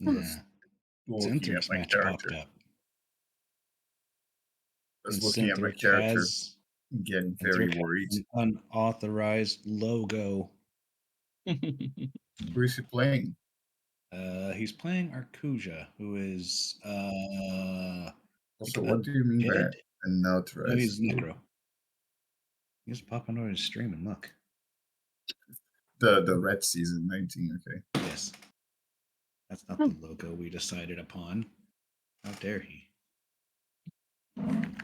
Yeah. Looking at Zinter's my match popped character. up. Just And looking at my Zinter character, has getting very Zinter has worried. an unauthorized logo. Who is he playing? He's playing Arcuja, who is Also, what do you mean by dead? No, unauthorized? he's Necro. He's popping over his stream and look. The Red Season 19, okay. Yes. That's not the logo we decided upon. How dare he? And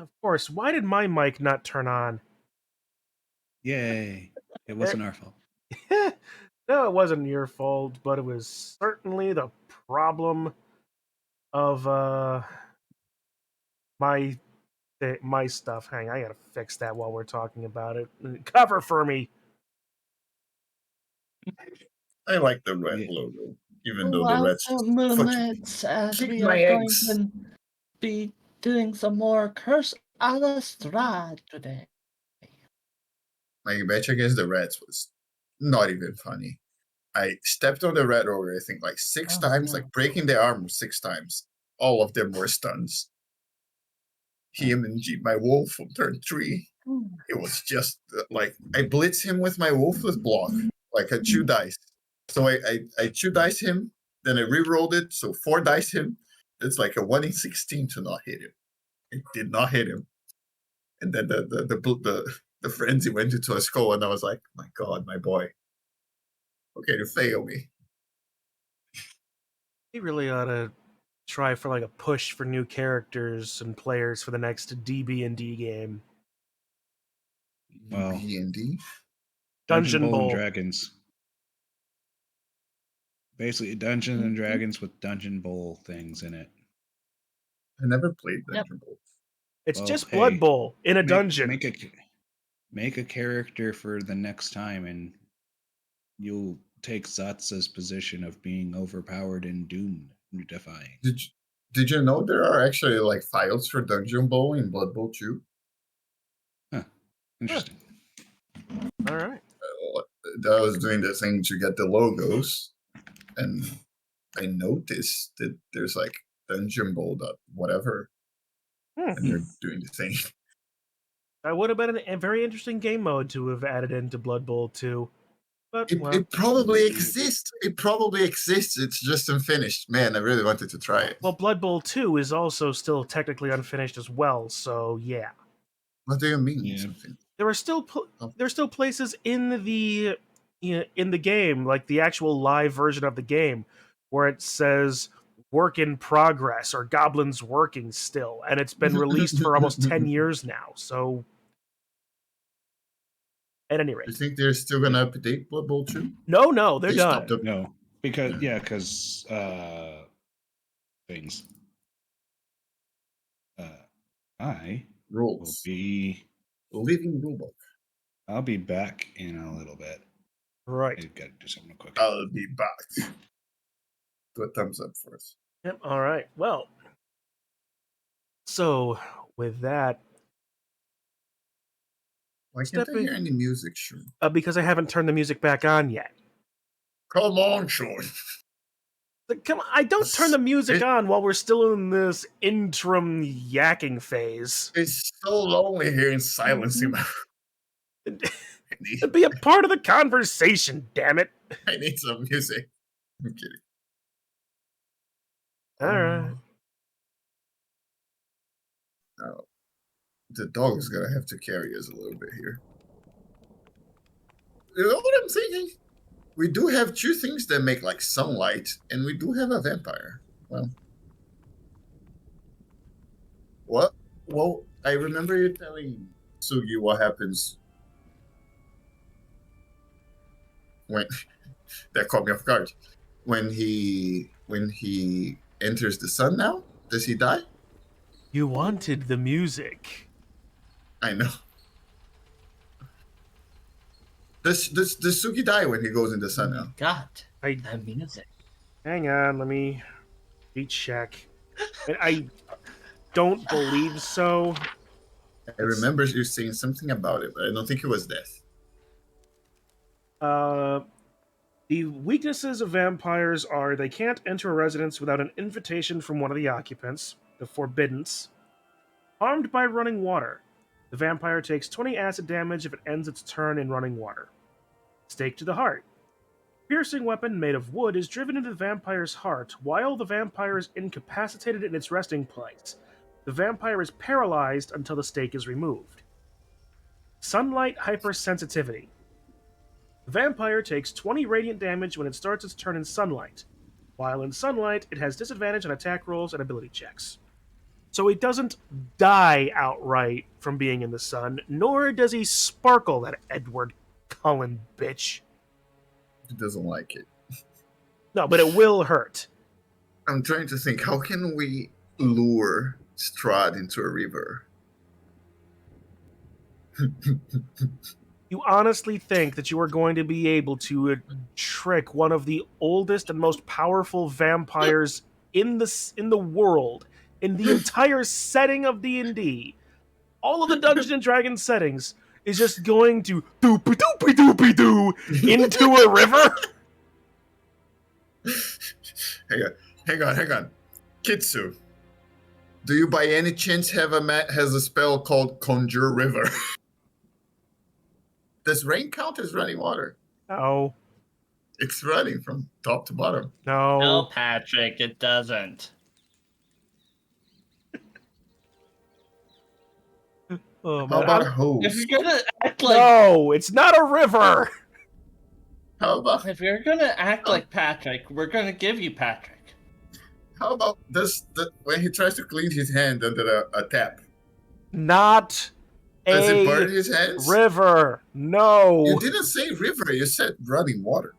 of course, why did my mic not turn on? Yay. It wasn't our fault. No, it wasn't your fault, but it was certainly the problem of my stuff. Hang on, I gotta fix that while we're talking about it. Cover for me. I like the red Yeah. logo, even though the red's Welcome, fucking Moonlights, as kick we my are going eggs. to be doing some more Curse a la Strahd today. My match against the Reds was not even funny. I stepped on the red over, I think, like 6 times, no. like breaking their armor 6 times. All of them were stuns. Him and my wolf on turn 3. It was just like I blitz him with my wolf with block, like a 2 dice. So I 2 dice him, then I re-rolled it, so 4 dice him. It's like a 1 in 16 to not hit him. It did not hit him. And then the frenzy went into a skull, and I was like, my God, my boy. Okay, to fail me. He really ought to try for like a push for new characters and players for the next DB&D game. Well, D&D? Dungeon and Bowl. Dragons. Basically, Dungeons and Dragons with Dungeon Bowl things in it. I never played Dungeon Bowl. It's Well, just hey, Blood Bowl in a dungeon. Make a character for the next time, and you'll take Zatsa's position of being overpowered and doom defying. Did you know there are actually like files for Dungeon Bowl in Blood Bowl 2? Huh. Interesting. All right. I was doing the thing to get the logos, and I noticed that there's like Dungeon Bowl whatever, and they're doing the thing. That would have been a very interesting game mode to have added into Blood Bowl 2. But, It probably exists. It probably exists. It's just unfinished. Man, I really wanted to try it. Well, Blood Bowl 2 is also still technically unfinished as well, so yeah. What do you mean? Yeah. There are still places in the game, like the actual live version of the game, where it says "work in progress" or "goblins working still," and it's been released for almost 10 years now. So, at any You rate, think they're still gonna update Blood Bowl 2? no, they're done. stopped up. No, because things. I will Rules. be Living rulebook. I'll be back in a little bit. Right. I gotta do something real quick. I'll be back. Do a thumbs up for us. Yep. All right. Well, so with that, Why can't I hear any music, Sean? because I haven't turned the music back on yet. Come on, Sean. Come on, I don't turn the music on while we're still in this interim yakking phase. It's so lonely here in silence. Be a part of the conversation, damn it. I need some music. I'm kidding. All right. Now, the dog is gonna have to carry us a little bit here. You know what I'm thinking? We do have 2 things that make like sunlight, and we do have a vampire. Well, what? Well, I remember you telling Sugi what happens when that caught me off guard. When he enters the sun now, does he die? You wanted the music. I know. Does Sugi die when he goes in the sun now? God, that music. Hang on, let me recheck. I don't believe so. I remember you saying something about it, but I don't think it was death. The weaknesses of vampires are they can't enter a residence without an invitation from one of the occupants, the forbiddance. Harmed by running water. The vampire takes 20 acid damage if it ends its turn in running water. Stake to the heart. Piercing weapon made of wood is driven into the vampire's heart while the vampire is incapacitated in its resting place. The vampire is paralyzed until the stake is removed. Sunlight hypersensitivity. The vampire takes 20 radiant damage when it starts its turn in sunlight. While in sunlight, it has disadvantage on attack rolls and ability checks. So he doesn't die outright from being in the sun, nor does he sparkle, that Edward Cullen bitch. He doesn't like it. No, but it will hurt. I'm trying to think, how can we lure Strahd into a river? You honestly think that you are going to be able to trick one of the oldest and most powerful vampires in the world, in the entire setting of D&D, all of the Dungeons and Dragons settings, is just going to doopy doopy doopy doo into a river? Hang on. Kitsu, do you by any chance have has a spell called Conjure River? Does rain count as running water? No. It's running from top to bottom. No, No. Patrick, it doesn't. Oh, How man. about a If hose? you're gonna act like No, it's not a river. How about Patrick, we're gonna give you Patrick. when he tries to clean his hand under a tap? Not Does it burn a his hands? river. No. You didn't say river. You said running water.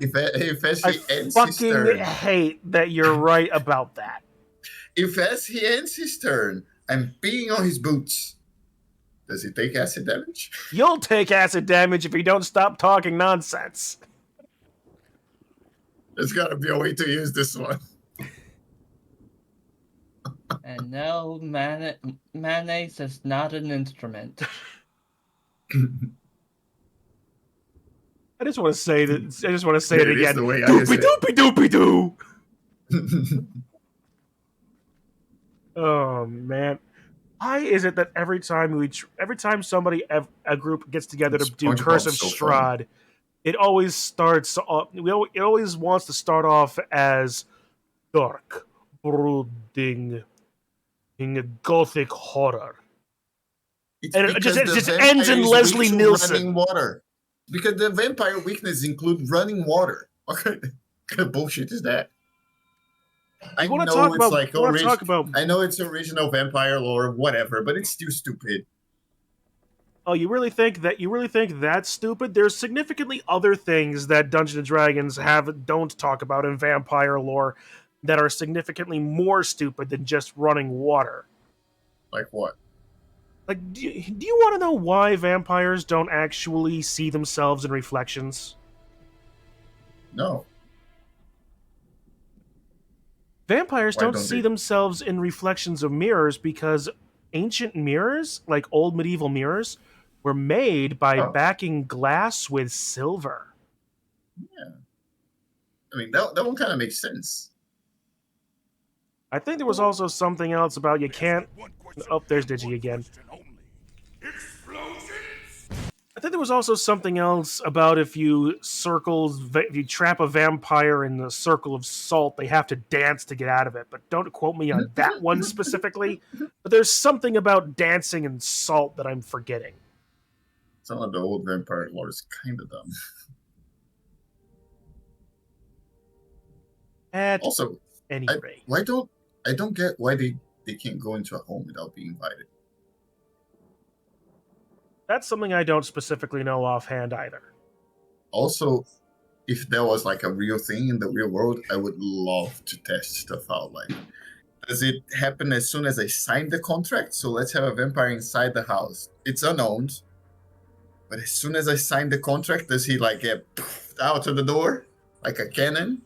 If as I he ends his fucking turn, hate that you're right about that. if as he ends his turn, I'm peeing on his boots, does he take acid damage? You'll take acid damage if you don't stop talking nonsense. There's got to be a way to use this one. And no, mayonnaise is not an instrument. I just want to say that. I just want to say it It is again. the way I Doopy say it. doopy doopy doo. Oh man, why is it that every time a group gets together to do SpongeBob's Curse of so Strahd, it always starts off. It always wants to start off as dark, brooding, in gothic horror. It's And it because just the ends in vampire is Leslie weak to Nielsen. Running water. Because the vampire weakness include running water. What kind of bullshit is that? I know I know it's original vampire lore, whatever, but it's still stupid. Oh, you really think that's stupid? There's significantly other things that Dungeons and Dragons don't talk about in vampire lore that are significantly more stupid than just running water. Like what? Like, do you want to know why vampires don't actually see themselves in reflections? No. Vampires Why don't don't see they? themselves in reflections of mirrors because ancient mirrors, like old medieval mirrors, were made by backing glass with silver. Yeah. I mean, that one kind of makes sense. I think there was also something else about you can't... Oh, there's Digi again. I think there was also something else about if you trap a vampire in the circle of salt, they have to dance to get out of it. But don't quote me on that one specifically. But there's something about dancing and salt that I'm forgetting. Some of the old vampire lore is kind of dumb. At Also, any rate. I don't get why they can't go into a home without being invited. That's something I don't specifically know offhand either. Also, if there was like a real thing in the real world, I would love to test stuff out. Like, does it happen as soon as I sign the contract? So let's have a vampire inside the house. It's unowned. But as soon as I sign the contract, does he like get out of the door? Like a cannon?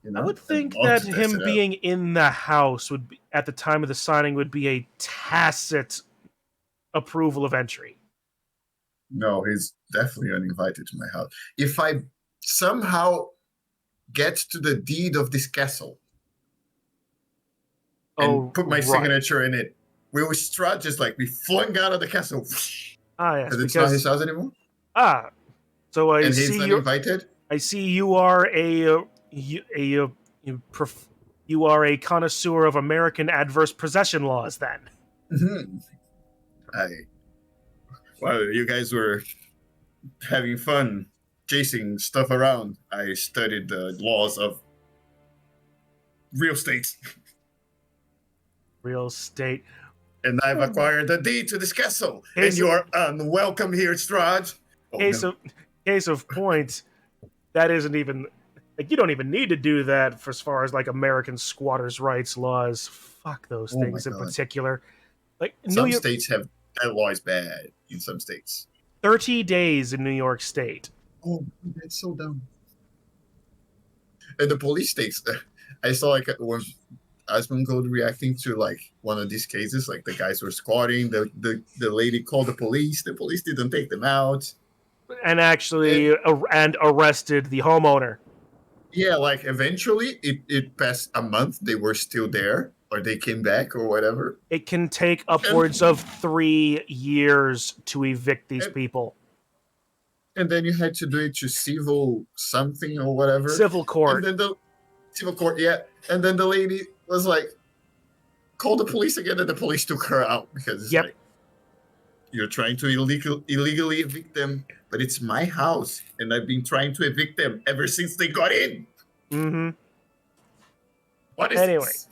You know? I would think I'd love that to test him it out. being in the house would be, at the time of the signing would be a tacit approval of entry. No, he's definitely uninvited to my house. If I somehow get to the deed of this castle and put my signature in it, will Strahd just like be flung out of the castle? Yes, because it's not his house anymore. So and he's uninvited. I see you are you are a connoisseur of American adverse possession laws. Then, While you guys were having fun chasing stuff around, I studied the laws of real estate. Real estate. And I've acquired a deed to this castle. And you are unwelcome here, Strahd. Case of point, that isn't even like, you don't even need to do that for as far as like American squatters' rights laws. Fuck those things in particular. Like some states have that law is bad in some states. 30 days in New York State. Oh, that's so dumb. And the police states, I saw like when Asmongold reacting to like one of these cases, like the guys were squatting, the lady called the police didn't take them out. And actually and arrested the homeowner. Yeah, like eventually it passed a month, they were still there, or they came back or whatever. It can take upwards of 3 years to evict these people. And then you had to do it to civil something or whatever. Civil court. And then civil court, yeah. And then the lady was like, call the police again, and the police took her out because it's like, you're trying to illegally evict them, but it's my house, and I've been trying to evict them ever since they got in. Mm-hmm. What is this?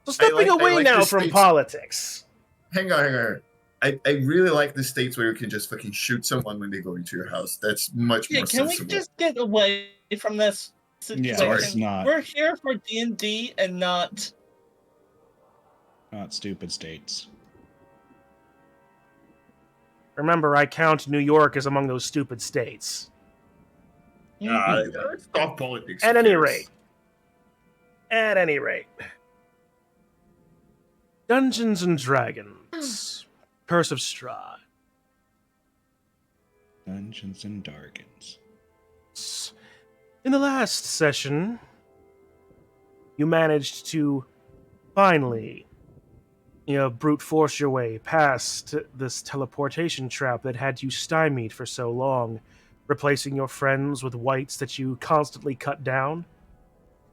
So stepping away now from politics. Hang on. I really like the states where you can just fucking shoot someone when they go into your house. That's much more sensible. Can we just get away from this situation? Yeah, it's not. We're here for D&D and not stupid states. Remember, I count New York as among those stupid states. Stop politics. At any rate. Dungeons and Dragons. Curse of Strahd. Dungeons and Dragons. In the last session, you managed to finally, brute force your way past this teleportation trap that had you stymied for so long, replacing your friends with wights that you constantly cut down,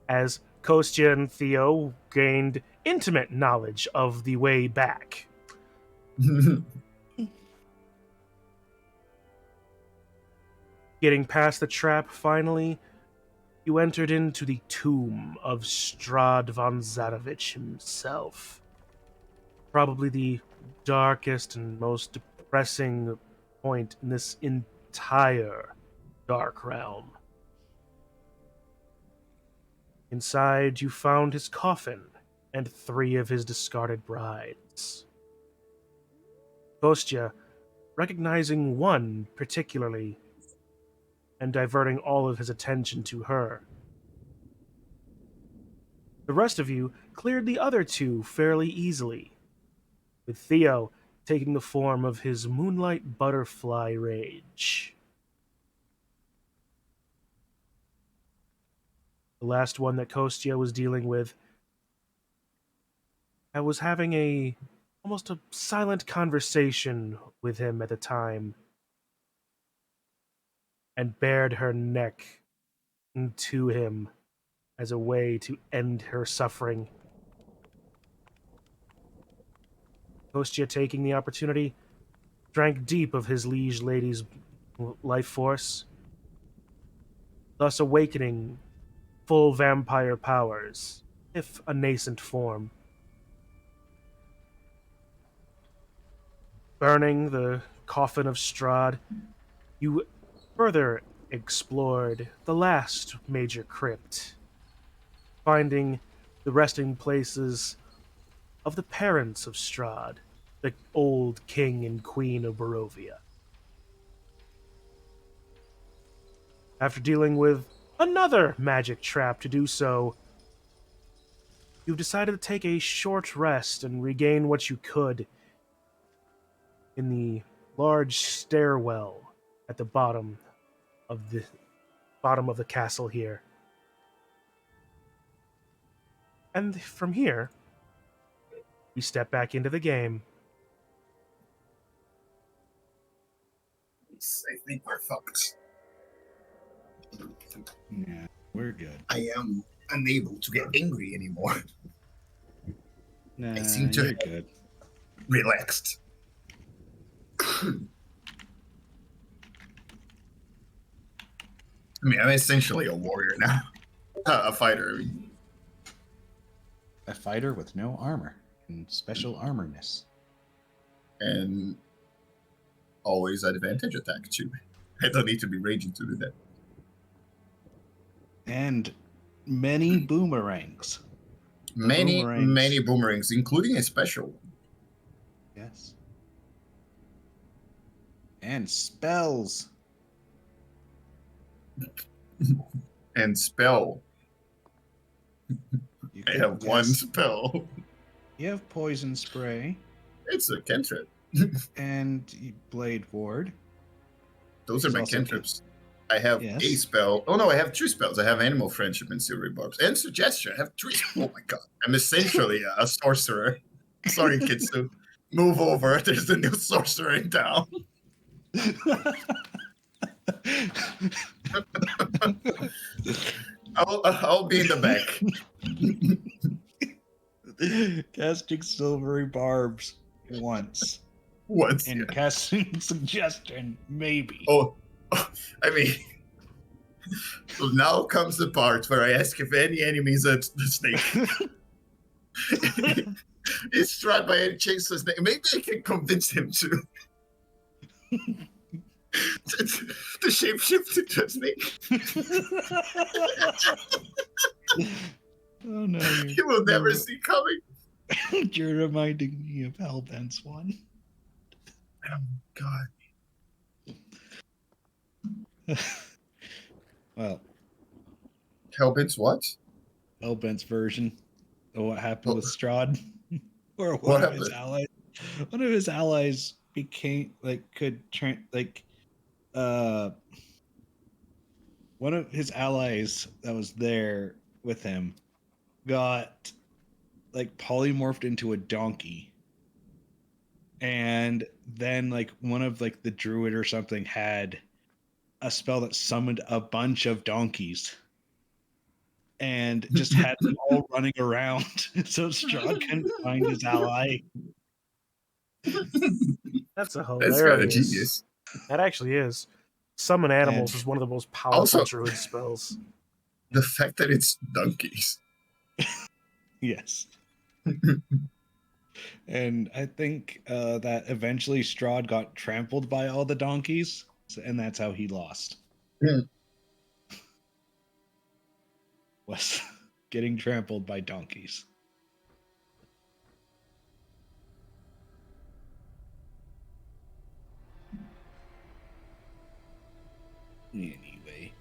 as Kostya and Theo gained intimate knowledge of the way back. Getting past the trap, finally, you entered into the tomb of Strahd von Zarovich himself. Probably the darkest and most depressing point in this entire dark realm. Inside, you found his coffin and 3 of his discarded brides. Kostya, recognizing one particularly, and diverting all of his attention to her. The rest of you cleared the other 2 fairly easily, with Theo taking the form of his moonlight butterfly rage. The last one that Kostya was dealing with, I was having almost a silent conversation with him at the time, and bared her neck to him as a way to end her suffering. Kostya, taking the opportunity, drank deep of his liege lady's life force, thus awakening full vampire powers, if a nascent form. Burning the coffin of Strahd, you further explored the last major crypt, finding the resting places of the parents of Strahd, the old king and queen of Barovia. After dealing with another magic trap to do so, you've decided to take a short rest and regain what you could in the large stairwell at the bottom of the castle here. And from here, we step back into the game. I think we're fucked. Yeah, we're good. I am unable to get angry anymore. Nah, I seem to you're have good. relaxed. I mean, I'm essentially a warrior now. A fighter. I mean. A fighter with no armor and special armorness. And always advantage attack too. I don't need to be raging to do that. And many boomerangs. Many Boomerangs. boomerangs, including a special one. Yes. And spells. And spell. You I could have one guess- spell. You have poison spray It's a cantrip. and blade ward. Those are It's my also cantrips. I have Yes. a spell. Oh no, I have 2 spells. I have animal friendship and silvery barbs. And suggestion. I have 3. Oh my god. I'm essentially a sorcerer. Sorry, Kitsu. Move over. There's a new sorcerer in town. I'll be in the back. Casting silvery barbs once. Once. And casting suggestion, maybe. Oh, I mean, so now comes the part where I ask if any enemy is a snake. Is Strahd by any chance a snake? Maybe I can convince him to shapeshift into a snake. Oh no. He will never see coming. You're reminding me of Hellbent's one. Oh, God. Well, Hellbent's what? Hellbent's version of what happened with Strahd. Or What one of his happened? allies. One of his allies became one of his allies that was there with him got polymorphed into a donkey. And then one of the druid or something had a spell that summoned a bunch of donkeys and just had them all running around. So Strahd couldn't find his ally. That's a That's kind hilarious. of genius. That actually is. Summon animals And- is one of the most powerful Also- druid spells. The fact that it's donkeys. Yes. And I think that eventually Strahd got trampled by all the donkeys, and that's how he lost. Hmm. Was getting trampled by donkeys. Anyway,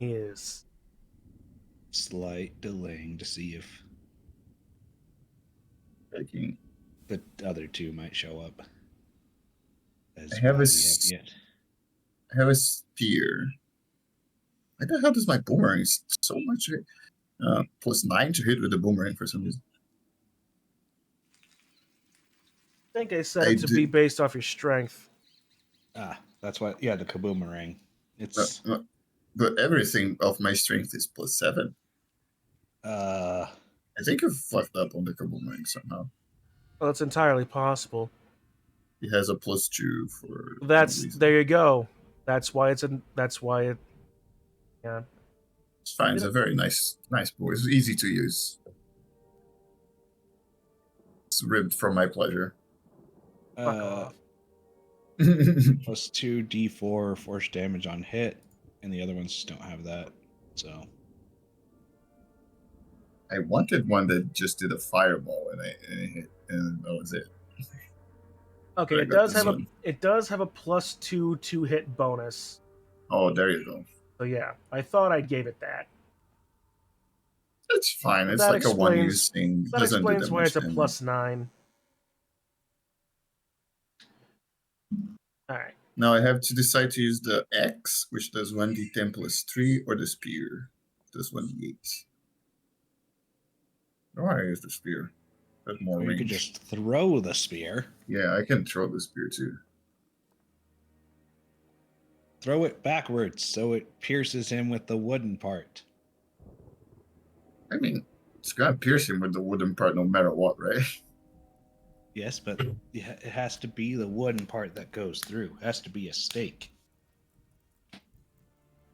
Is slight delaying to see if Taking- the other two might show up. As I have why a we s- haven't yet. I have a spear. Why the hell does my boomerang so much hit? +9 to hit with the boomerang for some reason. I think I set I it to do- be based off your strength. That's why. Yeah, the kaboomerang. It's But everything of my strength is +7. I think I've fucked up on the boomerang somehow. Well, it's entirely possible. He has a +2 for. That's some reason. there you go. That's why it's a. That's why it. Yeah. It's fine. It's a very nice boy. It's easy to use. It's ribbed for my pleasure. Fuck off. +2 D4 force damage on hit, and the other ones just don't have that. So I wanted one that just did a fireball and I hit, and that was it. Okay, I it got does this have one. it does have a +2 2-hit bonus. Oh, there you go. So yeah, I thought I gave it that. It's fine. It's That like a one-use explains thing. that Doesn't do explains that why much it's a damage. +9. All right. Now I have to decide to use the X, which does 1d10 plus 3, or the spear, does 1d8. Oh, I use the spear. That's more Or you range. could just throw the spear. Yeah, I can throw the spear too. Throw it backwards so it pierces him with the wooden part. I mean, it's gonna pierce him with the wooden part no matter what, right? Yes, but it has to be the wooden part that goes through. It has to be a stake.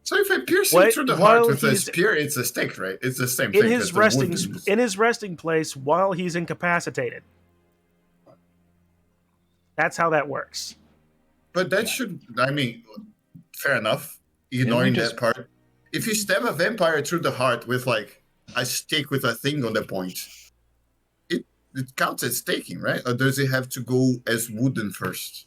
So if I pierce him What- through the while heart with a he's- spear, it's a stake, right? It's the same In thing. his resting place while he's incapacitated. That's how that works. But that Yeah. should, I mean, fair enough. we Ignoring just- that part. If you stab a vampire through the heart with like a stake with a thing on the point, it counts as staking, right? Or does it have to go as wooden first?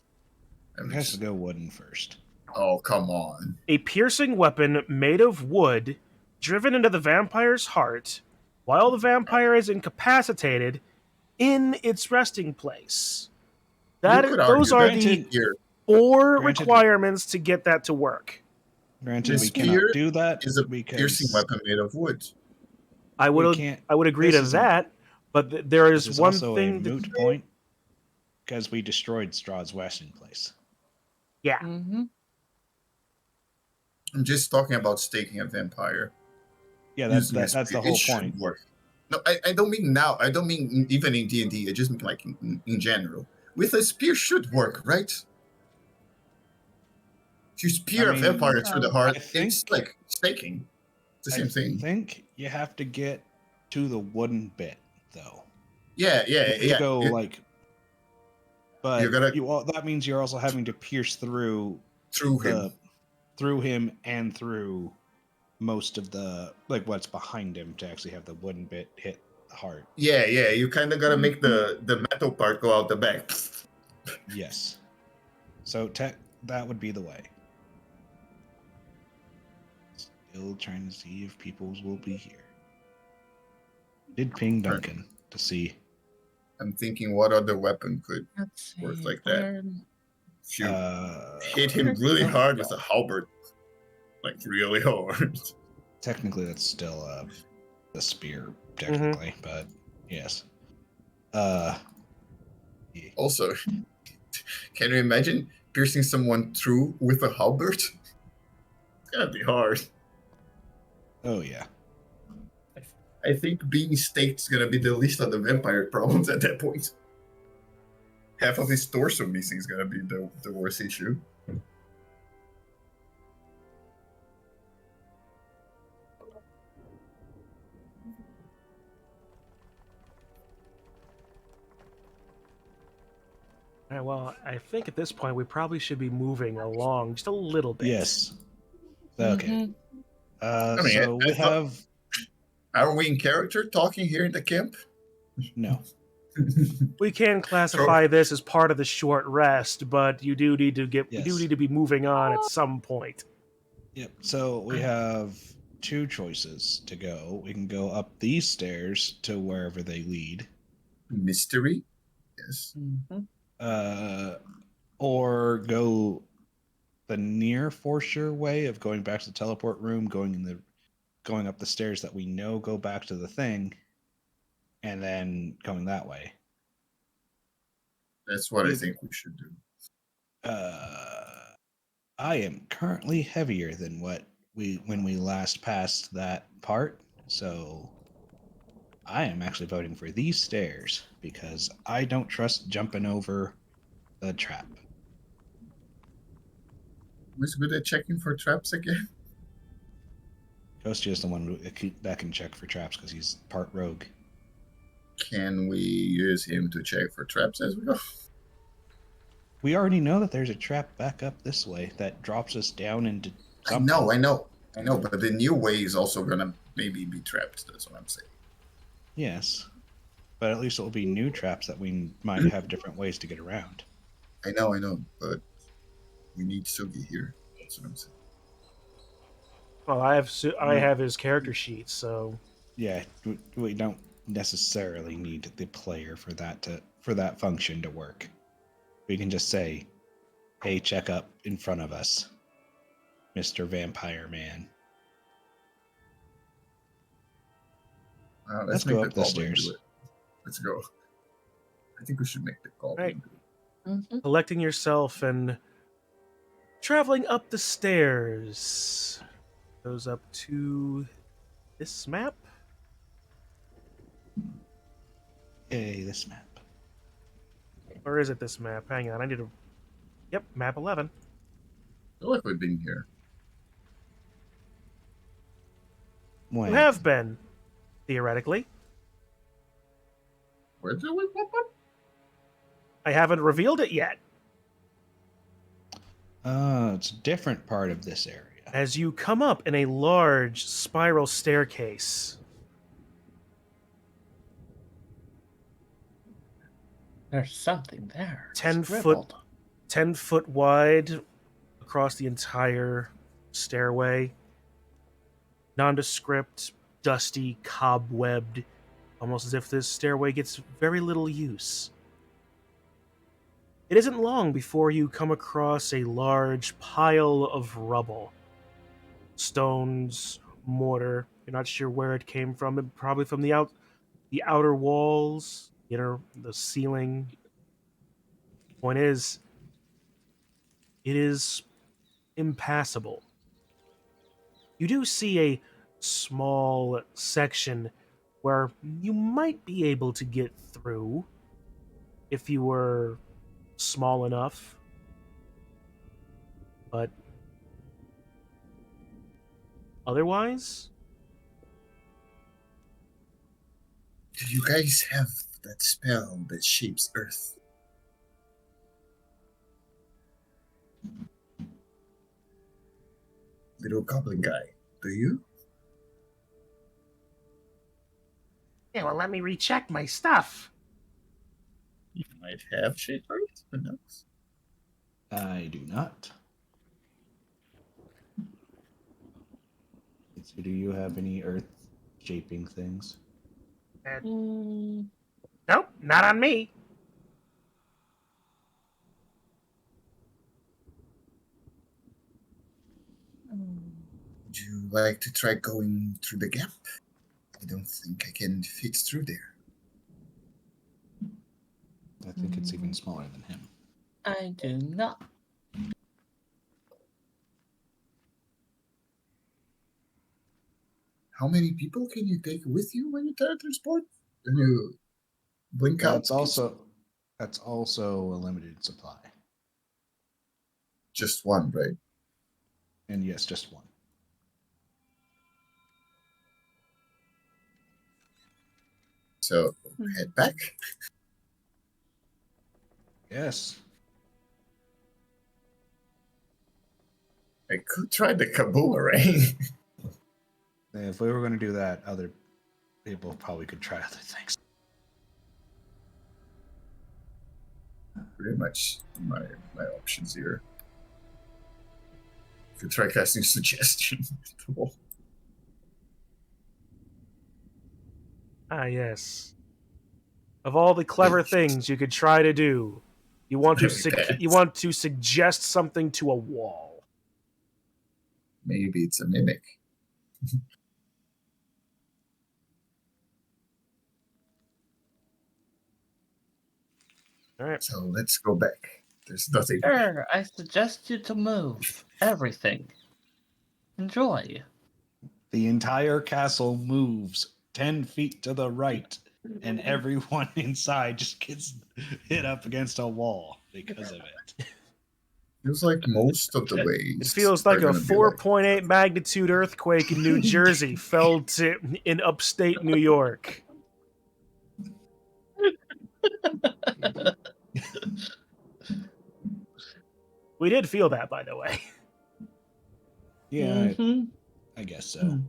It has to go wooden first. Oh, come on. A piercing weapon made of wood driven into the vampire's heart while the vampire is incapacitated in its resting place. You could Those argue are that the here 4 Granted- requirements to get that to work. Granted, The we spear cannot do that is a because piercing weapon made of wood. I we would can't. agree this to is- that, but there This is is one also thing a moot point because we destroyed Strahd's resting place. yeah. Mm-hmm. I'm just talking about staking a vampire. Yeah, that's Using a that's the spear. whole It should point. work. No, I don't mean now. I don't mean even in D&D. I just mean like in general. With a spear should work, right? If you spear I mean, a vampire through the heart, I it's think- like staking. It's the same I thing. think you have to get to the wooden bit, though. Yeah. You go You- like, but You gotta- that means you're also having to pierce through through him. through him and through most of the like what's behind him to actually have the wooden bit hit the heart. Yeah. You kind of gotta make the metal part go out the back. Yes. So that would be the way. Still trying to see if peoples will be here. Did ping Duncan to see. I'm thinking, what other weapon could Let's see. Works like that. Iron- if you Uh, hit him really hard with a halberd, like really hard? technically, that's still the spear, technically, but yes. Yeah. Also, can you imagine piercing someone through with a halberd? It's gonna be hard. Oh yeah. I think being staked is gonna be the least of the vampire problems at that point. Half of his torso missing is gonna be the worst issue. All right, well, I think at this point we probably should be moving along just a little bit. Yes. Okay. Mhm. I mean, So I we thought- have Are we in character talking here in the camp? no. We can classify this as part of the short rest, but you do need to Yes. be moving on at some point. Yep. So we have two choices to go. We can go up these stairs to wherever they lead, Mystery? Yes. Mhm. or go the near for sure way of going back to the teleport room, going up the stairs that we know go back to the thing, and then going that way. That's what I Is- think we should do. I am currently heavier than when we last passed that part, so I am actually voting for these stairs because I don't trust jumping over the trap. Who's good at checking for traps again? Kostya is the one that can check for traps because he's part rogue. Can we use him to check for traps as we go? We already know that there's a trap back up this way that drops us down into I something. know, but the new way is also gonna maybe be trapped. That's what I'm saying. Yes. But at least it'll be new traps that we might have different ways to get around. I know, but we need Sugi here. That's what I'm saying. Well, I have his character sheet, so Yeah, we don't necessarily need the player for that function to work. We can just say, "Hey, check up in front of us, Mr. Vampire Man." Let's Let's make go the up the goblin do stairs. it. Let's go. I think we should make the goblin Right. do it. Mhm. Collecting yourself and traveling up the stairs. Goes up to this map. Yay, this map. Or is it this map? Hang on, I need to... Yep, map 11. I feel like we've been here. When? You have been, theoretically. Where did we pop up? I haven't revealed it yet. It's a different part of this area. As you come up in a large spiral staircase, There's something there. 10 scribbled. 10 foot wide across the entire stairway. Nondescript, dusty, cobwebbed, almost as if this stairway gets very little use. It isn't long before you come across a large pile of rubble. Stones, mortar. You're not sure where it came from. Probably from the outer walls, the ceiling. Point is, it is impassable. You do see a small section where you might be able to get through if you were small enough. But otherwise, Do you guys have that spell that shapes earth? Little goblin guy, do you? yeah, well, let me recheck my stuff. You might have shape earth, who knows? I do not. So do you have any earth-shaping things? Mm, Nope, not on me. Would you like to try going through the gap? I don't think I can fit through there. I think it's even smaller than him. I do not. How many people can you take with you when you teletransport? When you blink out? That's also a limited supply. Just one, right? And yes, just one. So head back. Yes. I could try the kaboomerang. If we were going to do that, other people probably could try other things. Pretty much my options here. Could try casting suggestion. Ah, yes. Of all the clever things you could try to do, you want to suggest something to a wall. Maybe it's a mimic. All right. So let's go back. There's nothing. Sure, I suggest you to move everything. Enjoy. The entire castle moves 10 feet to the right, and everyone inside just gets hit up against a wall because of it. Feels like most of the ways. It feels like are a gonna be like- 4.8 magnitude earthquake in New Jersey felt in upstate New York. We did feel that, by the way. Yeah, Mhm. I guess so.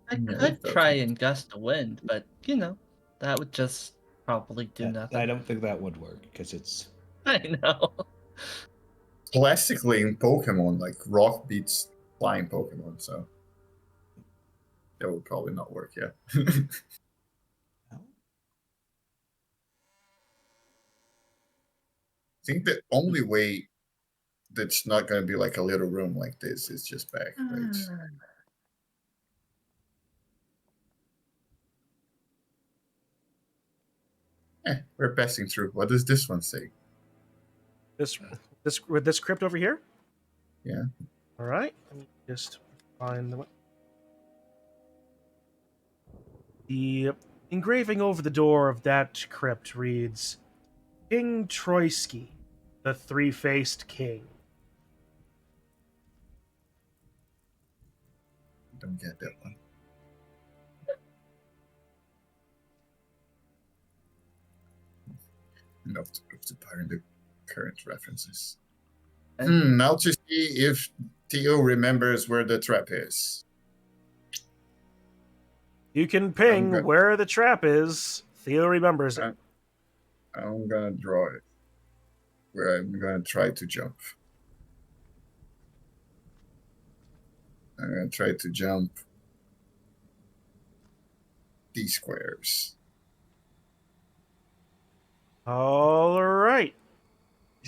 I Yeah, could that's try okay. and gust a wind, but that would just probably do nothing. I don't think that would work because it's. I know. Classically in Pokemon, like rock beats flying Pokemon, so That would probably not work, yeah. I think the only way that's not going to be like a little room like this is just back, right? We're passing through. What does this one say? This crypt over here? Yeah. All right. Let me just find the engraving over the door of that crypt reads, King Troisky, the three-faced king. Don't get that one. Enough to find the current references. Now to see if Theo remembers where the trap is. You can ping where the trap is. Theo remembers it. I'm gonna draw it. Where I'm gonna try to jump. I'm gonna try to jump these squares. All right.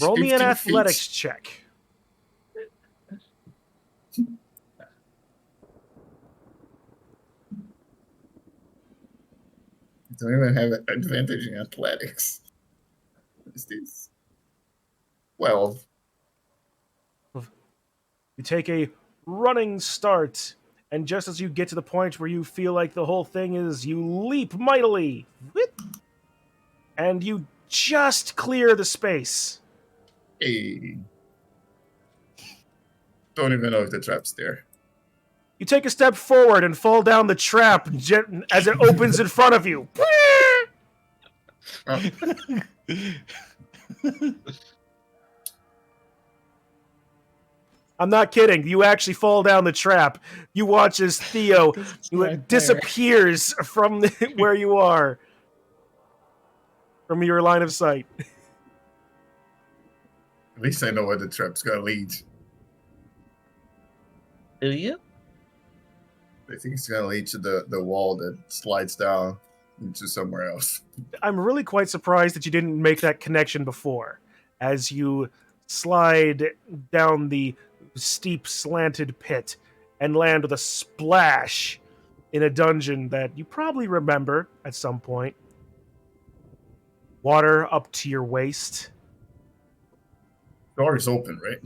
Roll me an athletics check. I don't even have an advantage in athletics. What is this? 12. You take a running start, and just as you get to the point where you feel like the whole thing is, you leap mightily. And you just clear the space. Hey. Don't even know if the trap's there. You take a step forward and fall down the trap as it opens in front of you. Oh. I'm not kidding. You actually fall down the trap. You watch as Theo disappears from where you are. From your line of sight. At least I know where the trap's gonna lead. Do you? I think it's gonna lead to the wall that slides down into somewhere else. I'm really quite surprised that you didn't make that connection before. As you slide down the steep, slanted pit and land with a splash in a dungeon that you probably remember at some point. Water up to your waist. Door is open, right?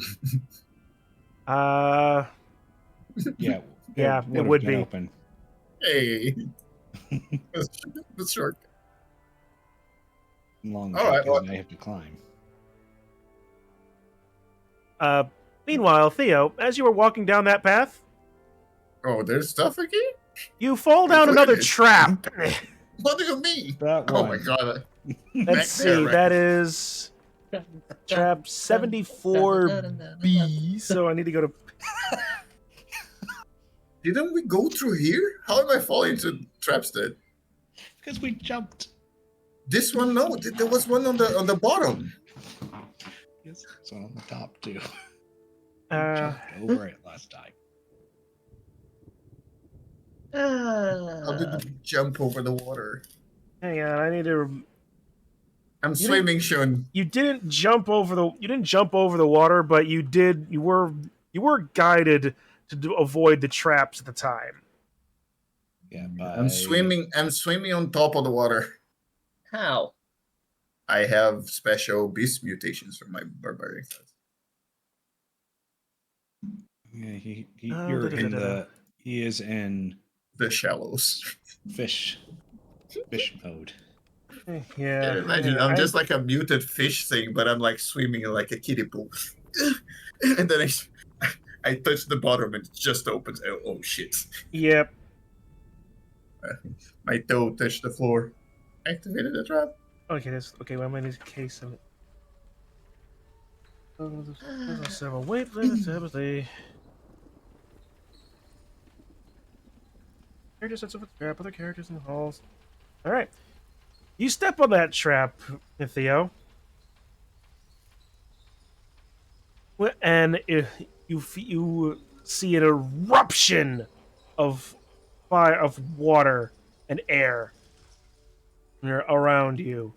Yeah. Yeah, it would be. Open. Hey. That's short. Long All right, well, I have to climb. Meanwhile, Theo, as you were walking down that path, oh, there's stuff again? you fall down another trap. What do you mean? That Oh one. my god. Let's see, that is trap 74B, so I need to go to... Didn't we go through here? How am I falling into traps then? Because we jumped. This one, no. There was one on the bottom. Yes, it's on the top too. Uh, Jumped over it last time. How did you jump over the water? hang on, I need to... I'm swimming, Sean. You didn't jump over the water, but you did. You were guided to avoid the traps at the time. Yeah, I'm swimming on top of the water. How? I have special beast mutations for my barbarian class. Yeah, he is in The shallows. fish mode. Yeah, Imagine I'm just like a muted fish thing, but I'm like swimming like a kiddie pool. And then I touch the bottom and it just opens. Oh shit. Yep. My toe touched the floor. Activated the trap. Okay, that's okay. Well, I might need a case of it. Wait, let's the character sets up a trap. Other characters in the halls. All right, you step on that trap, Theo, and you see an eruption of fire of water and air around you.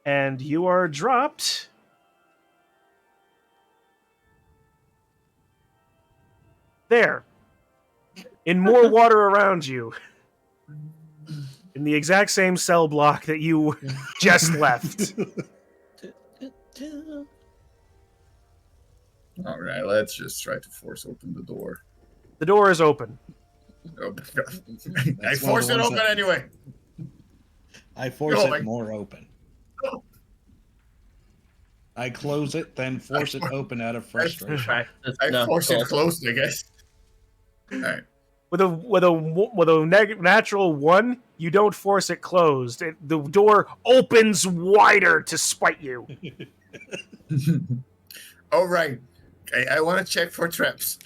And you are dropped there, in more water around you, in the exact same cell block that you just left. All right, let's just try to force open the door. The door is open. Oh, I That's one of force the it ones open that- anyway. I force Oh, it more open. Oh. I close it, then force it open out of frustration. Practice I force it knuckles. closed, I guess. All right. With a natural 1, you don't force it closed. The door opens wider to spite you. All right. Okay, I want to check for traps.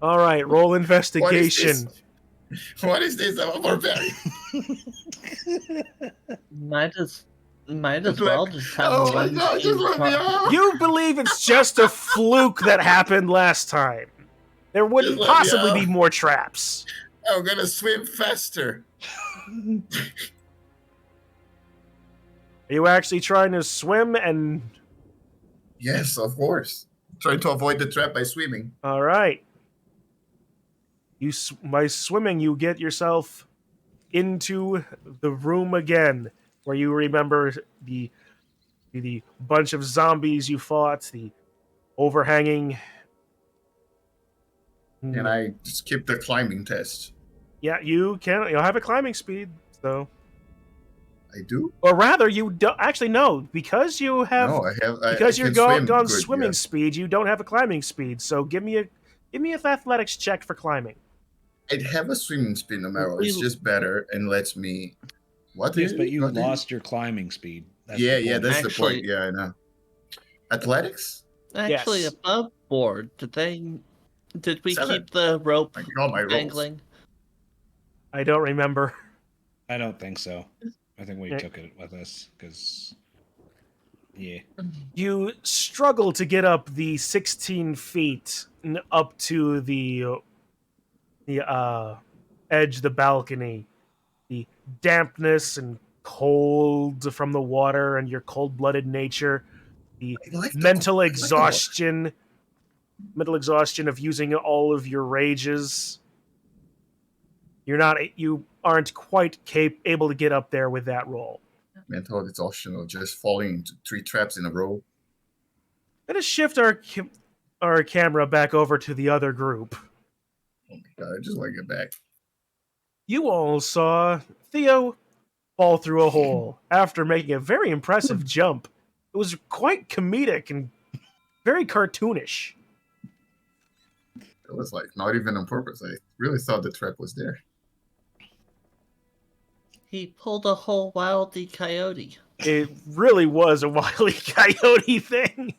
All right, roll investigation. What is this? I'm a barbarian. Might as Just well let- just have oh a my one. God, just let me out. You believe it's just a fluke that happened last time. There wouldn't Just let me possibly out. be more traps. I'm gonna swim faster. Are you actually trying to swim? And Yes, of course. Trying to avoid the trap by swimming. all right, by swimming you get yourself into the room again, where you remember the bunch of zombies you fought, the overhanging. And I skipped the climbing test. Yeah, you'll have a climbing speed, so. I do? Or rather, you don't actually no, because you have No, I have. because I you're can swim gone good, swimming yeah. speed. You don't have a climbing speed. So give me an athletics check for climbing. I'd have a swimming speed no matter what. It's just better and lets me. What? Yes, but you What did- lost your climbing speed. That's Yeah, the yeah, point. that's the Actually- point. Yeah, I know. Athletics? Actually, Yes. above board. Did we 7. keep the rope I got my rolls. dangling? I don't remember. I don't think so. I think we Yeah. took it with us because, yeah. You struggle to get up the 16 feet up to the edge of the balcony. The dampness and cold from the water and your cold-blooded nature, the I like the- mental I like the exhaustion, of using all of your rages. You aren't quite able to get up there with that roll. mental exhaustion of just falling into 3 traps in a row. Let us shift our camera back over to the other group. Oh my god, I just want to get back. You all saw Theo fall through a hole after making a very impressive jump. It was quite comedic and very cartoonish. It was like not even on purpose. I really thought the trap was there. He pulled a whole wildy coyote. It really was a Wile E. Coyote thing.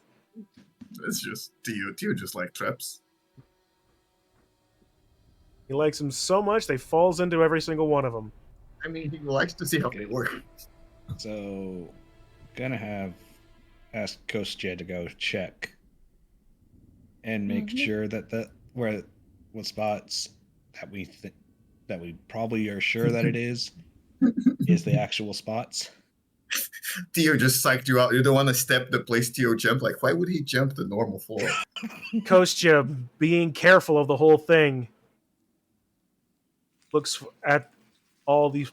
It's just Tio just like traps. He likes them so much, they falls into every single one of them. I mean, he likes to see how they work. So, gonna ask Kostya to go check and make sure that what spots that we probably are sure that it is the actual spots. Tio just psyched you out. You don't want to step the place Tio jumped. Like, why would he jump the normal floor? Kostya, being careful of the whole thing, looks at all these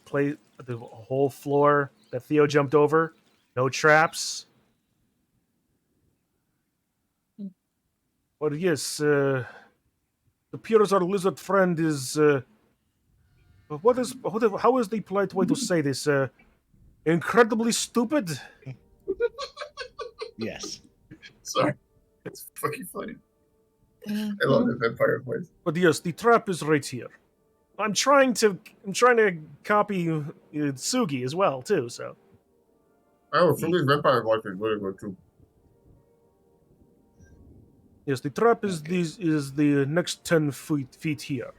the whole floor that Theo jumped over. No traps. Well, yes, the Pures our lizard friend is. How is the polite way to say this? Incredibly stupid. Yes. Sorry. It's fucking funny. I love the vampire voice. But yes, the trap is right here. I'm trying to copy Sugi as well too. So Oh, Fugi's vampire voice is really good too. yes, the trap is Okay. is the next 10 feet here.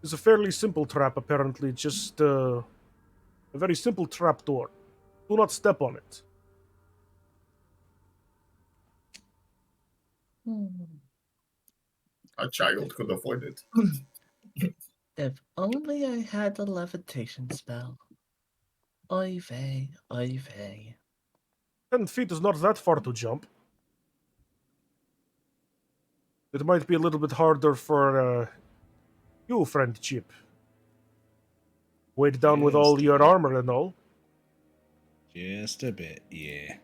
It's a fairly simple trap, apparently. Just a very simple trap door. Do not step on it. A child could avoid it. If only I had the levitation spell. Oy vey, oy vey. 10 feet is not that far to jump. It might be a little bit harder for you, friend Chip. Weighed down with Just all a your bit. armor and all. Just a bit, yeah.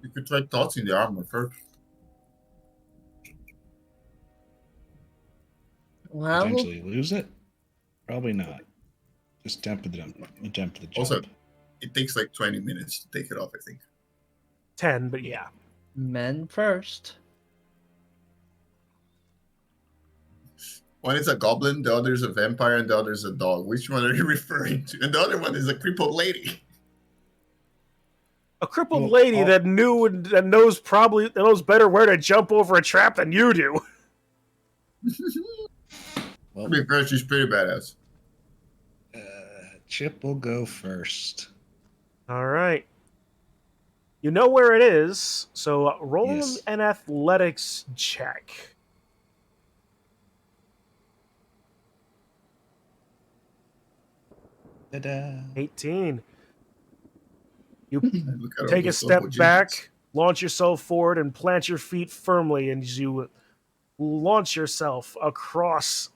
You could try tossing the armor first. Well, Potentially lose it? Probably not. Just attempt the jump. Also, it takes like 20 minutes to take it off, I think. 10, but yeah. men first. One is a goblin, the other is a vampire, and the other is a dog. Which one are you referring to? And the other one is a crippled lady. A crippled Well, lady all- that knows better where to jump over a trap than you do. To be fair, she's pretty badass. Chip will go first. All right. You know where it is, so roll Yes. an athletics check. Ta-da. 18. You And look at all take a those step double back, digits. launch yourself forward, and plant your feet firmly, and you launch yourself across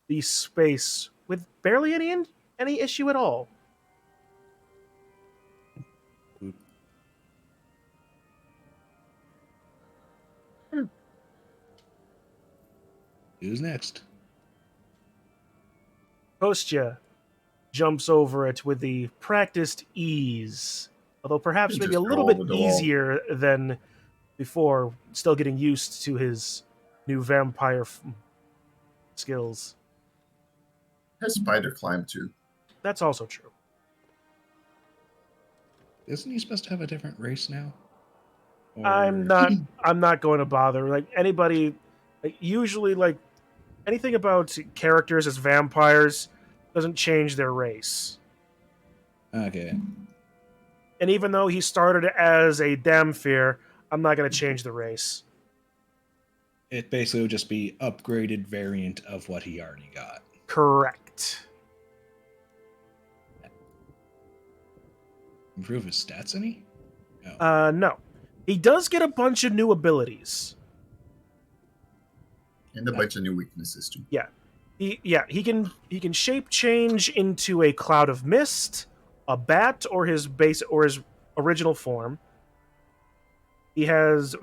the space with barely any issue at all. Who's next? Kostya jumps over it with the practiced ease, although perhaps You maybe just a little go bit over the wall. easier than before, still getting used to his new vampire skills. Has spider climb too. That's also true. Isn't he supposed to have a different race now? I'm not going to bother. Like anybody, usually like anything about characters as vampires doesn't change their race. Okay. And even though he started as a Damphir, I'm not going to change the race. It basically would just be upgraded variant of what he already got. Correct. Improve his stats any? No. No. He does get a bunch of new abilities. And a bunch of new weaknesses too. He can shape change into a cloud of mist, a bat, or his original form. He has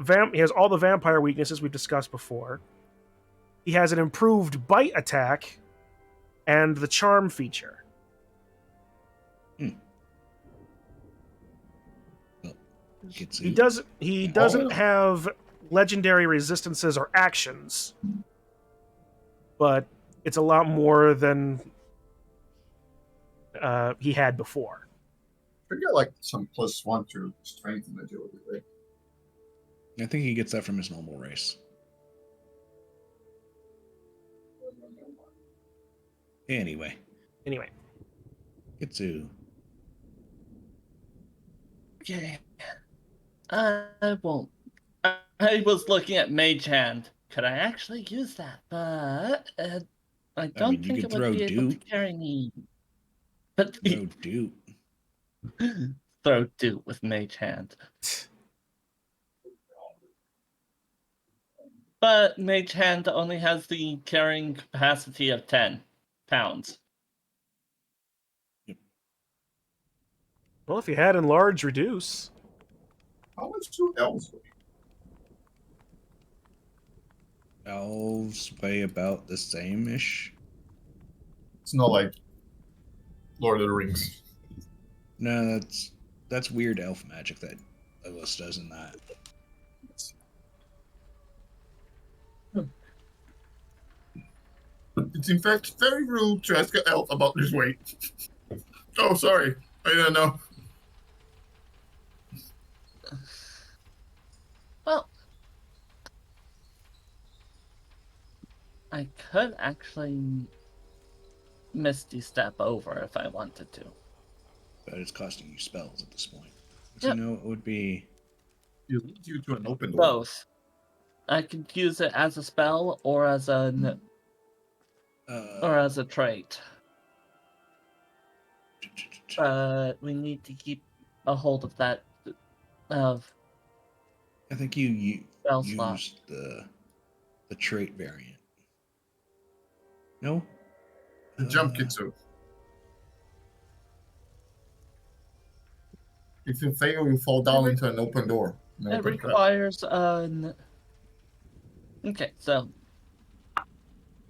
all the vampire weaknesses we've discussed before. He has an improved bite attack and the charm feature. Well, He doesn't have legendary resistances or actions, but it's a lot more than he had before. We got like some +1 to strength and agility, right? I think he gets that from his normal race. Anyway, Kitsu. Okay. I won't. I was looking at Mage Hand. Could I actually use that? But I don't mean, you think could it would throw be able to Dupe. carry me. But No dupe. throw Dupe with Mage Hand. But Mage Hand only has the carrying capacity of 10 pounds. Well, if you had enlarge, reduce. How much do elves weigh? Elves weigh about the same-ish. It's not like Lord of the Rings. No, that's weird elf magic that Lewis does in that. It's in fact very rude to ask an elf about his weight. Oh, sorry. I didn't know. Well, I could actually Misty Step over if I wanted to. But it's costing you spells at this point. So Yep. no, it would be You lead you to an open door. Both. I could use it as a spell or as a trait. But we need to keep a hold of that of I think you spell slot. used the trait variant. No? The jump Kitsu. If you fail, you fall down into an open door. An It open trap. requires an. Okay, so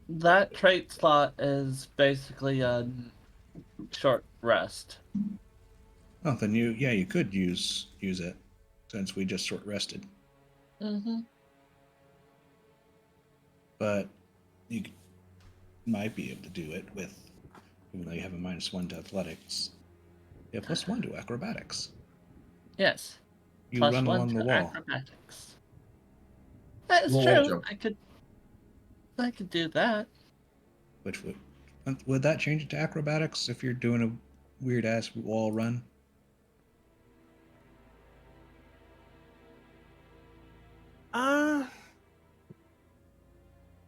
that trait slot is basically a short rest. Oh, then you could use it since we just short rested. Mm-hmm. But you might be able to do it with, even though you have a -1 to athletics. You have +1 to acrobatics. Yes. You +1 run along to the wall. acrobatics. That is Wall true. jump. I could do that. Which would that change it to acrobatics if you're doing a weird ass wall run?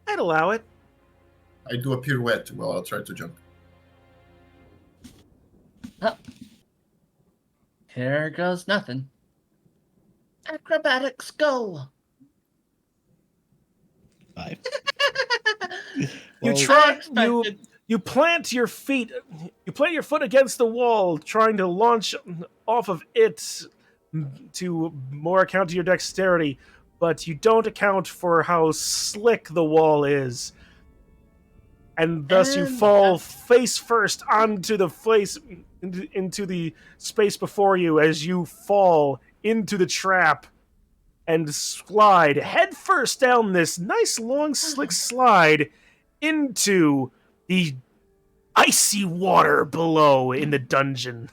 I'd allow it. I do a pirouette while I'll try to jump. Oh. Here goes nothing. Acrobatics, go! 5. You Well, try. expected- You plant your feet. You plant your foot against the wall, trying to launch off of it to more account to your dexterity, but you don't account for how slick the wall is, and thus you And fall face first onto the place into the space before you as you fall into the trap and slide head first down this nice long slick slide into the icy water below in the dungeon.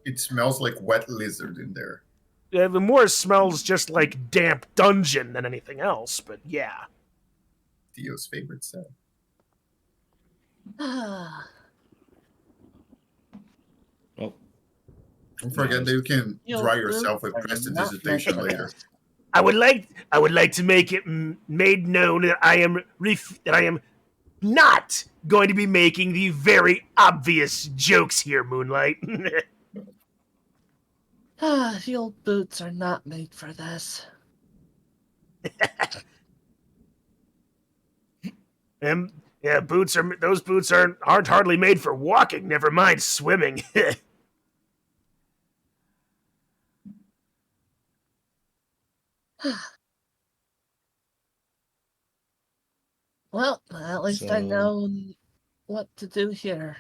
It smells like wet lizard in there. The more smells just like damp dungeon than anything else, but yeah. Theo's favorite cell. Ah, well, Don't forget that you can You'll dry do yourself with or not prestidigitation make later. this. I would like to make it made known that I am not going to be making the very obvious jokes here, Moonlight. The old boots are not made for this. Yeah, those boots aren't hardly made for walking, never mind swimming. Well, at least I So- know what to do here.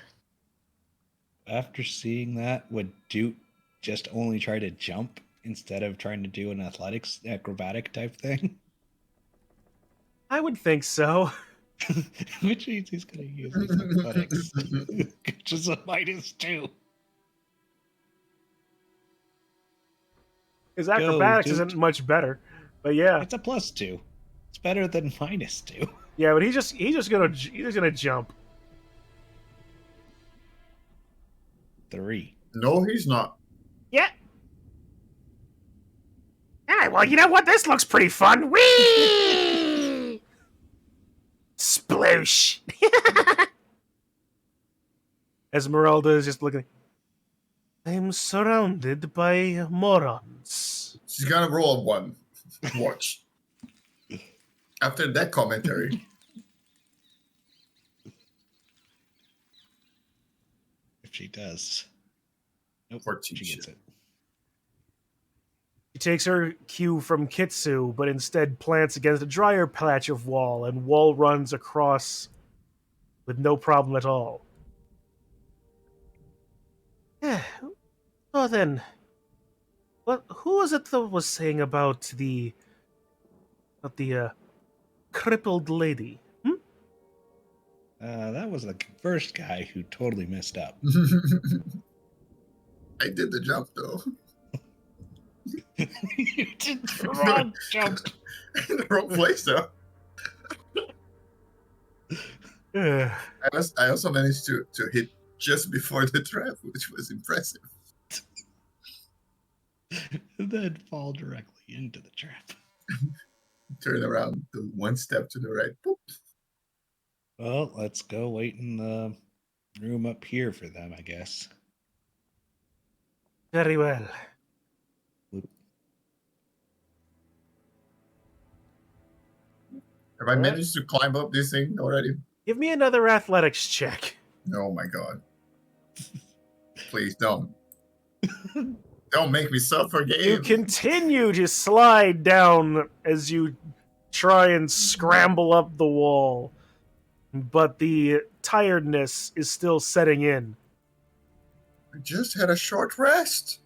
after seeing that, would Duke just only try to jump instead of trying to do an acrobatic type thing? I would think so. Which means he's going to use his athletics, which is a -2. His acrobatics Duke. isn't much better, but yeah, It's a +2. It's better than -2. yeah. But he's just gonna jump. 3. No, he's not. Yeah. Yeah, well, you know what? This looks pretty fun. Whee! Sploosh. Esmeralda is just looking. I'm surrounded by morons. She's gonna roll a 1. Watch. After that commentary, If she does. Nope, 14. she gets it. She takes her cue from Kitsu, but instead plants against a drier patch of wall, and wall runs across with no problem at all. Yeah. Oh, then. Who was it that was saying about the crippled lady? That was the first guy who totally messed up. I did the jump though. You did the wrong jump. In the wrong place though. I also managed to hit just before the trap, which was impressive. and then fall directly into the trap. Turn around, do one step to the right. Boop. Well, let's go wait in the room up here for them, I guess. Very well. Have I managed to climb up this thing already? Give me another athletics check. Oh my god. Please don't. Don't make me suffer, game. You continue to slide down as you try and scramble up the wall, but the tiredness is still setting in. I just had a short rest.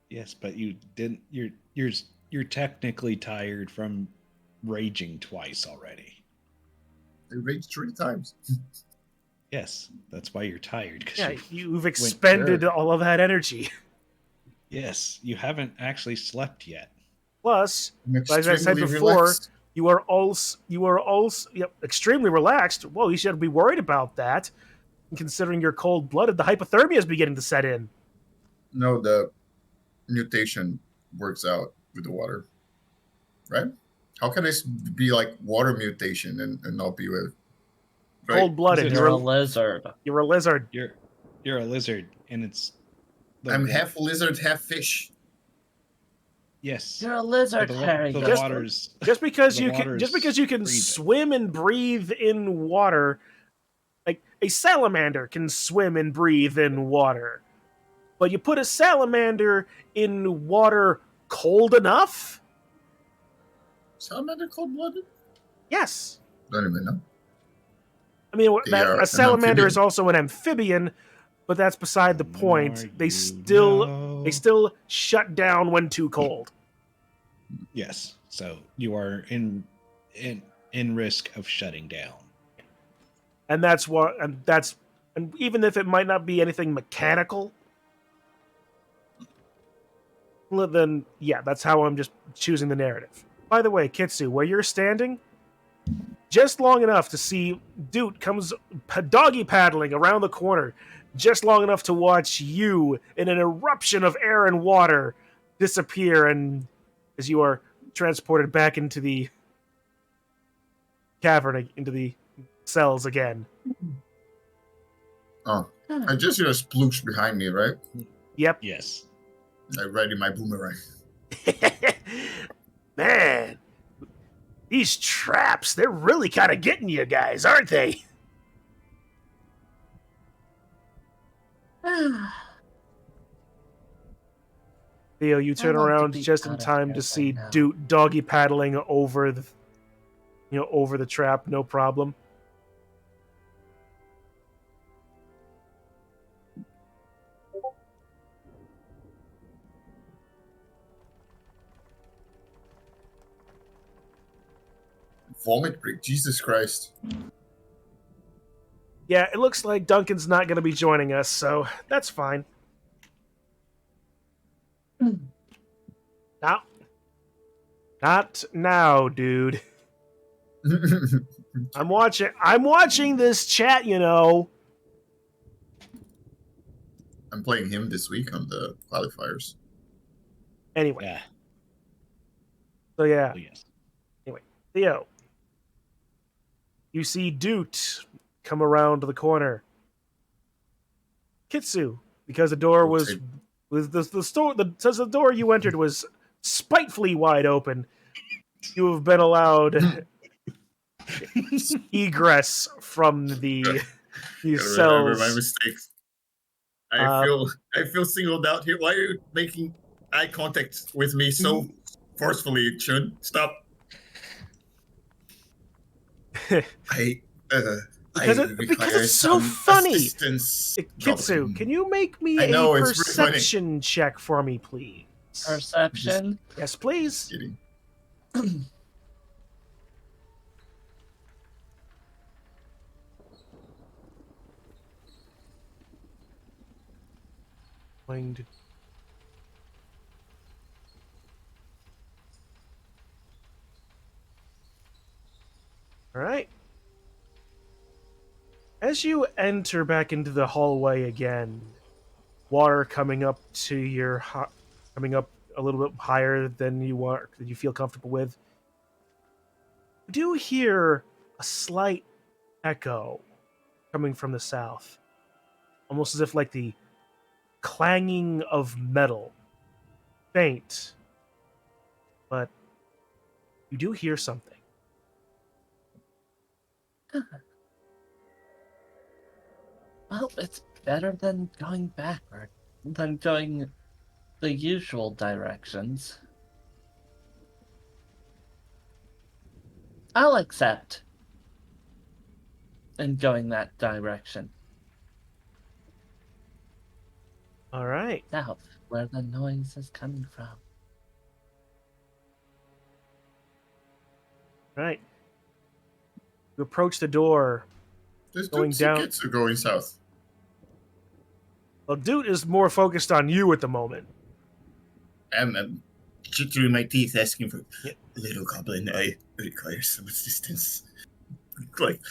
Yes, but you didn't. You're technically tired from raging twice already. I raged 3 times. Yes, that's why you're tired. Yeah, you've expended all of that energy. Yes, you haven't actually slept yet. Plus, I'm as I said extremely before, relaxed. you are also extremely relaxed. Well, you should be worried about that, considering you're cold-blooded. The hypothermia is beginning to set in. No, the mutation works out with the water, right? How can this be like water mutation and not be with right? Cold-blooded. You're a lizard. You're a lizard. You're a lizard, and it's. I'm half lizard, half fish. Yes. You're a lizard, Harry. The Just- water's. Just because The you can, water's just because you can breathing. swim and breathe in water, like a salamander can swim and breathe in water, but you put a salamander in water cold enough? Salamander cold-blooded? Yes. Don't even know. I mean, They are a an salamander amphibian. is also an amphibian, but that's beside the The point. more They you still know. they still shut down when too cold. Yes. So you are in risk of shutting down. And that's what and even if it might not be anything mechanical, well, then yeah, that's how I'm just choosing the narrative. By the way, Kitsu, where you're standing, just long enough to see Doot comes doggy paddling around the corner, just long enough to watch you in an eruption of air and water disappear, and as you are transported back into the cavern, into the cells again. Oh, I just hear a sploosh behind me, right? Yep. Yes. I ready my boomerang. Man, these traps, they're really kind of getting you guys, aren't they? Theo, you turn want to around be just in out of time here to by see now. Doot doggy paddling over the over the trap, no problem. Vomit break, Jesus Christ. Yeah, it looks like Duncan's not going to be joining us, so that's fine. Not now, dude. I'm watching this chat, you know. I'm playing him this week on the qualifiers. Anyway, Yeah. so yeah, Oh, yes. Theo, you see Doot come around the corner. Kitsu, because the door was the door you entered was spitefully wide open. You have been allowed egress from the these Gotta remember my cells. mistakes. Um, I feel singled out here. Why are you making eye contact with me so forcefully? It should stop. Because it's so funny. Assistance. Kitsu, can you make me I know, a it's pretty funny. perception check for me, please? Perception. Yes, please. Kidding. Going to... All right. As you enter back into the hallway again, water coming up to your coming up a little bit higher than you feel comfortable with. You do hear a slight echo coming from the south, almost as if like the clanging of metal, faint, but you do hear something. Well, it's better than going backward, than going the usual directions. I'll accept in going that direction. All right. South, where the noise is coming from. Right. You approach the door. This Going dude down- gets going south. Well, Dude is more focused on you at the moment. I'm chittering my teeth, asking for Yeah. little goblin. I require some assistance. Like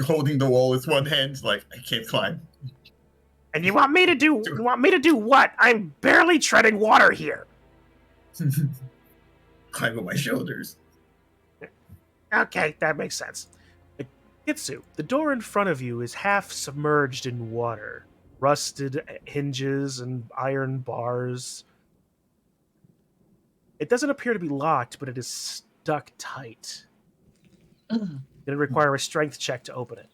holding the wall with one hand, like I can't climb. And you want me to do what? I'm barely treading water here. Climb on my shoulders. Okay, that makes sense. Kitsu, the door in front of you is half submerged in water. Rusted hinges and iron bars. It doesn't appear to be locked, but it is stuck tight. It'd require a strength check to open it.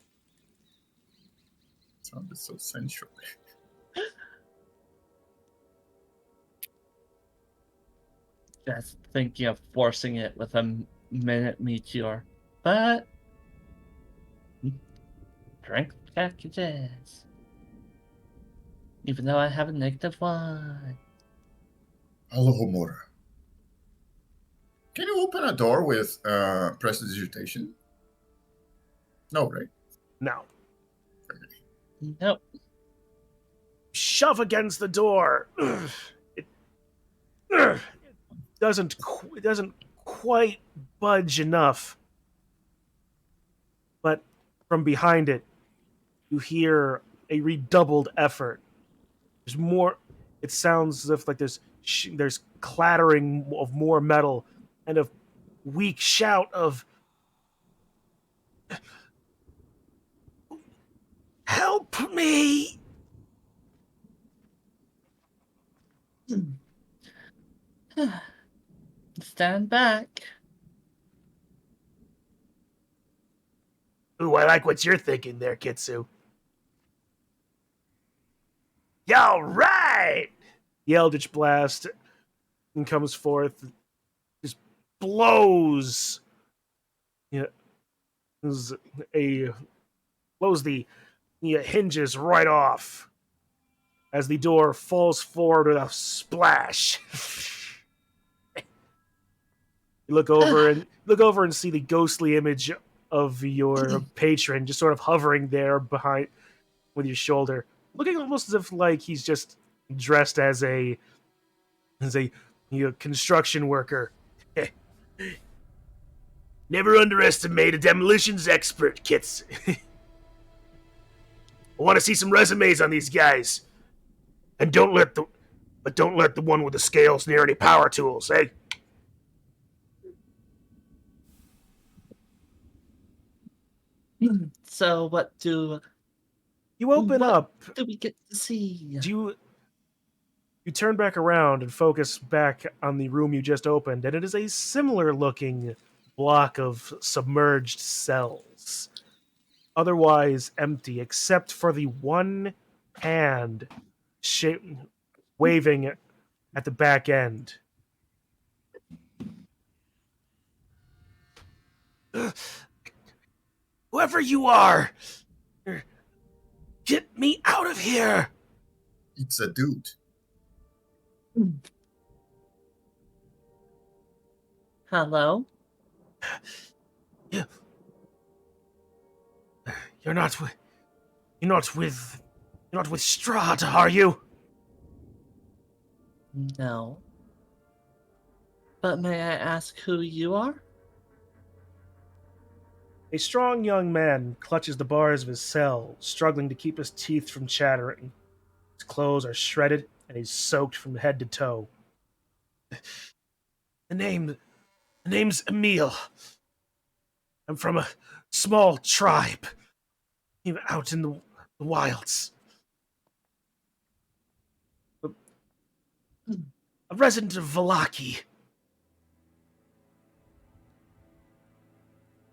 Sounded so sensual. Just thinking of forcing it with a minute meteor. But strength packages. Even though I have a -1. Alohomora. Can you open a door with prestidigitation? No, right? Now, Nope. shove against the door. It doesn't quite budge enough. But from behind it, you hear a redoubled effort. There's more. It sounds as if like there's clattering of more metal and a weak shout of "Help me!" Stand back. Ooh, I like what you're thinking there, Kitsu. All right! The Eldritch Blast and comes forth, just blows. Blows the hinges right off as the door falls forward with a splash. You look over and see the ghostly image of your patron just sort of hovering there behind with your shoulder, looking almost as if like he's just dressed as a construction worker. Never underestimate a demolitions expert, Kits. I want to see some resumes on these guys. And don't let the one with the scales near any power tools, eh? So what do You open What? up. we get to see? You turn back around and focus back on the room you just opened, and it is a similar looking block of submerged cells. Otherwise empty, except for the one hand waving at the back end. Whoever you are, get me out of here! It's a dude. Hello? You're not with Strahd, are you? No. But may I ask who you are? A strong young man clutches the bars of his cell, struggling to keep his teeth from chattering. His clothes are shredded, and he's soaked from head to toe. The name's Emil. I'm from a small tribe, even out in the wilds. A resident of Valaki.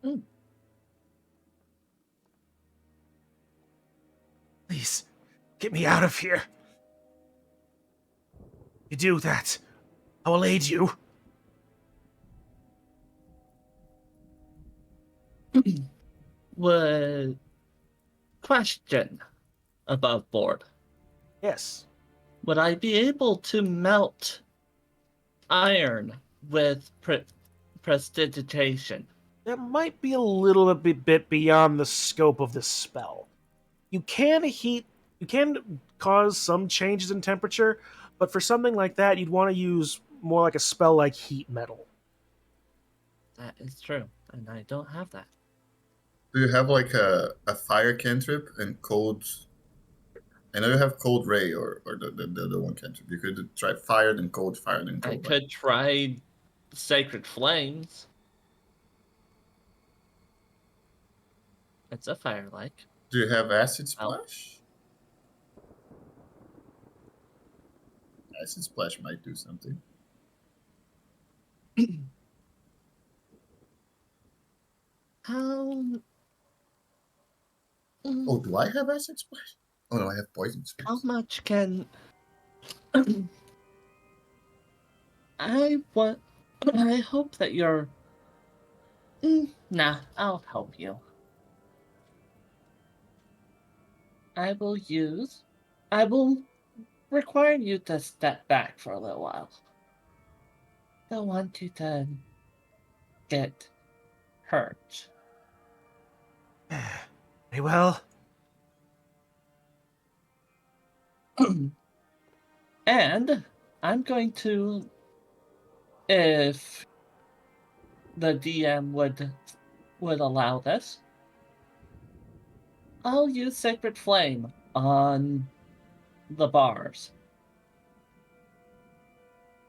Mm. Please, get me out of here. If you do that, I will aid you. Would question above board. Yes. Would I be able to melt iron with prestidigitation? That might be a little bit beyond the scope of this spell. You can cause some changes in temperature, but for something like that, you'd want to use more like a spell like heat metal. That is true, and I don't have that. Do you have like a fire cantrip and cold? I know you have cold ray or the other one cantrip. You could try fire then cold, fire then I cold. could try Sacred Flames. It's a fire-like. Do you have acid splash? Acid splash might do something. How? Oh, do I have acid splash? Oh no, I have poison splash. How much can I want? I hope that you're. Nah, I'll help you. I will require you to step back for a little while. Don't want you to get hurt. Very well. And I'm going to, if the DM would allow this, I'll use Sacred Flame on the bars.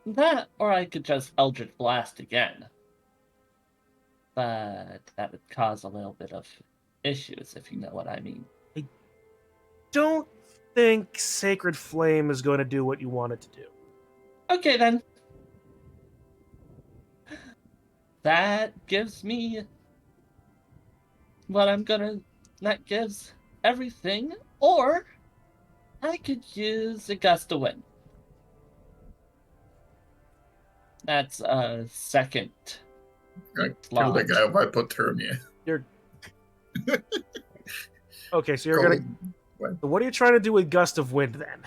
That, or I could just Eldritch Blast again. But that would cause a little bit of issues, if you know what I mean. Don't think Sacred Flame is going to do what you want it to do. Okay, then. That gives me what I'm gonna... That gives everything. Or I could use a gust of wind. That's a second I killed that guy with hypothermia. Okay, so you're gonna. So what are you trying to do with Gust of Wind then?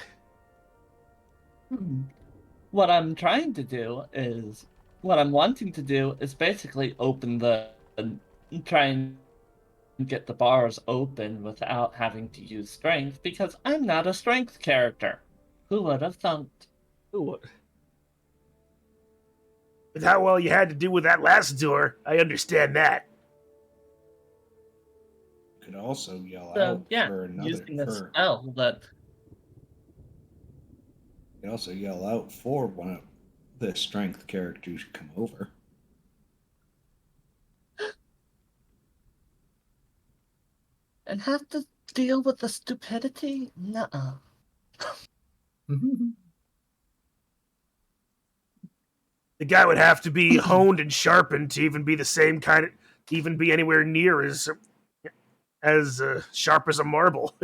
What I'm trying to do is, what I'm wanting to do is basically open try and get the bars open without having to use strength, because I'm not a strength character. Who would have thunk? Who would? With how well you had to do with that last door, I understand that. Could also yell So, out yeah, for another. using the spell that. You could also yell out for one of the strength characters to come over. And have to deal with the stupidity? Nuh-uh. The guy would have to be honed and sharpened to even be the same kind of, even be anywhere near as sharp as a marble.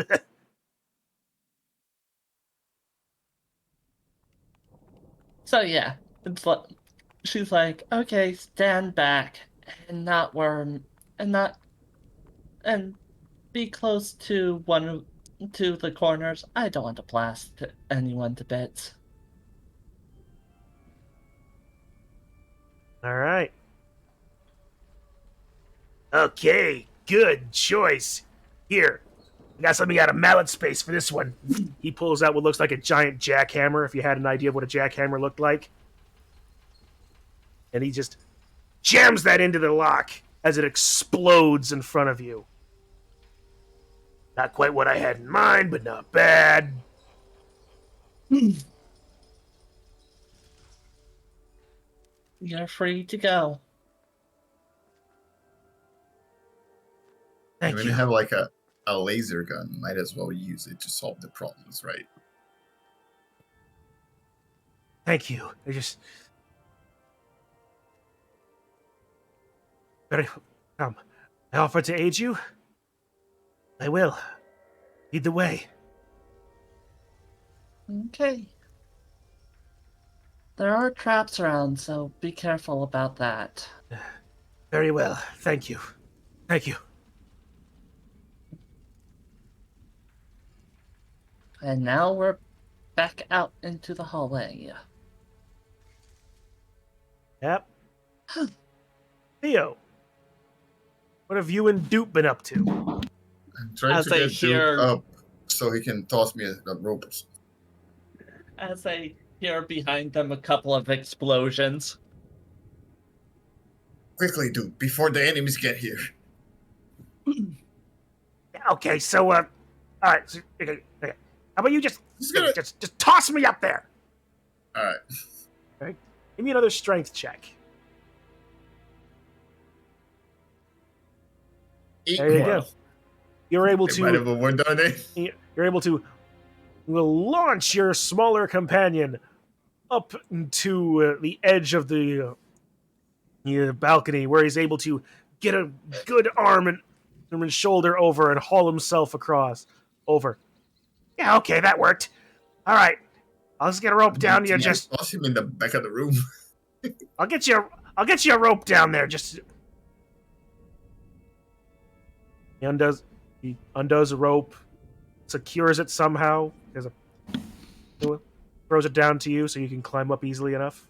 So yeah, it's like she's like, okay, stand back and not worm and not and be close to to the corners. I don't want to blast anyone to bits. All right. Okay, good choice. Here, I got something out of mallet space for this one. He pulls out what looks like a giant jackhammer, if you had an idea of what a jackhammer looked like. And he just jams that into the lock as it explodes in front of you. Not quite what I had in mind, but not bad. You're free to go. Thank When you. you have like a laser gun, might as well use it to solve the problems, right? Thank you. I just very come. I offer to aid you. I will. Lead the way. Okay. There are traps around, so be careful about that. Very well. Thank you. Thank you. And now we're back out into the hallway. Yep. Theo, what have you and Dupe been up to? I'm trying As to I get Duke hear- up so he can toss me a rope. As I hear behind them a couple of explosions. Quickly, Duke, before the enemies get here. Okay, so all right. So, okay. How about you just He's gonna. just toss me up there? All right. Okay. Give me another strength check. 8 There you more. go. You're able They might have to. overdone it. You're able to. Will launch your smaller companion up to the edge of the balcony, where he's able to get a good arm and shoulder over and haul himself across. Over. Yeah, okay, that worked. All right, I'll just get a rope down. You just. Toss him in the back of the room. I'll get you. I'll get you a rope down there. Just. He undoes a rope, secures it somehow. Throws it down to you so you can climb up easily enough.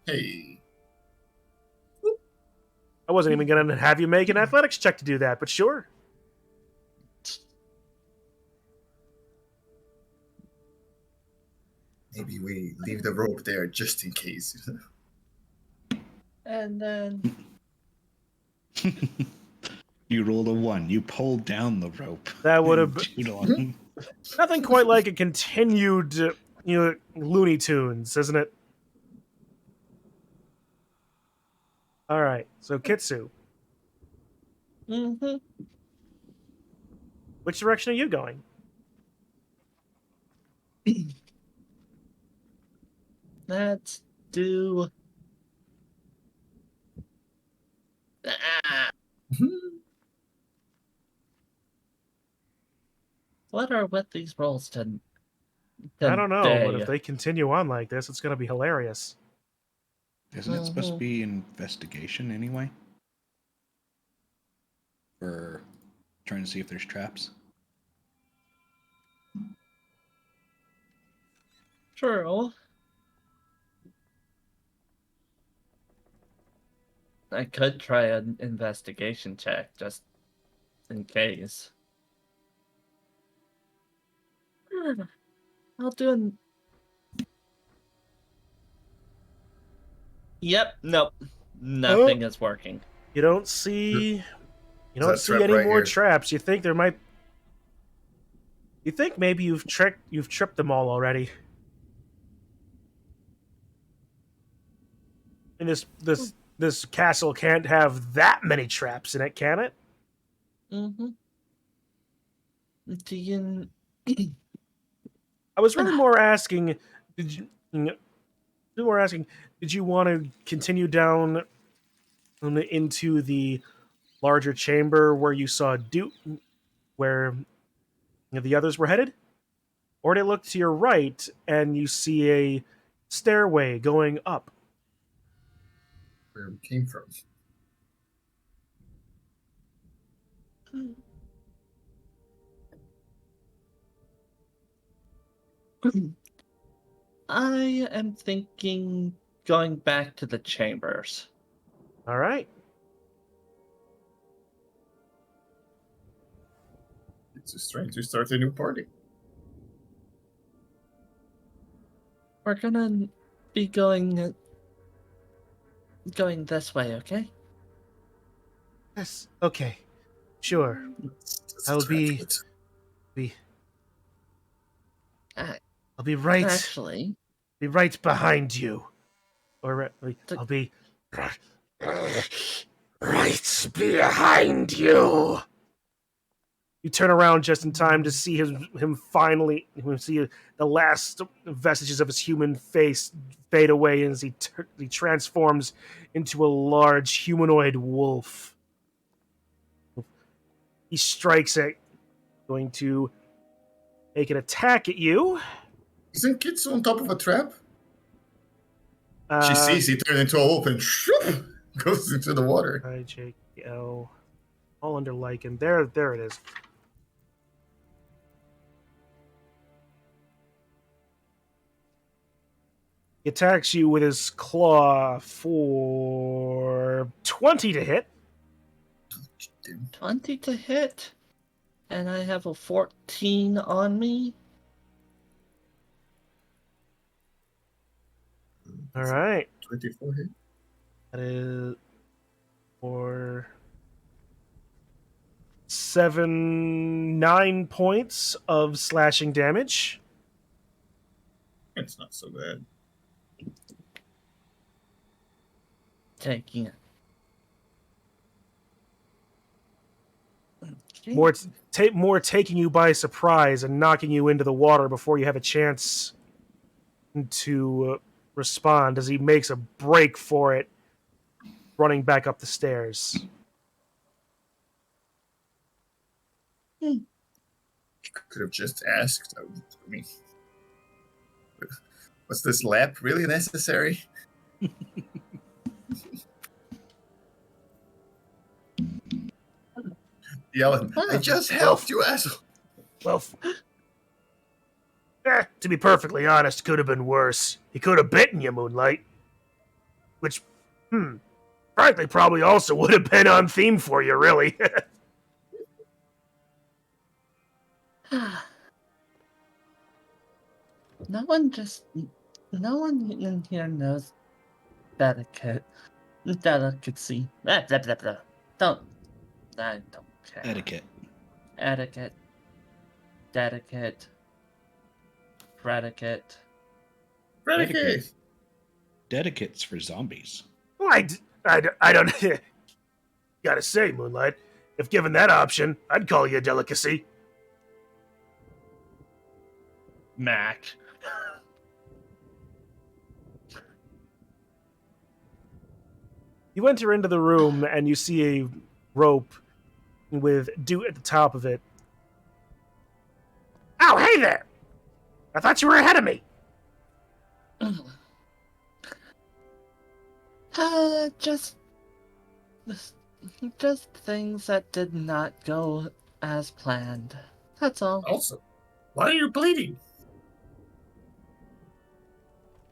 Hey. I wasn't even gonna have you make an athletics check to do that, but sure. Maybe we leave the rope there just in case. And then You rolled a 1. You pulled down the rope. That would have Chewed on. nothing quite like a continued, Looney Tunes, isn't it? All right, so Kitsu, mm-hmm. which direction are you going? Let's do. Ah. What are with these rolls today? I don't know, but if they continue on like this, it's gonna be hilarious. Isn't it supposed to be investigation anyway? For trying to see if there's traps? True. I could try an investigation check just in case. I'll do an. Yep. Nope. Nothing is working. You don't see that trap any right more here. traps. You think there might. You think maybe you've tripped them all already. And this castle can't have that many traps in it, can it? Mm-hmm. Do you? I was really more asking, did you want to continue down into the larger chamber where you saw where the others were headed? Or to look to your right and you see a stairway going up? Where we came from. I am thinking going back to the chambers. All right. It's just trying to start a new party. We're gonna be going this way, okay? Yes. Okay. Sure. I'll be Uh, right. Actually, Be right behind you. Or I'll be right behind you. You turn around just in time to see him finally see the last vestiges of his human face fade away as he transforms into a large humanoid wolf. He strikes it, going to make an attack at you. Isn't Kitsu on top of a trap? She sees he turned into a wolf and shoop, goes into the water. IJL, all under Lycan. There it is. He attacks you with his claw for 20 to hit. 20 to hit, and I have a 14 on me. All right. 24 hit. That is for 9 points of slashing damage. It's not so bad. Taking it. Okay. More taking you by surprise and knocking you into the water before you have a chance to respond as he makes a break for it, running back up the stairs. You could have just asked. I mean, was this lap really necessary? Yelling, I just helped you, asshole. Well, to be perfectly honest, could have been worse. He could have bitten you, Moonlight. Which, frankly, probably also would have been on theme for you, really. No one in here knows etiquette. Delicacy. Blah, blah, blah, blah. I don't care. Etiquette. Dedicate. Predicate. Dedicates for zombies. I don't... Gotta say, Moonlight, if given that option, I'd call you a delicacy. Mac. You enter into the room and you see a rope with Doot at the top of it. Oh, hey there! I thought you were ahead of me. Just things that did not go as planned. That's all. Also, why are you bleeding?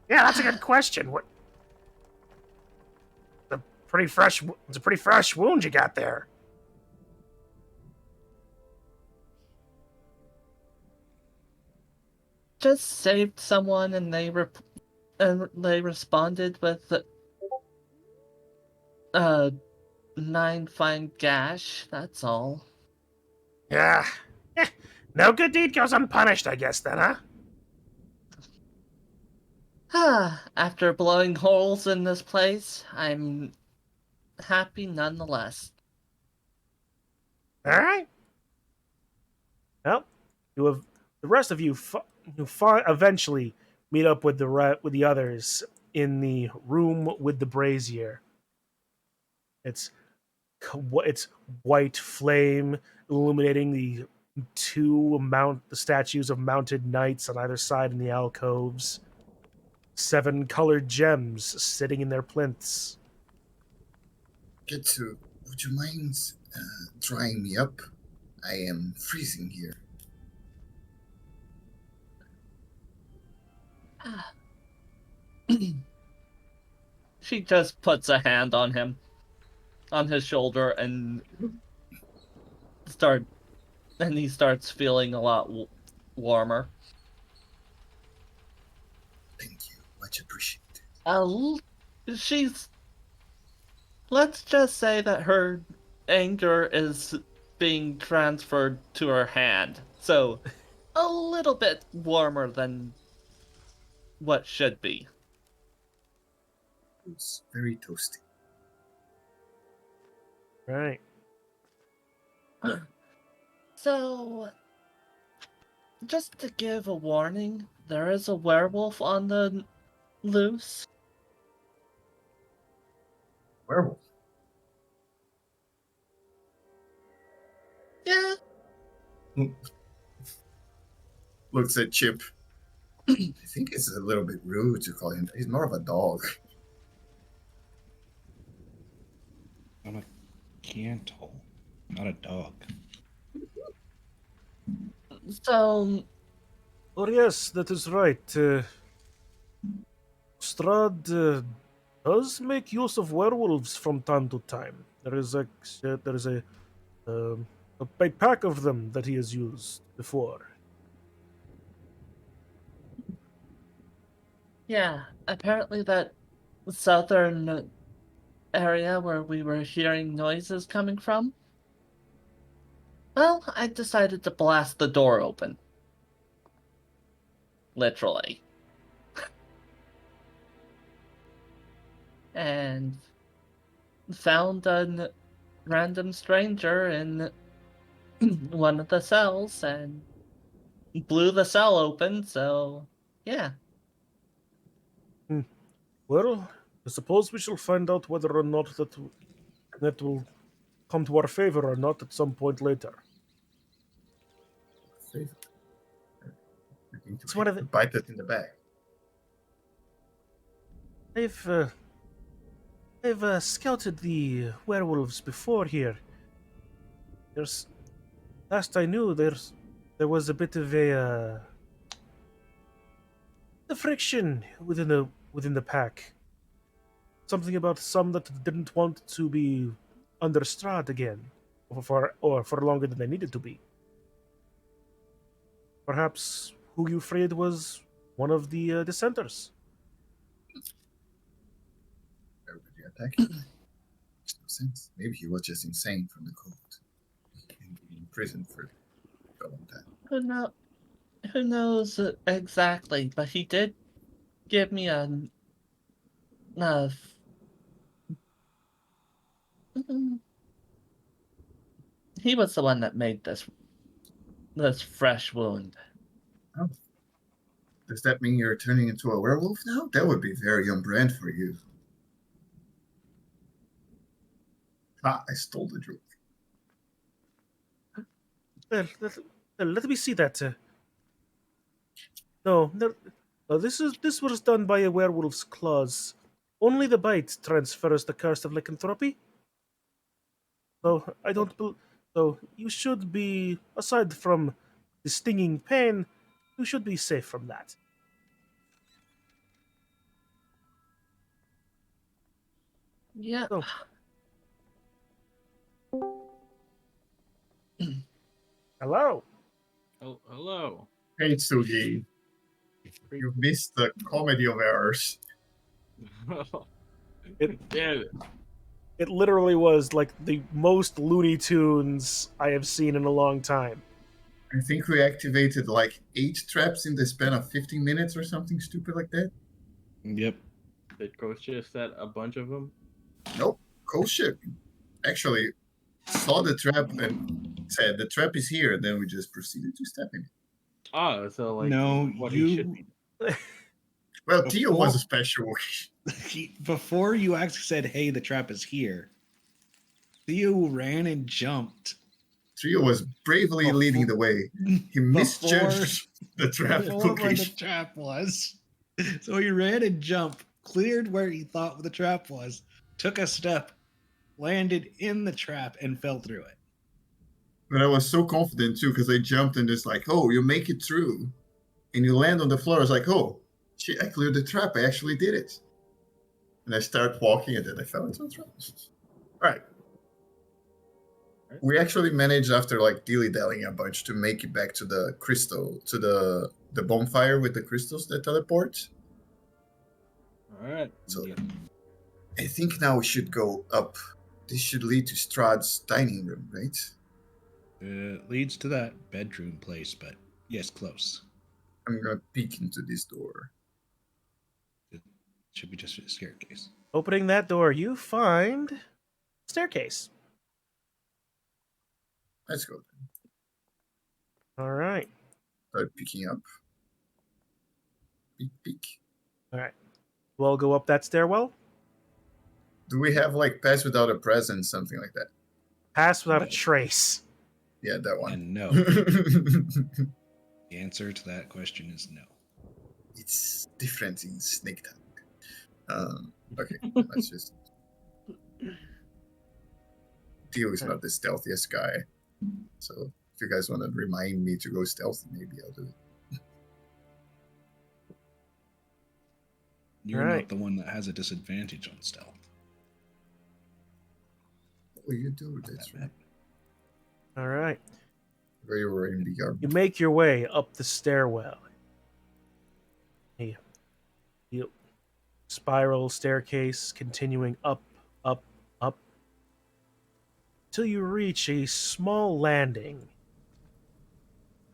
Yeah, that's a good question. What? It's a pretty fresh wound you got there. Just saved someone, and they responded with 9 fine gash. That's all. Yeah. No good deed goes unpunished, I guess, then, huh? After blowing holes in this place, I'm happy nonetheless. All right. Well, the rest of you eventually meet up with the others in the room with the brazier. It's white flame illuminating the the statues of mounted knights on either side in the alcoves. 7 colored gems sitting in their plinths. Getsu, would you mind drying me up? I am freezing here. She just puts a hand on his shoulder, and he starts feeling a lot warmer. Thank you. Much appreciated. Let's just say that her anger is being transferred to her hand. So, a little bit warmer than what should be. It's very toasty. Right. So, just to give a warning, there is a werewolf on the loose. Werewolf. Yeah, Looks at Chip. I think it's a little bit rude to call him. He's more of a dog. I'm a Cantle, not a dog. so Oh yes, that is right. Strahd does make use of werewolves from time to time. There is a big pack of them that he has used before. yeah, apparently that southern area where we were hearing noises coming from. Well, I decided to blast the door open. Literally. And found a random stranger in one of the cells and blew the cell open, so yeah. Well, I suppose we shall find out whether or not that will come to our favor or not at some point later. It's one of the. Bite it in the back. I've scouted the werewolves before here. There's, last I knew, there was a bit of a friction within the pack. Something about some that didn't want to be under Strahd again, or for longer than they needed to be. Perhaps who you freed was one of the dissenters. Everybody attacking. Makes no sense. Maybe he was just insane from the cold and in prison for a long time. Who knows exactly, but he did give me a he was the one that made this fresh wound. Oh. Does that mean you're turning into a werewolf now? That would be very on brand for you. Ah, I stole the joke. Let me see that. No, this was done by a werewolf's claws. Only the bite transfers the curse of lycanthropy. So I don't. So you should be, aside from the stinging pain, you should be safe from that. Yeah. So, hello. Oh, hello. Hey, Sugi. You missed the comedy of errors. It Yeah, it literally was like the most Looney Tunes I have seen in a long time. I think we activated like 8 traps in the span of 15 minutes or something stupid like that. Yep. did Kostya set a bunch of them? Nope. Kostya actually saw the trap and said the trap is here. Then we just proceeded to step in it. Oh, so like No, what he should be. Well, Tio Before- was a special. Before you actually said, "Hey, the trap is here," Theo ran and jumped. Trio was bravely Before- leading the way. He misjudged the trap Before where the location. trap was. So he ran and jumped, cleared where he thought the trap was, took a step, landed in the trap, and fell through it. But I was so confident too because I jumped and it's like, oh, you make it through, and you land on the floor. I was like, oh, shit, I cleared the trap. I actually did it. And I started walking, and then I fell into the trap. All right. We actually managed after like dilly-dallying a bunch to make it back to the crystal, to the bonfire with the crystals that teleport. All right. So- Yeah. I think now we should go up. This should lead to Strahd's dining room, right? Leads to that bedroom place, but yes, close. I'm gonna peek into this door. should be just a staircase. Opening that door, you find staircase. Let's go. All right. Start picking up. Peek, peek. All right. We'll go up that stairwell. Do we have like pass without a presence, something like that? Pass without a No. trace. Yeah, that one. And no. The answer to that question is no. It's different in Snake Tank. Okay, let's just. Theo is not the stealthiest guy, so if you guys want to remind me to go stealthy, maybe I'll do it. You're Right. not the one that has a disadvantage on stealth. Oh, you do. That's That right. All right. Where you were in the yard. You make your way up the stairwell. You spiral staircase continuing up, up, up, till you reach a small landing.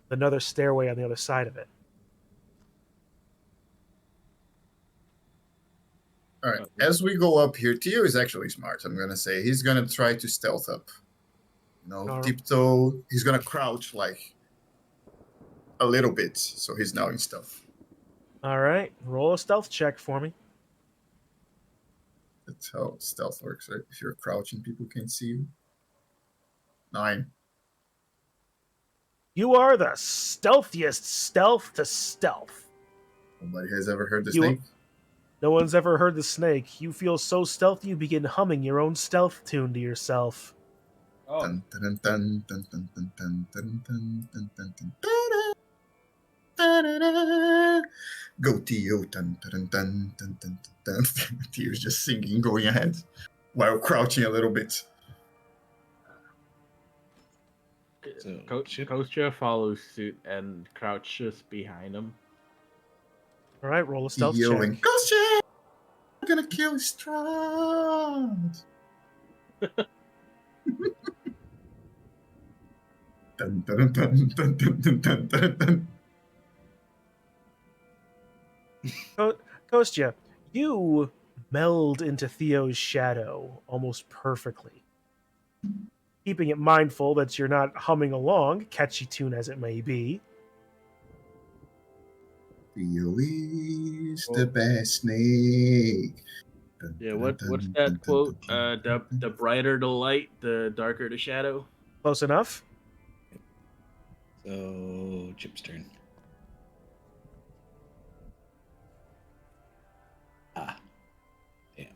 Another stairway on the other side of it. All right. Okay. As we go up here, Theo is actually smart. I'm gonna say he's gonna try to stealth up. You know, Alright. tiptoe. He's gonna crouch like a little bit, so he's now in stealth. All right. Roll a stealth check for me. That's how stealth works, right? If you're crouching, people can't see you. 9. You are the stealthiest stealth to stealth. Nobody has ever heard the You- snake. No one's ever heard the snake. You feel so stealthy you begin humming your own stealth tune to yourself. Oh, Dun, dun, dun, dun, dun, dun, dun, dun, dun, dun, dun, dun, dun, dun, dun, dun. Go Theo. Dun, dun, dun, dun, dun, dun, dun. Theo's just singing, going ahead, while crouching a little bit. So, Kostya follows suit and crouches behind him. All right, roll a stealth Theo check. and Kostya, I'm gonna kill Strahd. Dun, dun, dun, dun, dun, dun, dun, dun, dun. Kostya, you meld into Theo's shadow almost perfectly. Keeping it mindful that you're not humming along, catchy tune as it may be. Theo is the best snake. Dun, Yeah, dun, what's dun, that dun, quote? dun, dun, dun. The brighter the light, the darker the shadow. Close enough? So Chip's turn. Ah. Damn.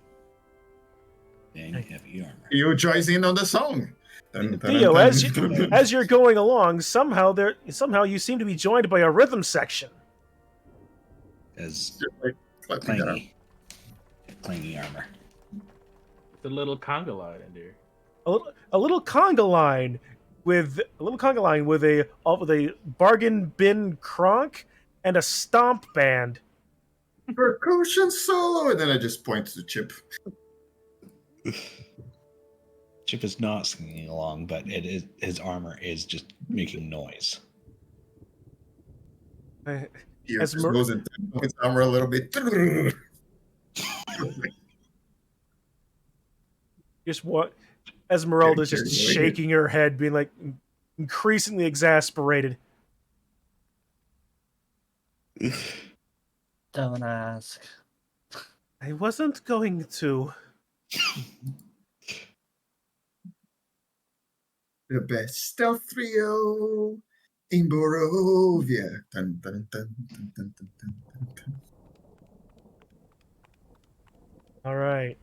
Dang heavy armor. Theo joins in on the song. Dun, dun, Theo, dun, as dun, you, dun. as you're going along, somehow you seem to be joined by a rhythm section. As Just like clapping that up. clangy armor. It's a little conga line in there. A little conga line with a bargain bin cronk and a stomp band. Percussion solo, and then I just point to Chip. Chip is not singing along, but it is his armor is just making noise. I- Theo As just Mer- goes into his armor a little bit. Just what Esmeralda's just Carry it. shaking her head, being like increasingly exasperated. Don't ask. I wasn't going to. The best stealth trio in Borovia. Dun, dun, dun, dun, dun, dun, dun, dun, dun. All right.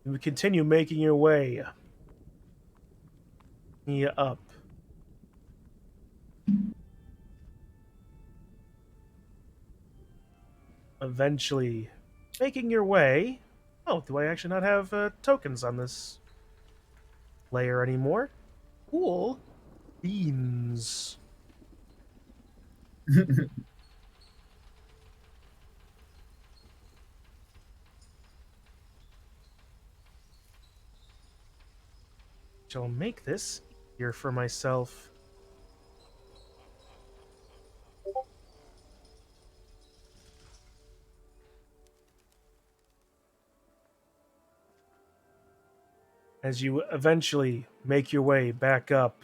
You continue making your way up. Eventually, making your way. Oh, do I actually not have tokens on this layer anymore? Cool beans. Shall make this easier for myself. As you eventually make your way back up,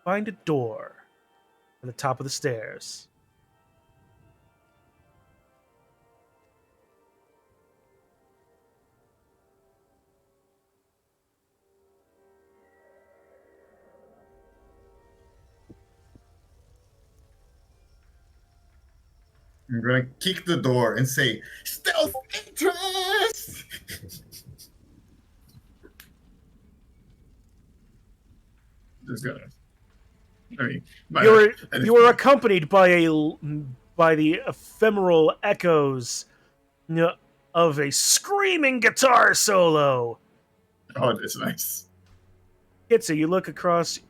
find a door at the top of the stairs. I'm gonna kick the door and say, "Stealth interest!" Just gonna. I mean, You were accompanied by the ephemeral echoes of a screaming guitar solo. Oh, that's nice. Kitsa, you look across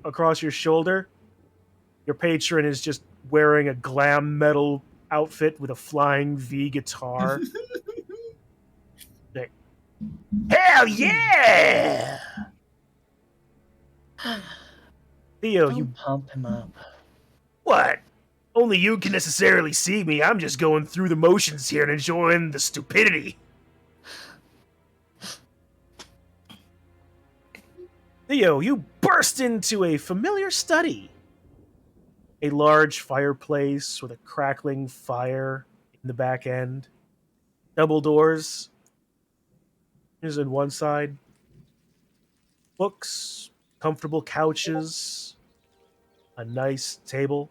your shoulder. Your patron is just wearing a glam metal outfit with a flying V guitar. Like, hell yeah! Theo, Don't you pump him up. what? Only you can necessarily see me. I'm just going through the motions here and enjoying the stupidity. Theo, you burst into a familiar study. A large fireplace with a crackling fire in the back end. Double doors. Here's on one side. Books, comfortable couches, a nice table.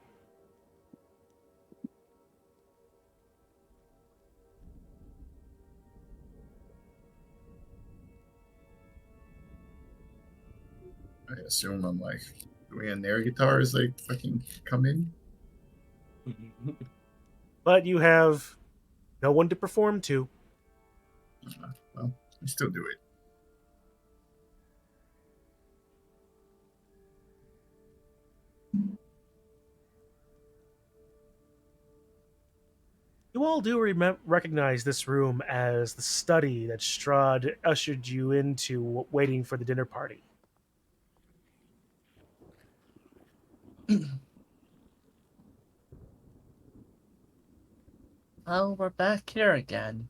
I assume I'm like doing an air guitar is like fucking come in. But you have no one to perform to. Well, I still do it. You all do recognize this room as the study that Strahd ushered you into waiting for the dinner party. Oh, we're back here again.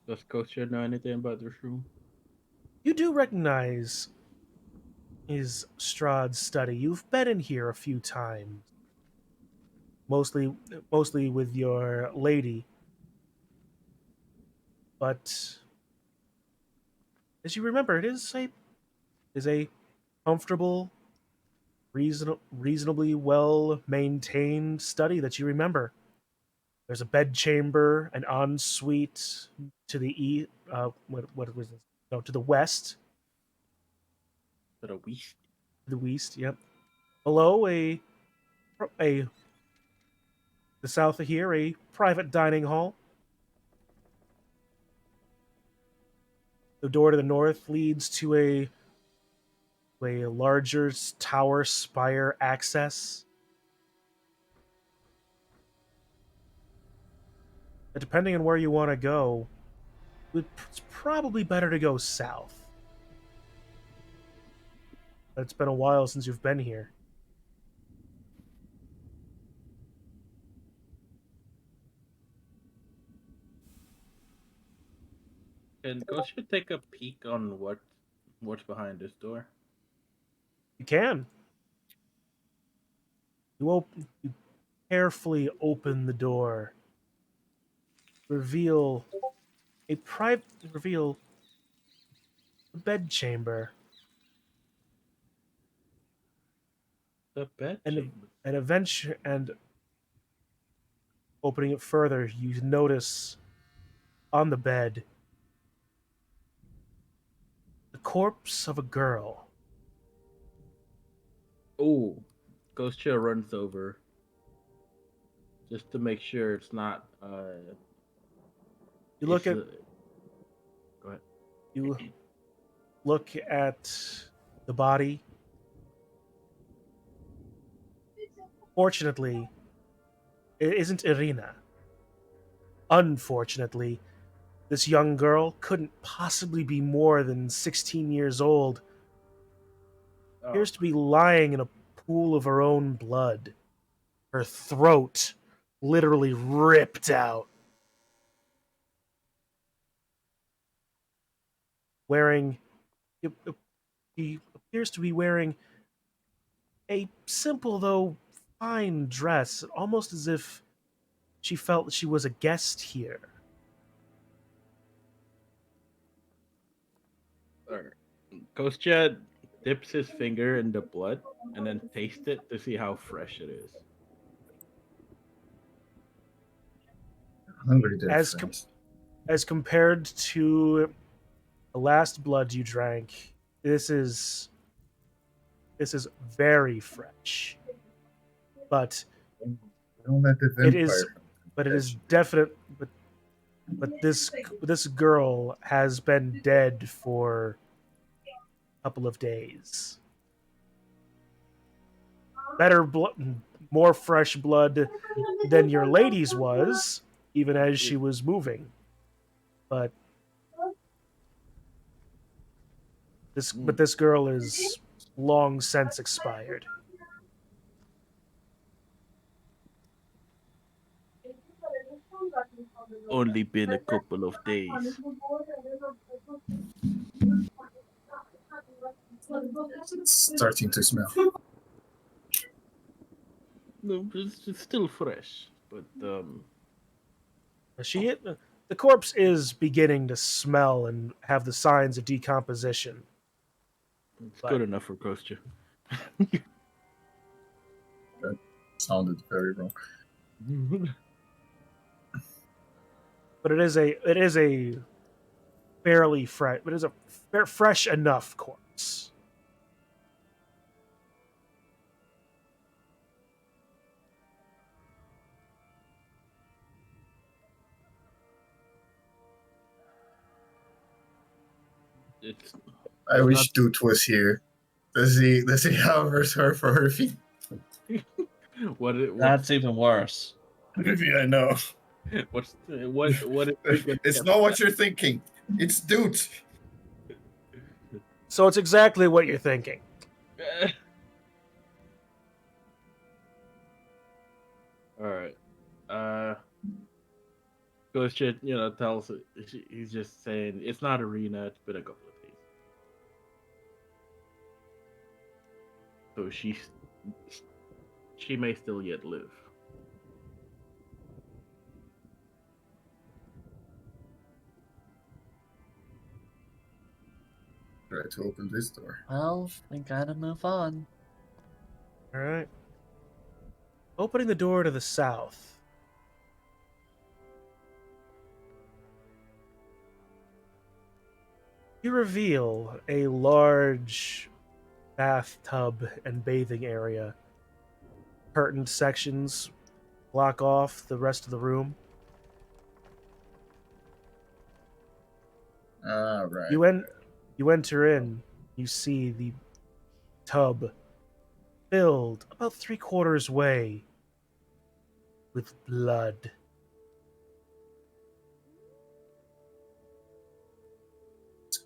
Does Kostya know anything about this room? You do recognize is Strahd's study. You've been in here a few times. Mostly with your lady. But as you remember, it is a comfortable, reasonably well maintained study that you remember. There's a bedchamber, an ensuite to the what was this? No, to the west. But a week. The west, yep. Below a the south of here, a private dining hall. The door to the north leads to a larger tower spire access. But depending on where you want to go, it's probably better to go south. It's been a while since you've been here. Can Kostya take a peek on what's behind this door? You can. You carefully open the door. Reveal reveal a bedchamber. The bed And chamber. and opening it further, you notice on the bed the corpse of a girl. Oh, Kostya runs over just to make sure it's not. You look at Go ahead. you look at the body. Fortunately, it isn't Irena. Unfortunately, this young girl couldn't possibly be more than 16 years old. Appears to be lying in a pool of her own blood. Her throat literally ripped out. wearing. He appears to be wearing a simple though fine dress, almost as if she felt that she was a guest here. Kostya dips his finger in the blood and then tastes it to see how fresh it is. Hungry there, As friends. as compared to the last blood you drank, this is very fresh. But Don't let the it vampire. is but it is definite but this girl has been dead for a couple of days. Better blood, more fresh blood than your lady's was, even as she was moving. But this girl is long since expired. Only been a couple of days. It's starting to smell. No, it's still fresh, but The corpse is beginning to smell and have the signs of decomposition. it's good enough for Kostya. That sounded very wrong. But it is a fairly fresh, but it is a fresh enough corpse. It's I wish Doot was here. Does he have her for her feet? That's even worse. Yeah, I know. what It's not what you're thinking. It's Doot. So it's exactly what you're thinking. All right. Kostya, tells he's just saying it's not Irena. It's been a couple of days, so she may still yet live. Try to open this door. Well, we gotta move on. All right. Opening the door to the south. You reveal a large bathtub and bathing area. Curtained sections block off the rest of the room. Right. You enter in. You see the tub filled about 3/4 way with blood.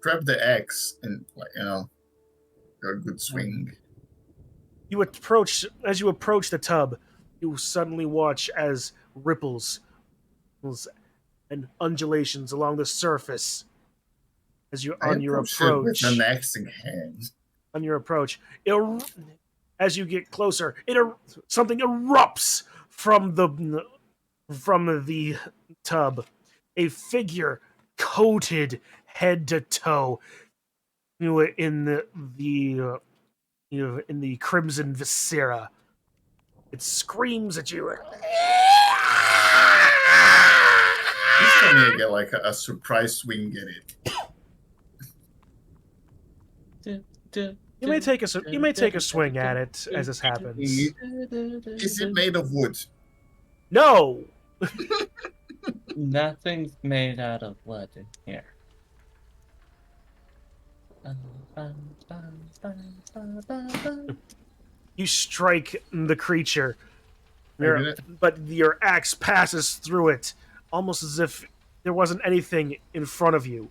Grab the axe and got a good swing. As you approach the tub, you suddenly watch as ripples and undulations along the surface as you I on your approach it with approach. an axe in hand. On your approach, as you get closer, something erupts from the tub. A figure coated head to toe, in the crimson viscera. It screams at you. Please tell me I get like a surprise swing at it. You may take a swing at it as this happens. Is it made of wood? No. Nothing's made out of wood in here. You strike the creature, I but your axe passes through it, almost as if there wasn't anything in front of you.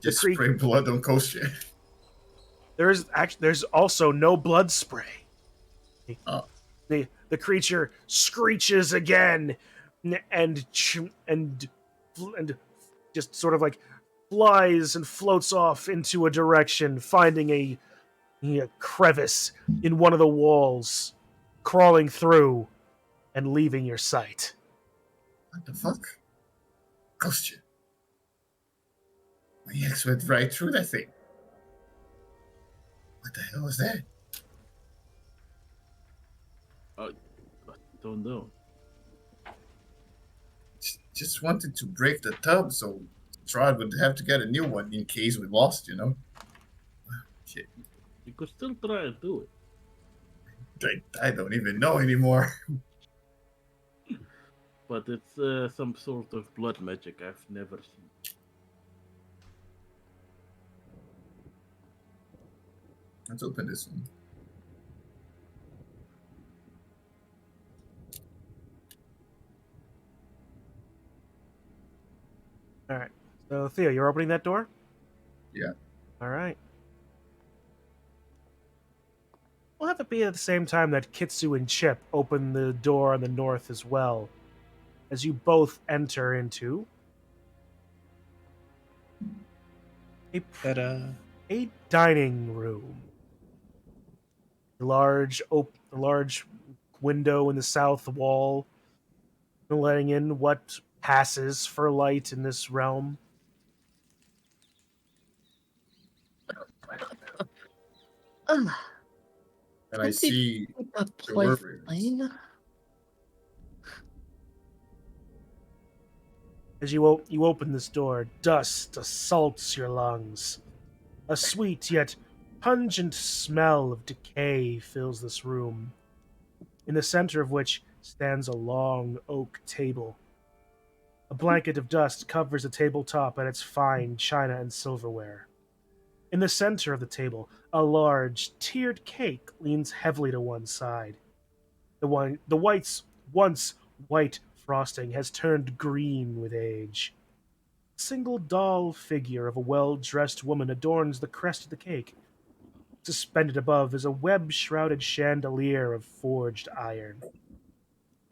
Just spray blood on Kostya. There's also no blood spray. Oh. The creature screeches again, and just sort of like flies and floats off into a direction, finding a crevice in one of the walls, crawling through and leaving your sight. What the fuck? Kostya. My ex went right through that thing. What the hell was that? I don't know. Just wanted to break the tub so Strahd would have to get a new one in case we lost, you know? Shit. You could still try to do it. I don't even know anymore. But it's some sort of blood magic I've never seen. Let's open this one. All right. So, Theo, you're opening that door? Yeah. All right. We'll have it be at the same time that Kitsu and Chip open the door on the north as well, as you both enter into a dining room. A large window in the south wall, letting in what passes for light in this realm. And I see a the place workers. plain. As you open this door, dust assaults your lungs. A sweet yet pungent smell of decay fills this room, in the center of which stands a long oak table. A blanket of dust covers the tabletop and its fine china and silverware. In the center of the table, a large, tiered cake leans heavily to one side. The white's once white frosting has turned green with age. A single doll figure of a well-dressed woman adorns the crest of the cake. Suspended above is a web-shrouded chandelier of forged iron.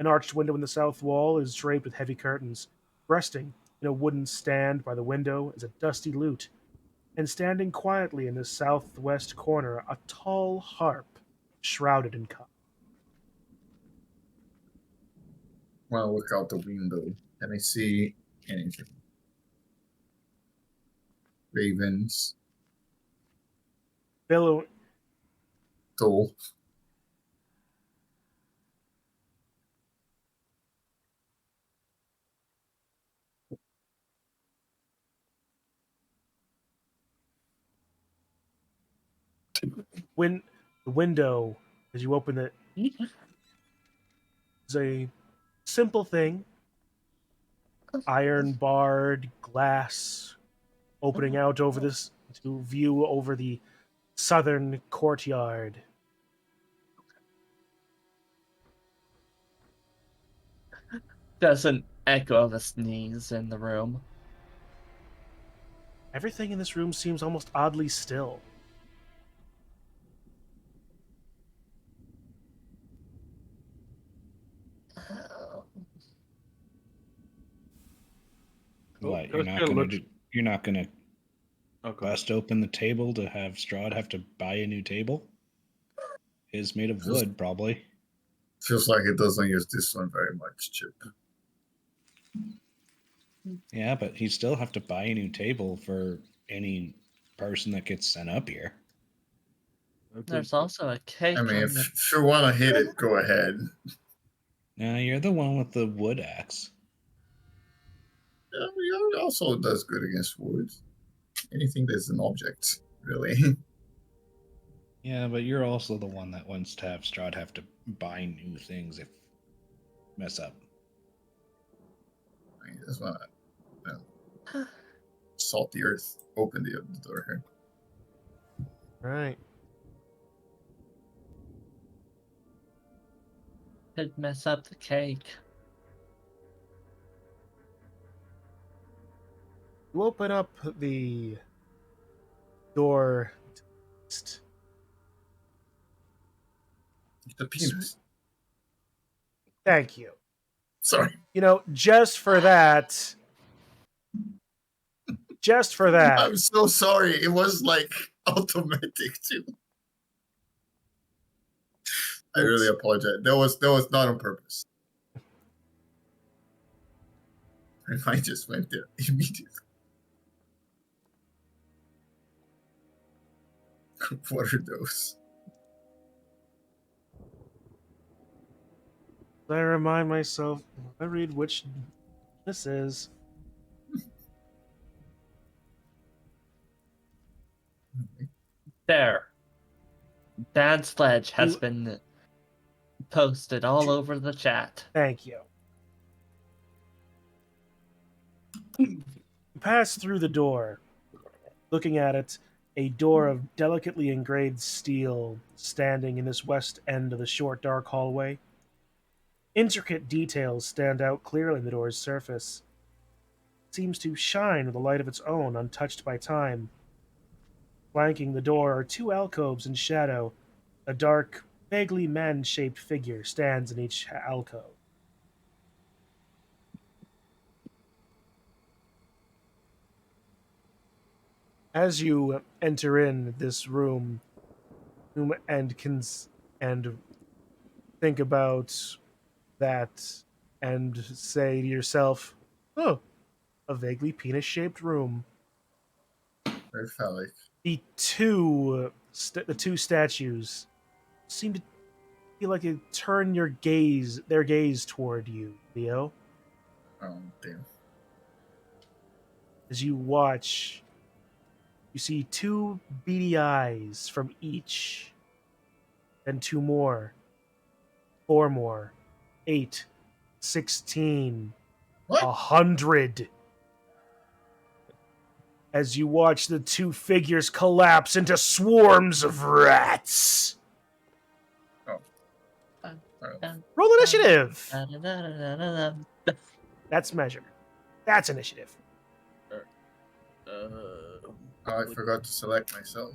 An arched window in the south wall is draped with heavy curtains. Resting in a wooden stand by the window is a dusty lute, and standing quietly in the southwest corner, a tall harp shrouded in cotton. Well, look out the window. Can I see anything? Ravens. Billow, Toll. when the window, as you open it, is a simple thing. Iron barred glass opening out over this to view over the southern courtyard. There's an echo of a sneeze in the room. Everything in this room seems almost oddly still. What? Kostya You're not gonna Okay. bust open the table to have Strahd have to buy a new table? It's made of wood, probably. Feels like it doesn't use this one very much, Chip. Yeah, but he'd still have to buy a new table for any person that gets sent up here. There's also a cake I mean, on if, the... if you want to hit it, go ahead. Now you're the one with the wood axe. Yeah, he also does good against wood. Anything that's an object, really. Yeah, but you're also the one that wants to have Strahd have to buy new things if mess up. I just want to salt the earth. Open the door here. Right. Could mess up the cake. You open up the door. The penis. Thank you. Sorry. Just for that, just for that. I'm so sorry. It was like automatic too. I really apologize. That was not on purpose. I just went there immediately. What are those? I remind myself, I read which this is. There. Bad Sledge has You- been posted all over the chat. Thank you. You pass through the door. Looking at it, a door of delicately engraved steel standing in this west end of the short, dark hallway. Intricate details stand out clearly in the door's surface. It seems to shine with a light of its own, untouched by time. Flanking the door are two alcoves in shadow. A dark, vaguely man-shaped figure stands in each alcove. As you enter in this room and think about that and say to yourself, "Oh, a vaguely penis-shaped room." Very phallic. The two statues seem to feel like they turn their gaze toward you, Theo, Oh damn. as you watch. You see two beady eyes from each, then two more, four more, 8, 16, What? 100. As you watch the two figures collapse into swarms of rats. Roll initiative. That's measure. That's initiative. Oh, I forgot to select myself.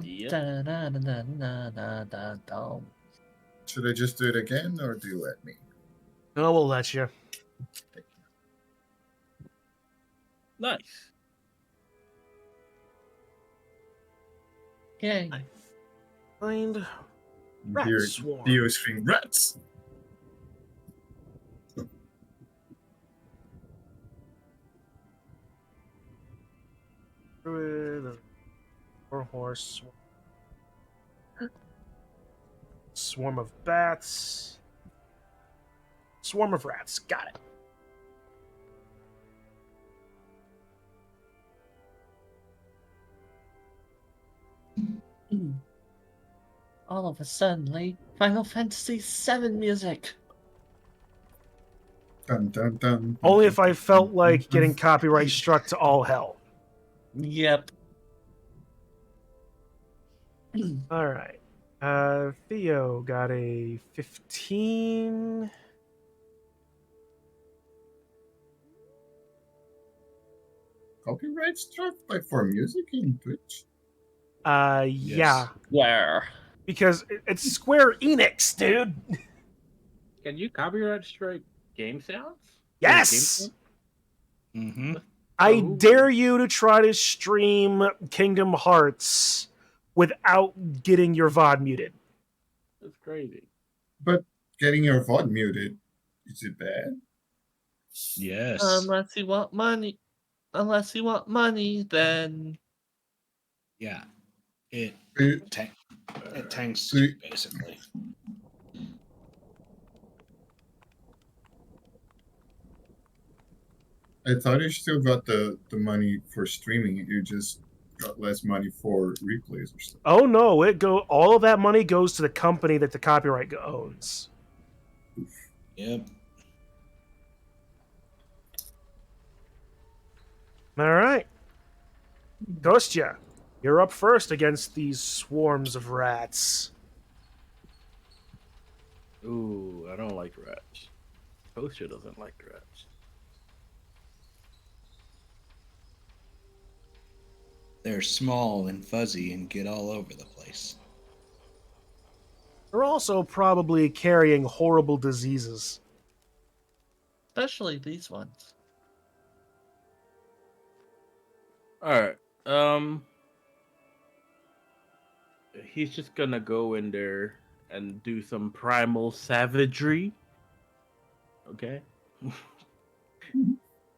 Yep. Should I just do it again, or do you let me? No, we'll let you. Nice. Yay. I find rat Dear, swarm. Theo string rats. Druid, or horse. Swarm of bats. Swarm of rats. Got it. All of a sudden, Final Fantasy VII music. Dun, dun, dun, Only dun, if I dun, felt dun, like dun, getting copyright struck to all hell. Yep. All right. Theo got a 15. Copyright struck like for music in Twitch. Yeah, Where? because it's Square Enix, dude. Can you copyright strike game sounds? Yes. Mm-hmm. I Oh. dare you to try to stream Kingdom Hearts without getting your VOD muted. That's crazy. But getting your VOD muted, is it bad? Yes. Unless you want money. Unless you want money, then Yeah. It Uh, tanks you, basically. I thought you still got the money for streaming. You just got less money for replays or stuff. Oh no, all of that money goes to the company that the copyright owns. Yep. All right. Kostya, you're up first against these swarms of rats. Ooh, I don't like rats. Kostya doesn't like rats. They're small and fuzzy and get all over the place. They're also probably carrying horrible diseases. especially these ones. All right. He's just gonna go in there and do some primal savagery. Okay.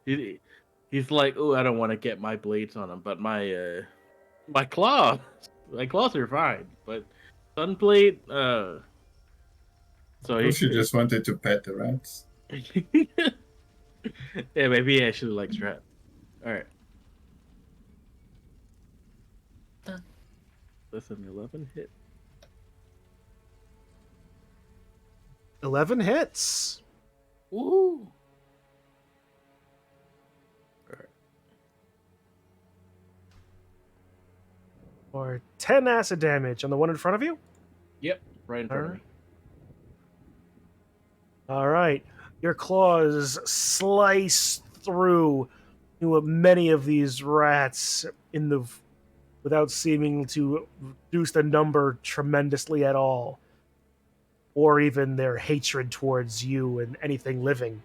he, he's like, oh, I don't want to get my blades on him, but my claws, my claws are fine, but sunblade, so Suppose you just wanted to pet the rats. yeah, maybe I should like Strahd. All right. That's an 11 hit. 11 hits. Woo! Or 10 acid damage on the one in front of you. Yep, right in front of me. All right. Your claws slice through many of these rats without seeming to reduce the number tremendously at all, or even their hatred towards you and anything living.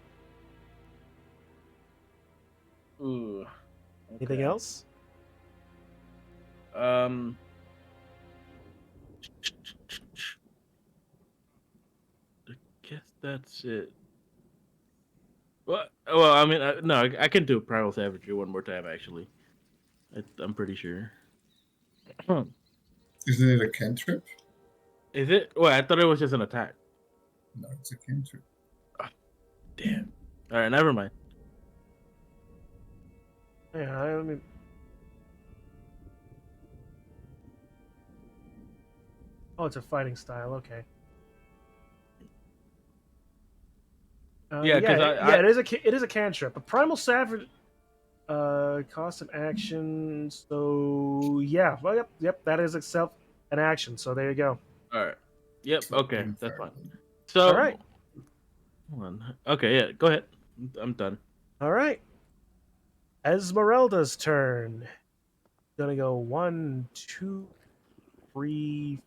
Ooh. Anything Okay. else? I guess that's it. Well, I mean, no, I can do primal savagery one more time. Actually, I'm pretty sure. Isn't it a cantrip? Is it? Well, I thought it was just an attack. No, it's a cantrip. Damn. All right, never mind. Yeah, I mean, oh, it's a fighting style. Okay. Yeah, 'cause it is a cantrip. A primal savage cost an action. So yeah, well, yep, that is itself an action. So there you go. All right. Yep. Okay, Something that's fine. fair. So, All right. hold on. Okay, yeah, go ahead. I'm done. All right. Esmeralda's turn. Gonna go 1, 2, 3,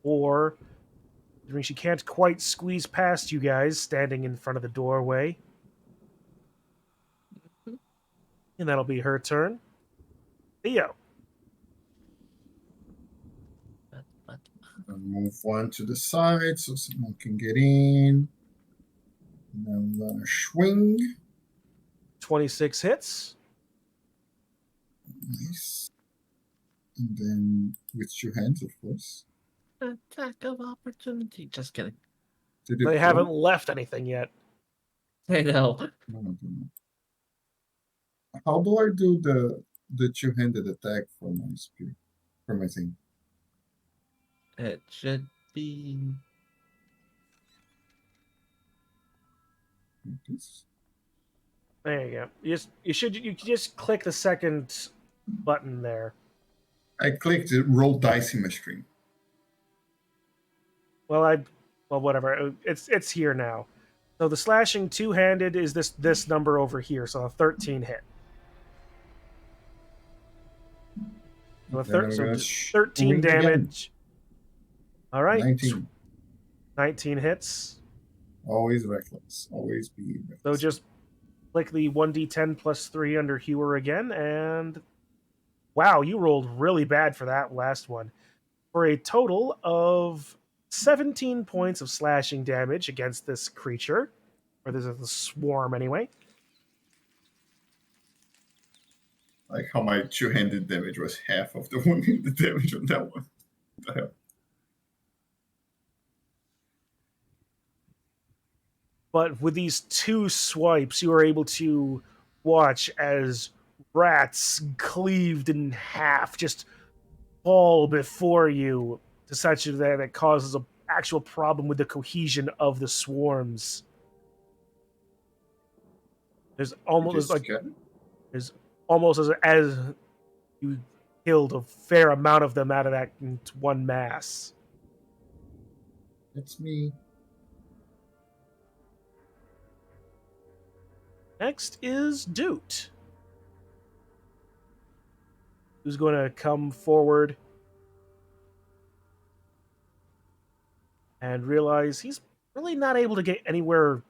4. I mean, she can't quite squeeze past you guys standing in front of the doorway. And that'll be her turn. Theo. I'll move one to the side so someone can get in. And I'm gonna swing. 26 hits. Nice. And then with two hands, of course. Attack of opportunity. Just kidding. Did it They blow? haven't left anything yet. I know. No, I don't know. How do I do the two-handed attack for my spear? For my thing? It should be. Like this? There you go. You just click the second button there. I clicked the roll dice in my stream. Well, whatever. It's here now. So the slashing two-handed is this number over here. So a 13 hit. So, Then I'm so gonna 13 swing again. damage. All right. 19. 19 hits. Always reckless. Always be reckless. So just click the 1d10 plus 3 under Hewer again, and wow, you rolled really bad for that last one. For a total of 17 points of slashing damage against this creature, or this is the swarm anyway. Like how my two-handed damage was half of the one-handed damage on that one. What the hell? But with these two swipes, you are able to watch as rats cleaved in half just fall before you to such that it causes an actual problem with the cohesion of the swarms. There's almost as you killed a fair amount of them out of that into one mass. It's me. Next is Doot, who's going to come forward and realize he's really not able to get anywhere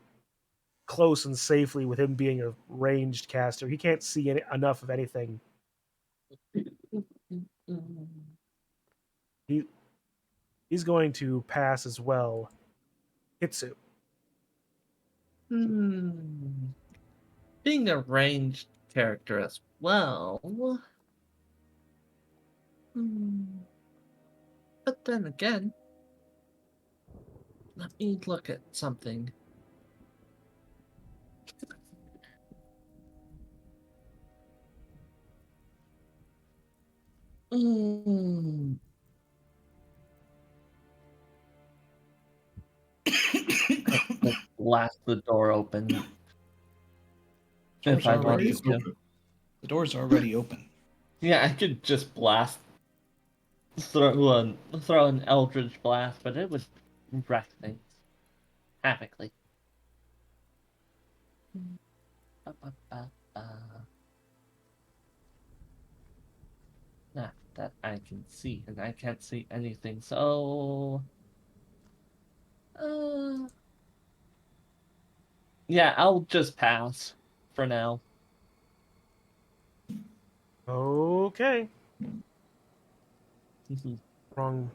close and safely with him being a ranged caster. He can't see enough of anything He's going to pass as well. Hitsu. Being a ranged character as well. But then again, let me look at something. Let's blast the door open. Door's If I already wanted to. open. The door's already open. Yeah, I could just blast, throw an eldritch blast, but it would wreck things havically. Not that I can see, and I can't see anything, so... yeah, I'll just pass for now. Okay. Wrong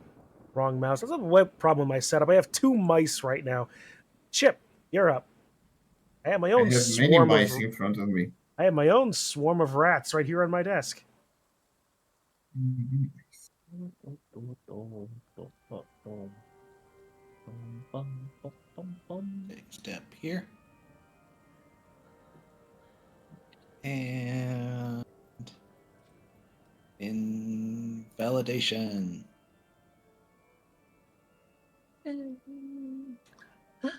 mouse. That's a web problem with my setup. I have 2 mice right now. Chip, you're up. I have my I own have many swarm mice of. in front of me. I have my own swarm of rats right here on my desk. Big step here. And invalidation.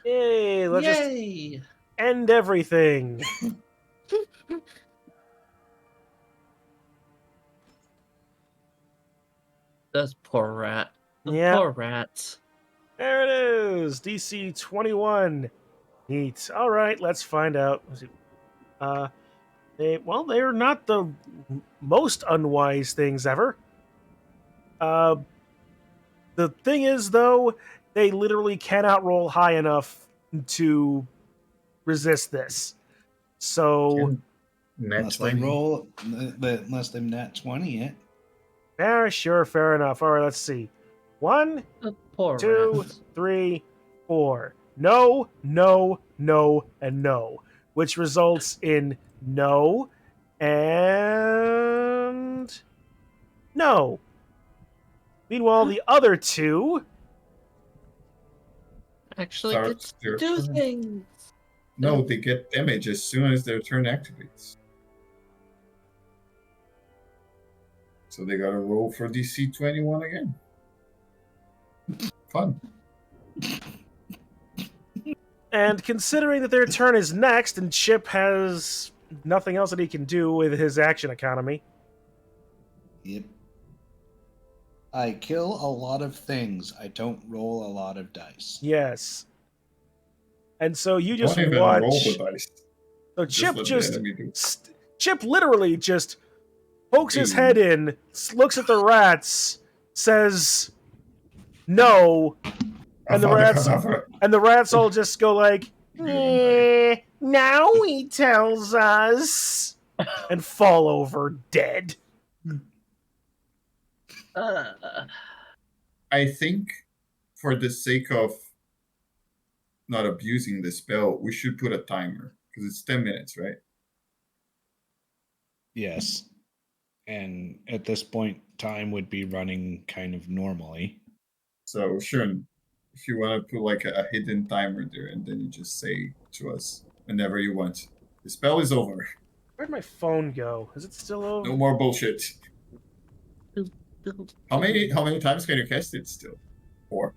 Yay! Let's just Yay! end everything. Those poor rat. The Yeah. poor rats. There it is. DC 21. Neat. All right, let's find out. Let's see. They're not the most unwise things ever. The thing is, though, they literally cannot roll high enough to resist this. So, Unless they roll, unless they nat 20 it. yeah, sure, fair enough. All right, let's see. 1, The poor 2, rats. 3, 4. No, no, no, and no, which results in no and no. Meanwhile, the other 2. Actually Start gets their to do turn. things. No, they get damage as soon as their turn activates. So they gotta roll for DC 21 again. Fun. And considering that their turn is next, and Chip has nothing else that he can do with his action economy. Yep. I kill a lot of things. I don't roll a lot of dice. Yes. And so you just Don't even watch. roll the dice. So Just let the enemy do. Chip literally just pokes his Hey. head in, looks at the rats, says no, and the rats all just go like, now he tells us, and fall over dead. I think for the sake of not abusing the spell, we should put a timer because it's 10 minutes, right? Yes. And at this point, time would be running kind of normally. So sure, if you want to put like a hidden timer there, and then you just say to us whenever you want, the spell is over. Where'd my phone go? Is it still over? No more bullshit. How many times can you cast it still? 4.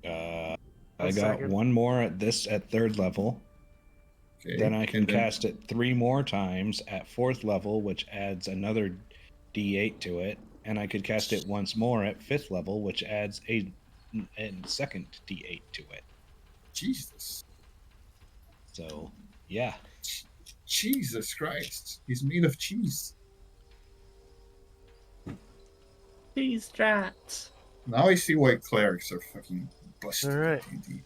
I One got second. one more at 3rd level. Okay. Then I can cast it 3 more times at 4th level, which adds another D8 to it. And I could cast it once more at 5th level, which adds a second D8 to it. Jesus. So, yeah. Jesus Christ. He's made of cheese. These rats. Now I see why clerics are fucking busted. All right. indeed.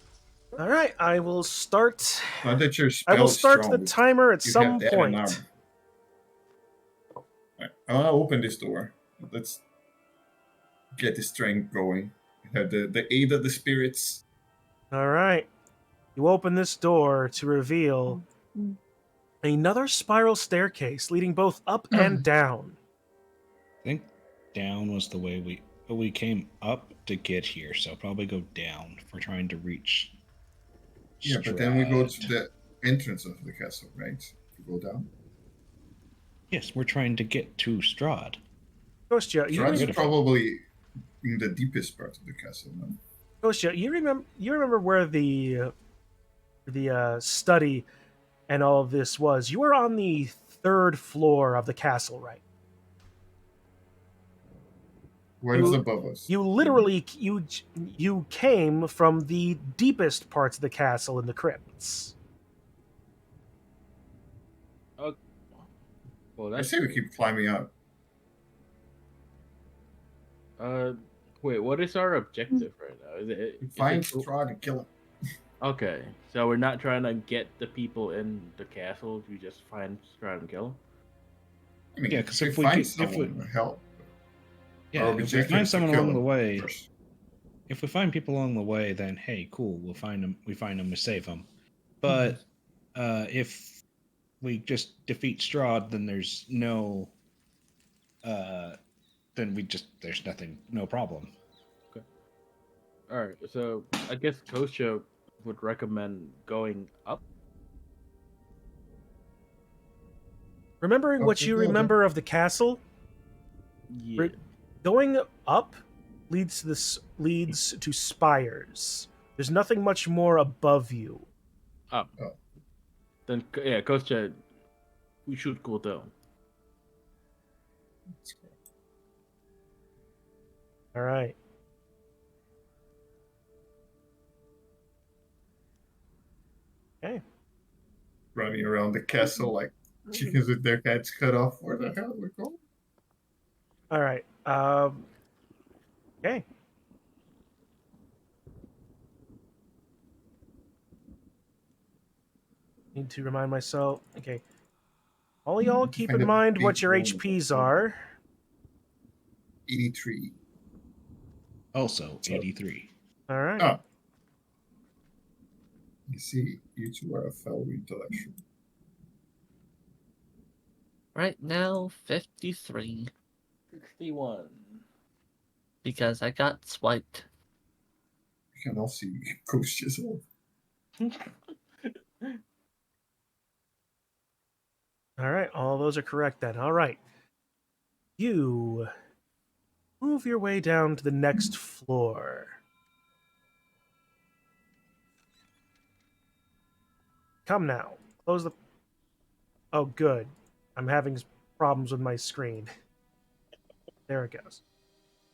All right, I will start. Not that your I will spell's start strong, the but timer at you some have that in point. armor. I want to open this door. Let's get the strength going. Have the aid of the spirits. All right. You open this door to reveal Mm. another spiral staircase leading both up and down. I think down was the way we came up to get here, so probably go down if we're trying to reach. Yeah, but then we go to Strahd. the entrance of the castle, right? To go down. Yes, we're trying to get to Strahd. Kostya, Strahd's Beautiful. probably in the deepest part of the castle, no? Kostya, you remember where the study and all of this was? You were on the 3rd floor of the castle, right? What is above us? You literally you came from the deepest parts of the castle in the crypts. Well, I that's say we keep climbing up. wait. What is our objective right now? Find Strahd and kill him. Okay, so we're not trying to get the people in the castle. We just find Strahd and kill them. I mean, Yeah, 'cause if if we we find get- if we- someone, help. Yeah, Our if we objective find is to someone kill along the them way, first. if we find people along the way, then hey, cool, we'll find them. We find them, we save them. But if we just defeat Strahd, then there's no. Then there's nothing, no problem. All right, so I guess Kostya would recommend going up. Remembering what Okay, you go then. remember of the castle, Yeah. going up leads to spires. There's nothing much more above you. Up. Oh. Then yeah, Kostya, we should go down. All right. Okay. Running around the castle like chickens with their heads cut off. Where the hell we're going? All right. Okay. Need to remind myself. Okay. All y'all keep Find in a mind big what your room. HPs are. 83. Also, 83. All right. Oh. You see, you two are a fellow intellectual. Right now, 53. 61. Because I got swiped. You can all see Kostya's old. All right. All those are correct then. All right. You move your way down to the next floor. Come now. Close the. Oh, good. I'm having problems with my screen. There it goes.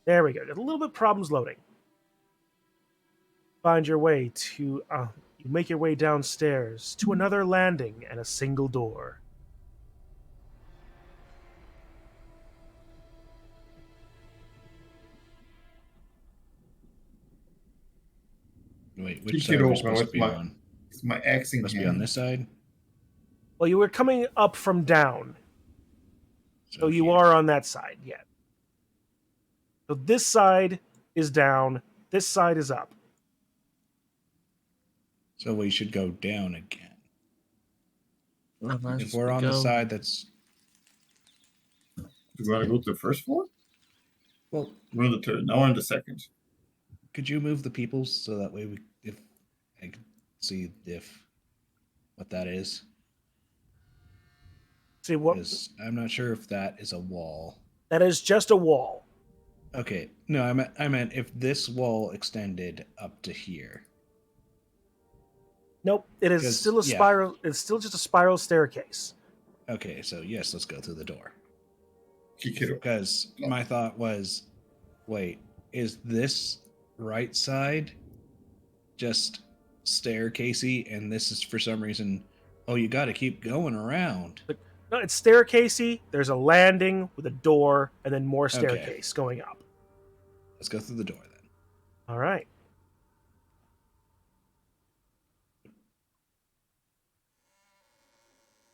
There we go. Just a little bit problems loading. Find your way to. You make your way downstairs to another landing and a single door. Wait, which Kick side it are we open supposed to with be on? my axe in Must be hand. on this side. Well, you were coming up from down, so you here. are on that side yet. So this side is down. This side is up. So we should go down again. Unless If we're we on the go- side that's Do we want to go to the first floor? well, We're on the third. Now we're on the second. could you move the peoples so that way if I can see what that is? See what? 'Cause I'm not sure if that is a wall. That is just a wall. Okay, no, I meant if this wall extended up to here. Nope. It is 'Cause, still a yeah. spiral. It's still just a spiral staircase. Okay, so yes, let's go through the door. Kick it open. Because my thought was, wait, is this right side just staircasey, and this is for some reason? Oh, you got to keep going around. No, it's staircasey. There's a landing with a door, and then more staircase going up. Let's go through the door then. All right.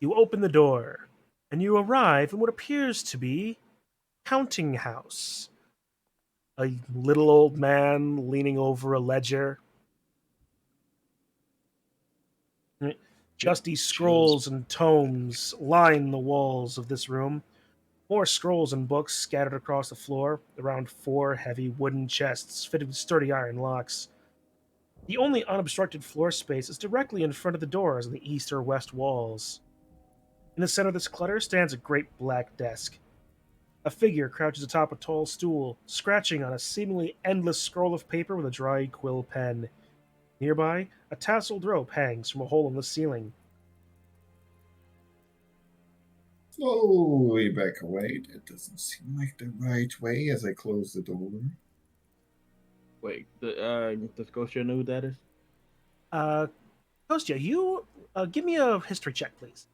You open the door, and you arrive in what appears to be counting house. A little old man leaning over a ledger. Dusty scrolls and tomes line the walls of this room. More scrolls and books scattered across the floor, around 4 heavy wooden chests fitted with sturdy iron locks. The only unobstructed floor space is directly in front of the doors on the east or west walls. In the center of this clutter stands a great black desk. A figure crouches atop a tall stool, scratching on a seemingly endless scroll of paper with a dry quill pen. Nearby, a tasseled rope hangs from a hole in the ceiling. Slowly back away. That doesn't seem like the right way as I close the door. Wait, does Kostya know who that is? Kostya, you give me a history check, please.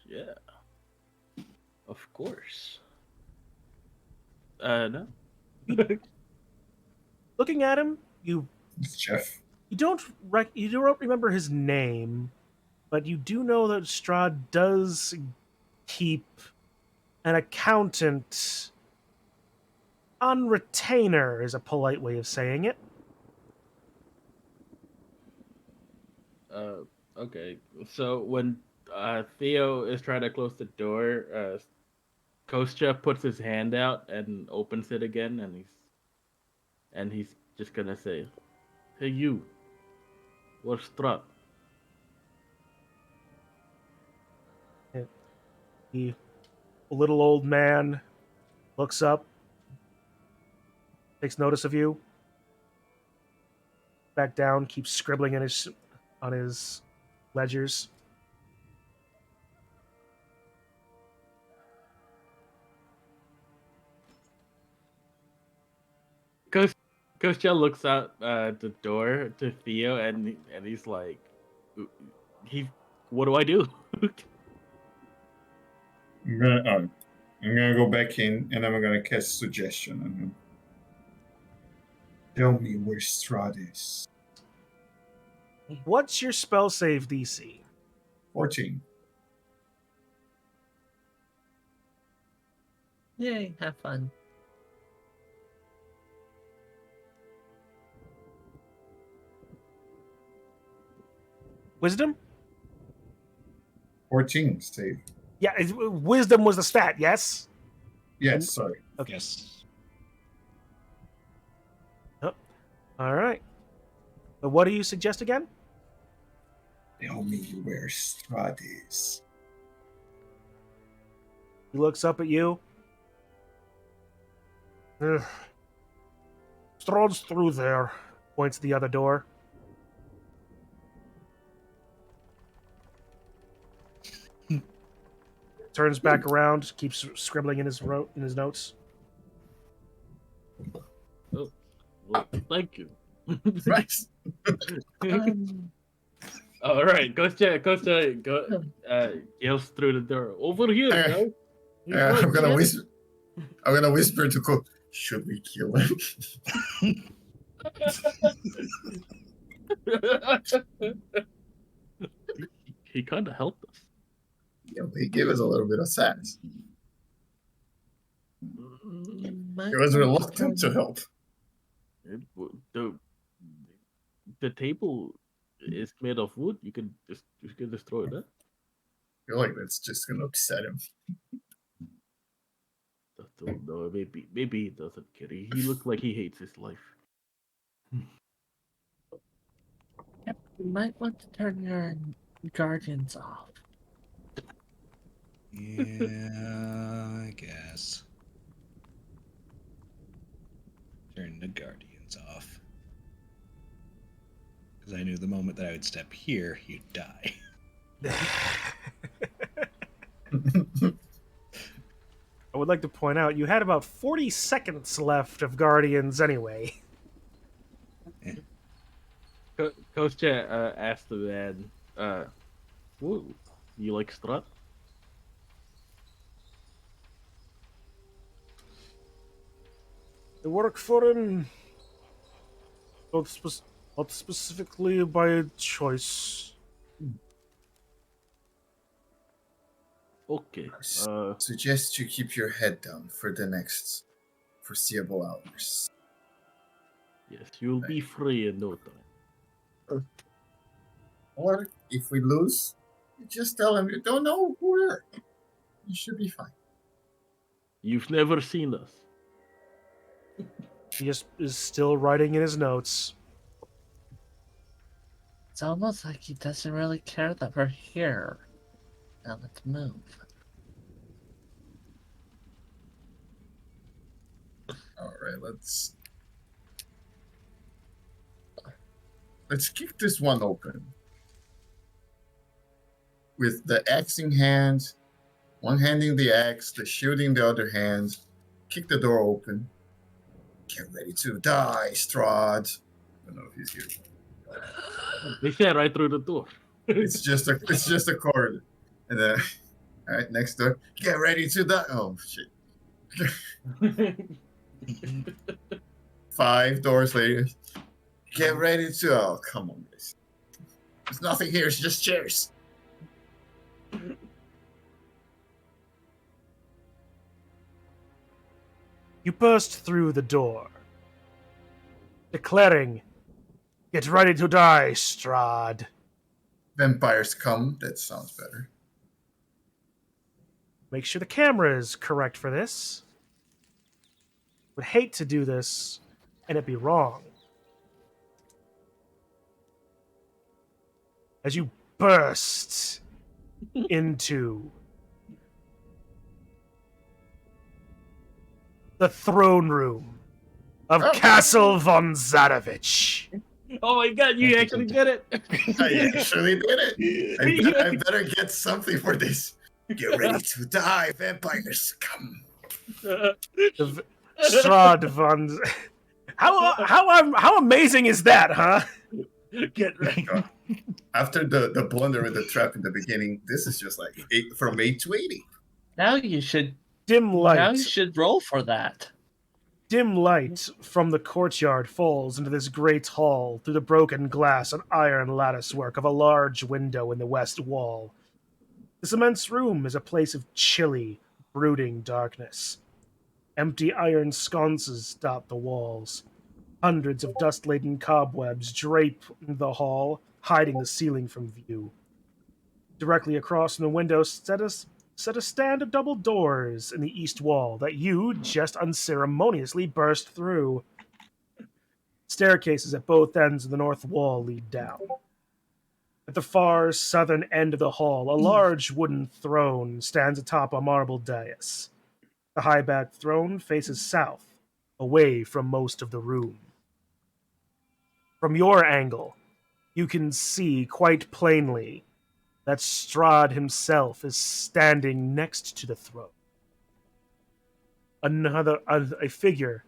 Yeah. Of course. No. Looking at him, you It's Jeff. don't remember his name, but you do know that Strahd does keep an accountant on retainer, is a polite way of saying it. Okay. So when Theo is trying to close the door, Kostya puts his hand out and opens it again, and he's just gonna say, "Hey, you. What's Strahd?" The little old man looks up, takes notice of you, back down, keeps scribbling on his ledgers. Kostya looks out the door to Theo, and he's like, "He, what do I do?" I'm gonna go back in and I'm gonna cast suggestion on him. Tell me where Strahd is. What's your spell save DC? 14. Yay, have fun. Wisdom? 14 save. Yeah, wisdom was the stat, yes? Yes, sorry. Okay. Yes. All right. But what do you suggest again? Tell me where Strahd is. He looks up at you. Ugh. Strahd's through there. Points to the other door. Turns back around, keeps scribbling in his notes. Oh, well, thank you. Nice. All right, Kostya yells through the door. Over here, guys. He's right I'm gonna here." whisper. I'm gonna whisper to Ko. Should we kill him? He kind of helped us. Yeah, he gave us a little bit of sass. He was reluctant to help. The table is made of wood. You can destroy that. I feel like that's just gonna upset him. I don't know. Maybe he doesn't care. He looks like he hates his life. Yep, you might want to turn your guardians off. Yeah, I guess. Turn the guardians off. Because I knew the moment that I would step here, you'd die. I would like to point out you had about 40 seconds left of Guardians anyway. Kostya asked the man, "Whoa, you like Strahd?" I work for him. Not specifically by choice. Okay. Suggest you keep your head down for the next foreseeable hours. Yes, you'll be free in no time. Or if we lose, you just tell him you don't know who we are. You should be fine. You've never seen us. He just is still writing in his notes. It's almost like he doesn't really care that we're here. Now let's move. All right, let's kick this one open. With the axe in hand, one handing the axe, the shield in the other hand, kick the door open. Get ready to die, Strahd. I don't know if he's here. They said right through the door. It's just a corridor. And then, all right, next door. Get ready to die. Oh shit. 5 doors later. Get ready to. Oh, come on, guys. There's nothing here. It's just chairs. You burst through the door, declaring, "Get ready to die, Strahd." Vampires come. That sounds better. Make sure the camera is correct for this. Would hate to do this and it be wrong. As you burst into the throne room of Castle von Zadovich. Oh my god, you actually did it! I actually did it. I better get something for this. Get ready to die, vampires come. Strahd von. How amazing is that, huh? Get ready. After the blunder with the trap in the beginning, this is just like from 8 to 80. Now you should Dim light. Now you should roll for that. Dim light from the courtyard falls into this great hall through the broken glass and iron latticework of a large window in the west wall. This immense room is a place of chilly, brooding darkness. Empty iron sconces dot the walls. Hundreds of dust-laden cobwebs drape the hall, hiding the ceiling from view. Directly across from the window set a stand of double doors in the east wall that you just unceremoniously burst through. Staircases at both ends of the north wall lead down. At the far southern end of the hall, a large wooden throne stands atop a marble dais. The high-backed throne faces south, away from most of the room. From your angle, you can see quite plainly that Strahd himself is standing next to the throne. A figure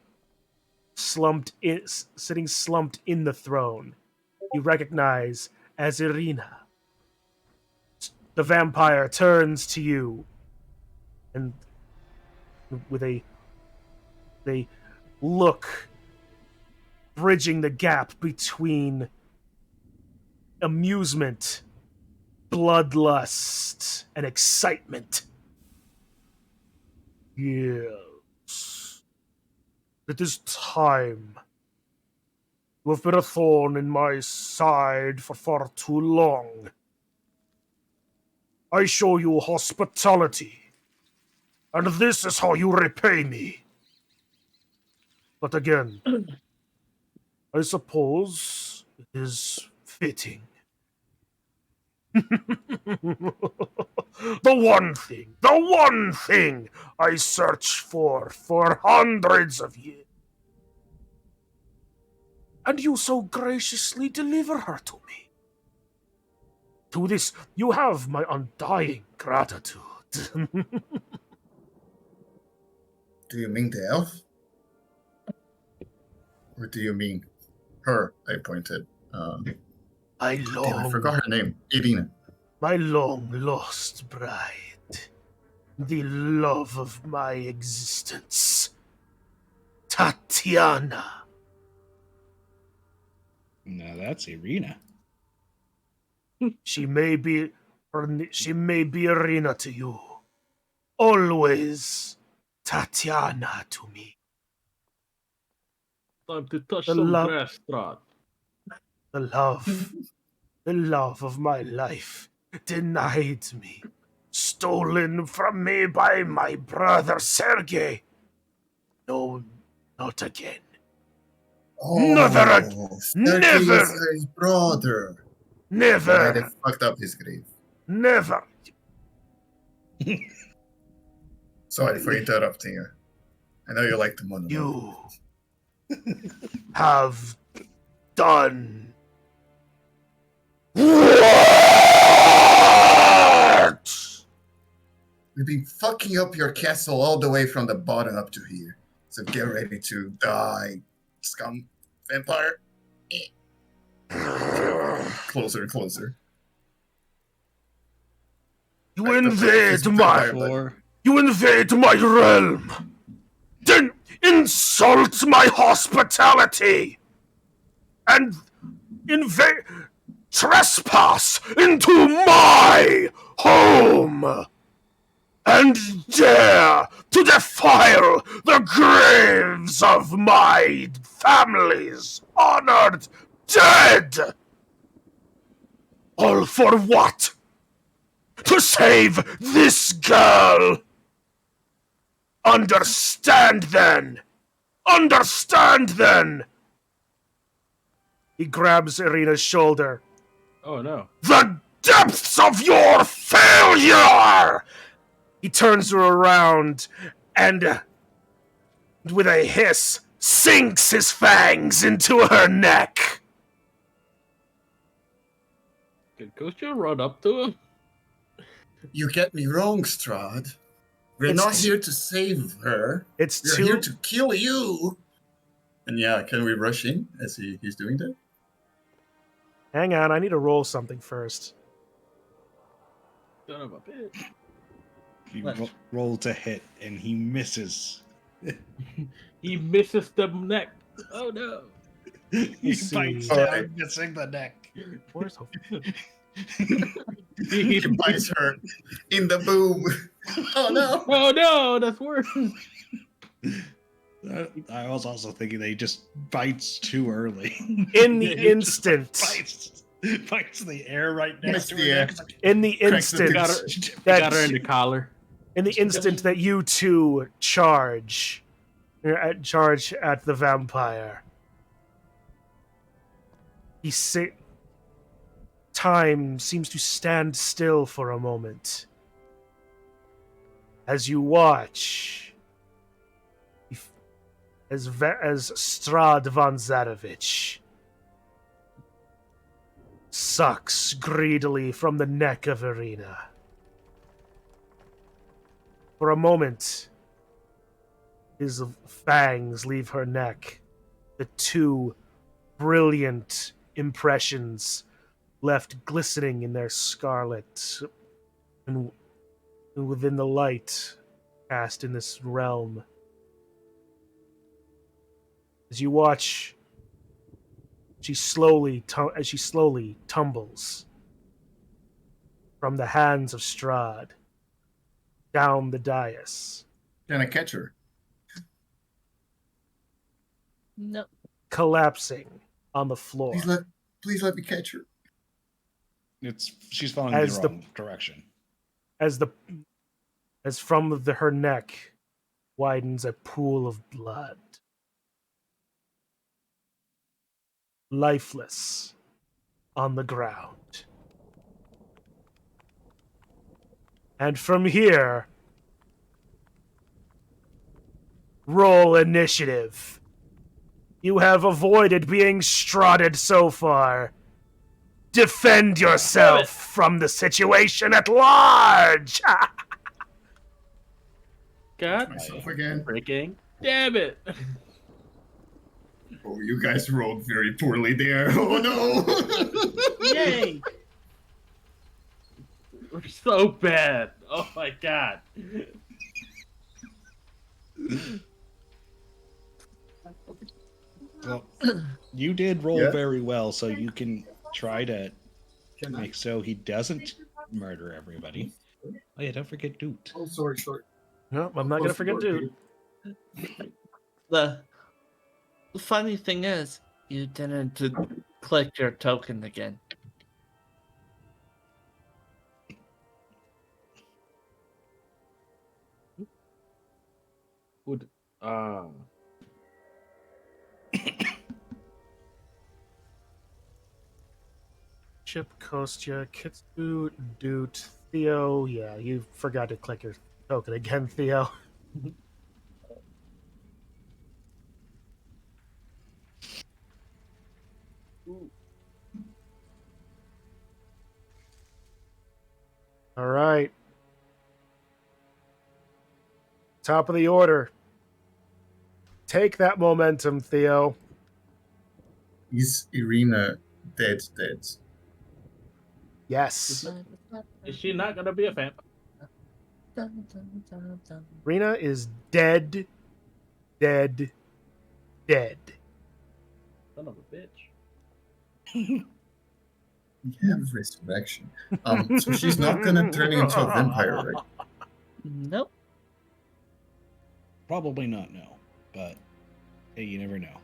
sitting slumped in the throne, you recognize as Irena. The vampire turns to you, and with a look bridging the gap between amusement, bloodlust, and excitement. Yes. It is time. You have been a thorn in my side for far too long. I show you hospitality, and this is how you repay me. But again, I suppose it is fitting. The one thing I search for hundreds of years. And you so graciously deliver her to me. To this, you have my undying gratitude. Do you mean the elf? Or do you mean her? I pointed. Damn, I forgot her name. Irena. My long-lost bride. The love of my existence. Tatiana. No, that's Irena. She may be Irena to you, always Tatiana to me. Time to touch The some love- grass, Strahd. The love of my life, denied me, stolen from me by my brother Sergei. No, not again. Never, Sergei is never, his brother. Why they never, fucked up his grave. never. Sorry for interrupting you. I know you like the monologue. You have done what? We've been fucking up your castle all the way from the bottom up to here. So get ready to die, scum vampire. Closer and closer. You Like the invade fucking my vampire, but- You invade my realm! Then insult my hospitality! And trespass into my home! And dare to defile the graves of my family's honored dead! All for what? To save this girl! Understand then! Understand then! He grabs Irena's shoulder. Oh no. The depths of your failure! He turns her around and, with a hiss, sinks his fangs into her neck. Can Kostya run up to him? You get me wrong, Strahd. We're It's not t- here to save her. It's We're too. here to kill you. And yeah, can we rush in as he's doing that? Hang on, I need to roll something first. Son of a bitch. He What? roll to hit, and he misses. He misses the neck. Oh no. He Let's bites see. down, missing the neck. Where's He bites her in the boob. Oh no! Oh no, that's worse. I was also thinking that he just bites too early. In the He just instant, bites the air right next to the her air. neck. in the Cracks the instant, got her, that got her in the collar. in the instant that you two charge at the vampire, time seems to stand still for a moment as you watch as Strahd von Zarovich sucks greedily from the neck of Irena. For a moment, his fangs leave her neck. The two brilliant impressions left glistening in their scarlet and within the light cast in this realm. As you watch, as she slowly tumbles from the hands of Strahd down the dais, Can I catch her? No. collapsing on the floor. Please let me catch her. She's following As the the- wrong direction. As from her neck widens a pool of blood. Lifeless on the ground. And from here, roll initiative. You have avoided being strutted so far. Defend yourself from the situation at large. God. Myself again. Breaking. Damn it. Oh, you guys rolled very poorly there. Oh no! Yay! We're so bad. Oh my god. Well, you did roll Yeah. very well, so you can try to make so he doesn't murder everybody. Oh yeah, don't forget Doot. Oh, sorry. No, I'm not going to forget Dude. The funny thing is, you didn't click your token again. Would Chip, Kostya, Kitsu, Doot, Theo. Yeah, you forgot to click your token again, Theo. All right. Top of the order. Take that momentum, Theo. Is Irena dead? Yes. is she not gonna be a fan? Rena is dead. Dead. Dead. Son of a bitch. We have resurrection. So she's not gonna turn into a vampire, right? Nope. Probably not, no. But hey, you never know.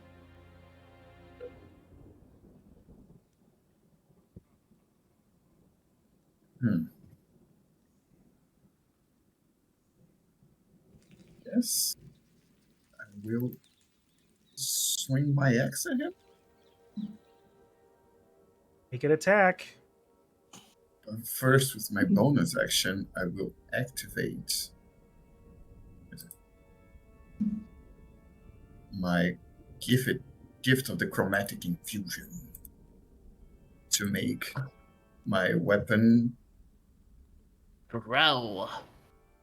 Yes. I will swing my axe at him. Make an attack. But first, with my bonus action, I will activate my gift of the chromatic infusion to make my weapon Growl.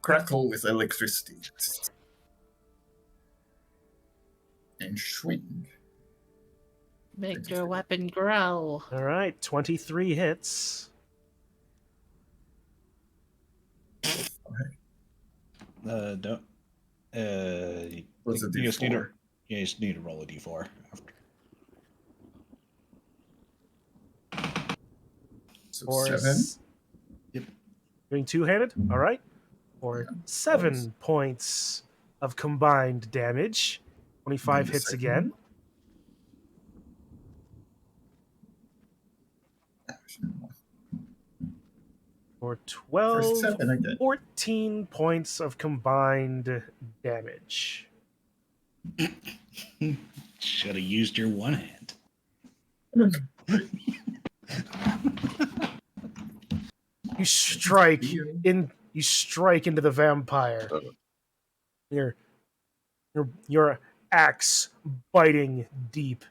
crackle with electricity and swing. Make your weapon growl. All right. 23 hits. Don't. What's a you just need D4? you just need to roll a d4 after. So Or 7. Yep. Doing two-handed. All right. Or Yeah, 7 points of combined damage. 25 the hits second again. Or 12, 7 again. 14 points of combined damage. Should have used your one hand. You strike into the vampire. Your axe biting deep.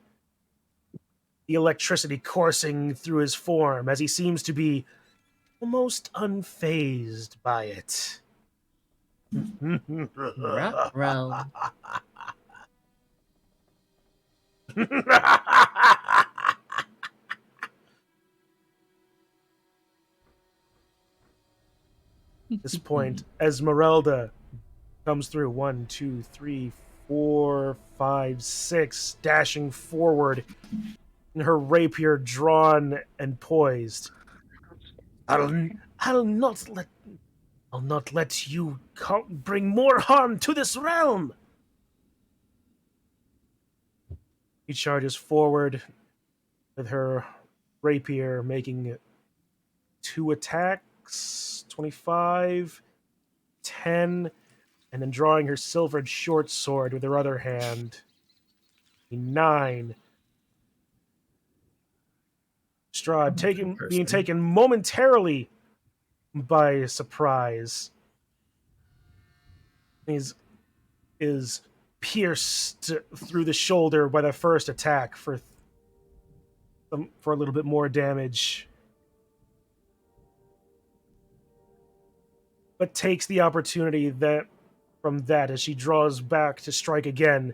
The electricity coursing through his form as he seems to be almost unfazed by it. Ruh-roh. At this point, Esmeralda comes through 1, 2, 3, 4, 5, 6, dashing forward, and her rapier drawn and poised. I'll not let you bring more harm to this realm. He charges forward with her rapier, making 2 attacks, 25, 10, and then drawing her silvered short sword with her other hand. 9. Strahd being taken momentarily by surprise. Is pierced through the shoulder by the first attack for a little bit more damage. But takes the opportunity from that as she draws back to strike again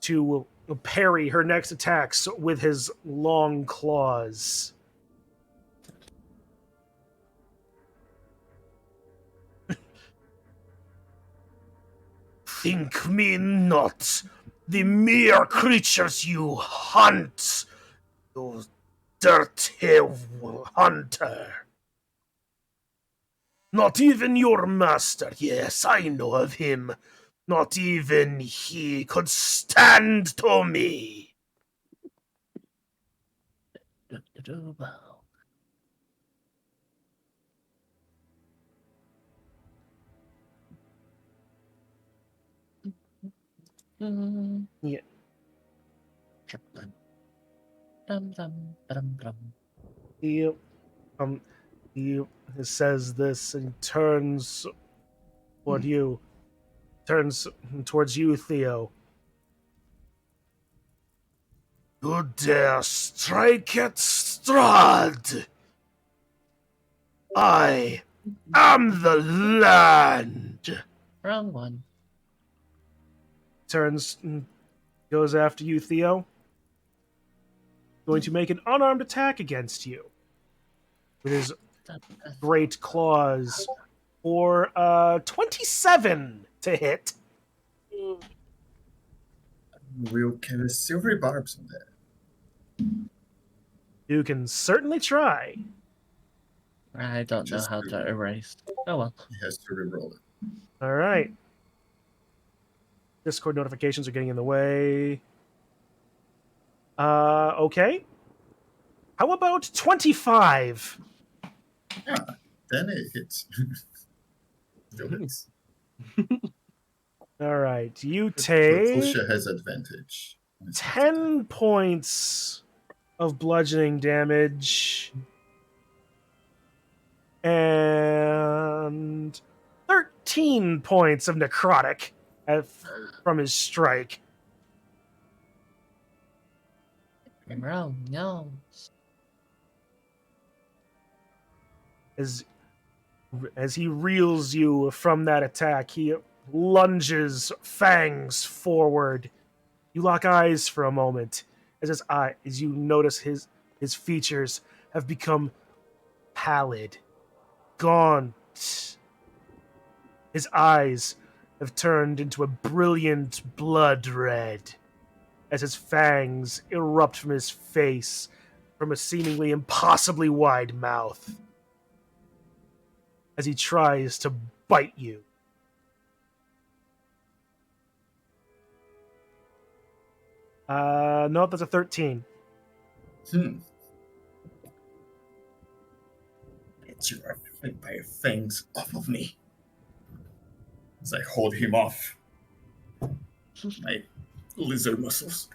to parry her next attacks with his long claws. Think me not the mere creatures you hunt, you dirty hunter. Not even your master. Yes, I know of him. Not even he could stand to me. Yeah. He, um, he says this and turns toward you. Turns towards you, Theo. You dare strike at Strahd? I am the land. Wrong one. Turns and goes after you, Theo. Going to make an unarmed attack against you with his great claws for 27 to hit. We'll get a silvery barbs on that. You can certainly try. I don't know Just how to erase. Oh well. He has to reroll it. All right. Discord notifications are getting in the way. Okay. How about 25? Yeah, then it hits. Still hits. All right. You But take Kostya has advantage. 10 points of bludgeoning damage and 13 points of necrotic from his strike. Bro, no. As he reels you from that attack, he lunges fangs forward. You lock eyes for a moment as you notice his features have become pallid, gaunt. His eyes have turned into a brilliant blood red as his fangs erupt from his face from a seemingly impossibly wide mouth as he tries to bite you. No, that's a 13. Get your vampire fangs off of me. As I hold him off. My lizard muscles.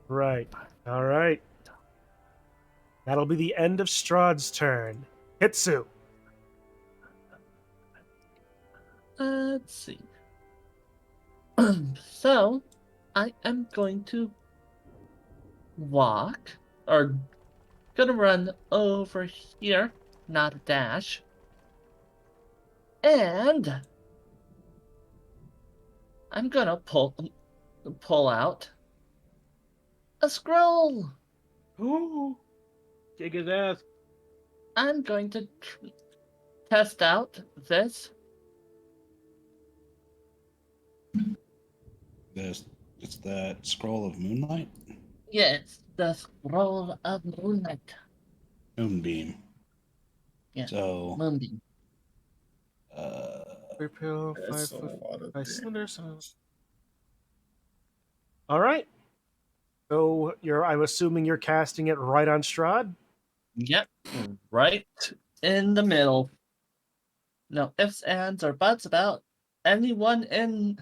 Right. All right. That'll be the end of Strahd's turn. Hitsu. Let's see. So, I am going to walk, or gonna run over here, not a dash. And I'm gonna pull out a scroll. Ooh, kick his ass. I'm going to test out this. It's that scroll of moonlight? Yes, the scroll of moonlight. Moonbeam. Yeah, So, moonbeam. Pill, 5 That's a foot lot of by damage. cylinder. All right. So I'm assuming you're casting it right on Strahd. Yep, right in the middle. No ifs, ands, or buts about anyone in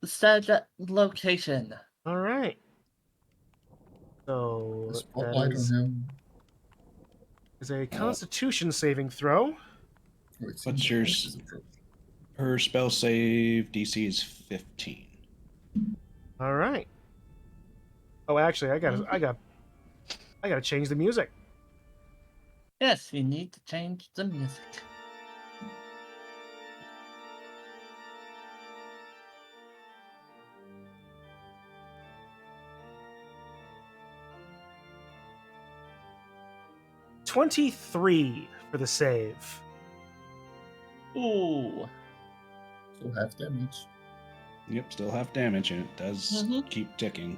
said location. All right. So The that spotlight on him. is a Constitution saving throw. Oh, it's What's in- yours? Her spell save DC is 15. All right. Oh, actually, I gotta change the music. Yes, you need to change the music. $23 for the save. Ooh. So half damage. Yep, still half damage, and it does Mhm. keep ticking.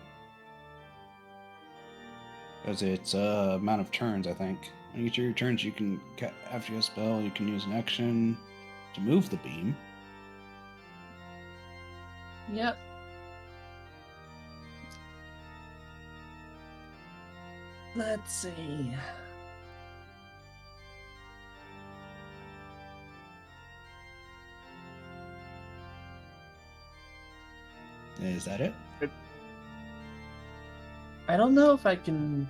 Because it's amount of turns, I think. On each of your turns, you can, after you spell, you can use an action to move the beam. Yep. Let's see. Is that it? I don't know if I can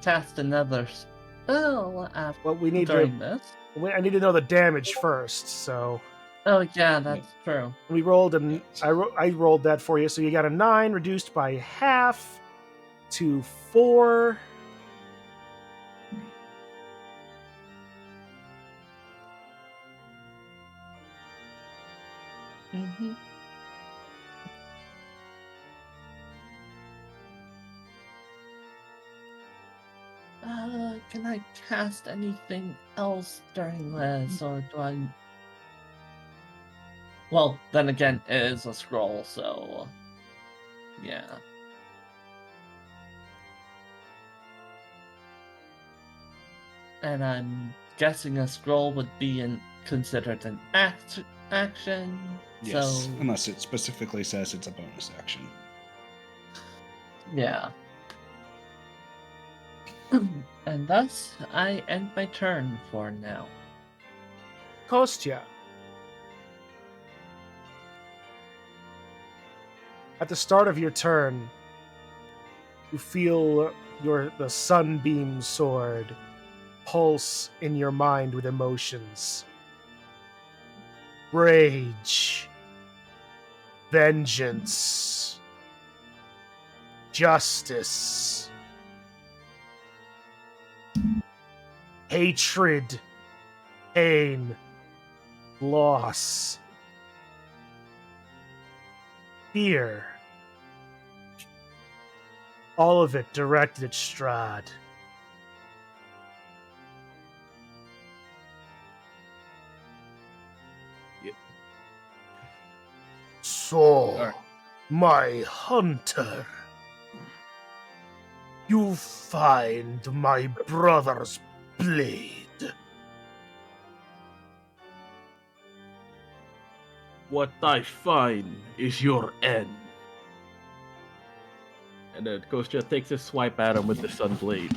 cast another spell after Well, we need during this. I need to know the damage first. So Oh yeah, that's true. we rolled, and Yes. I rolled that for you. So you got a 9 reduced by half to 4. Mm-hmm. Can I cast anything else during this, or do I? Well, then again, it is a scroll, so yeah. And I'm guessing a scroll would be considered an action. Yes, So unless it specifically says it's a bonus action. yeah. And thus, I end my turn for now. Kostya. At the start of your turn, you feel the sunbeam sword pulse in your mind with emotions. Rage, vengeance, justice, hatred, pain, loss, fear. All of it directed at Strahd. Yep. So, Alright. my hunter, you find my brother's blade. What I find is your end. And then Kostya takes a swipe at him with the sun blade.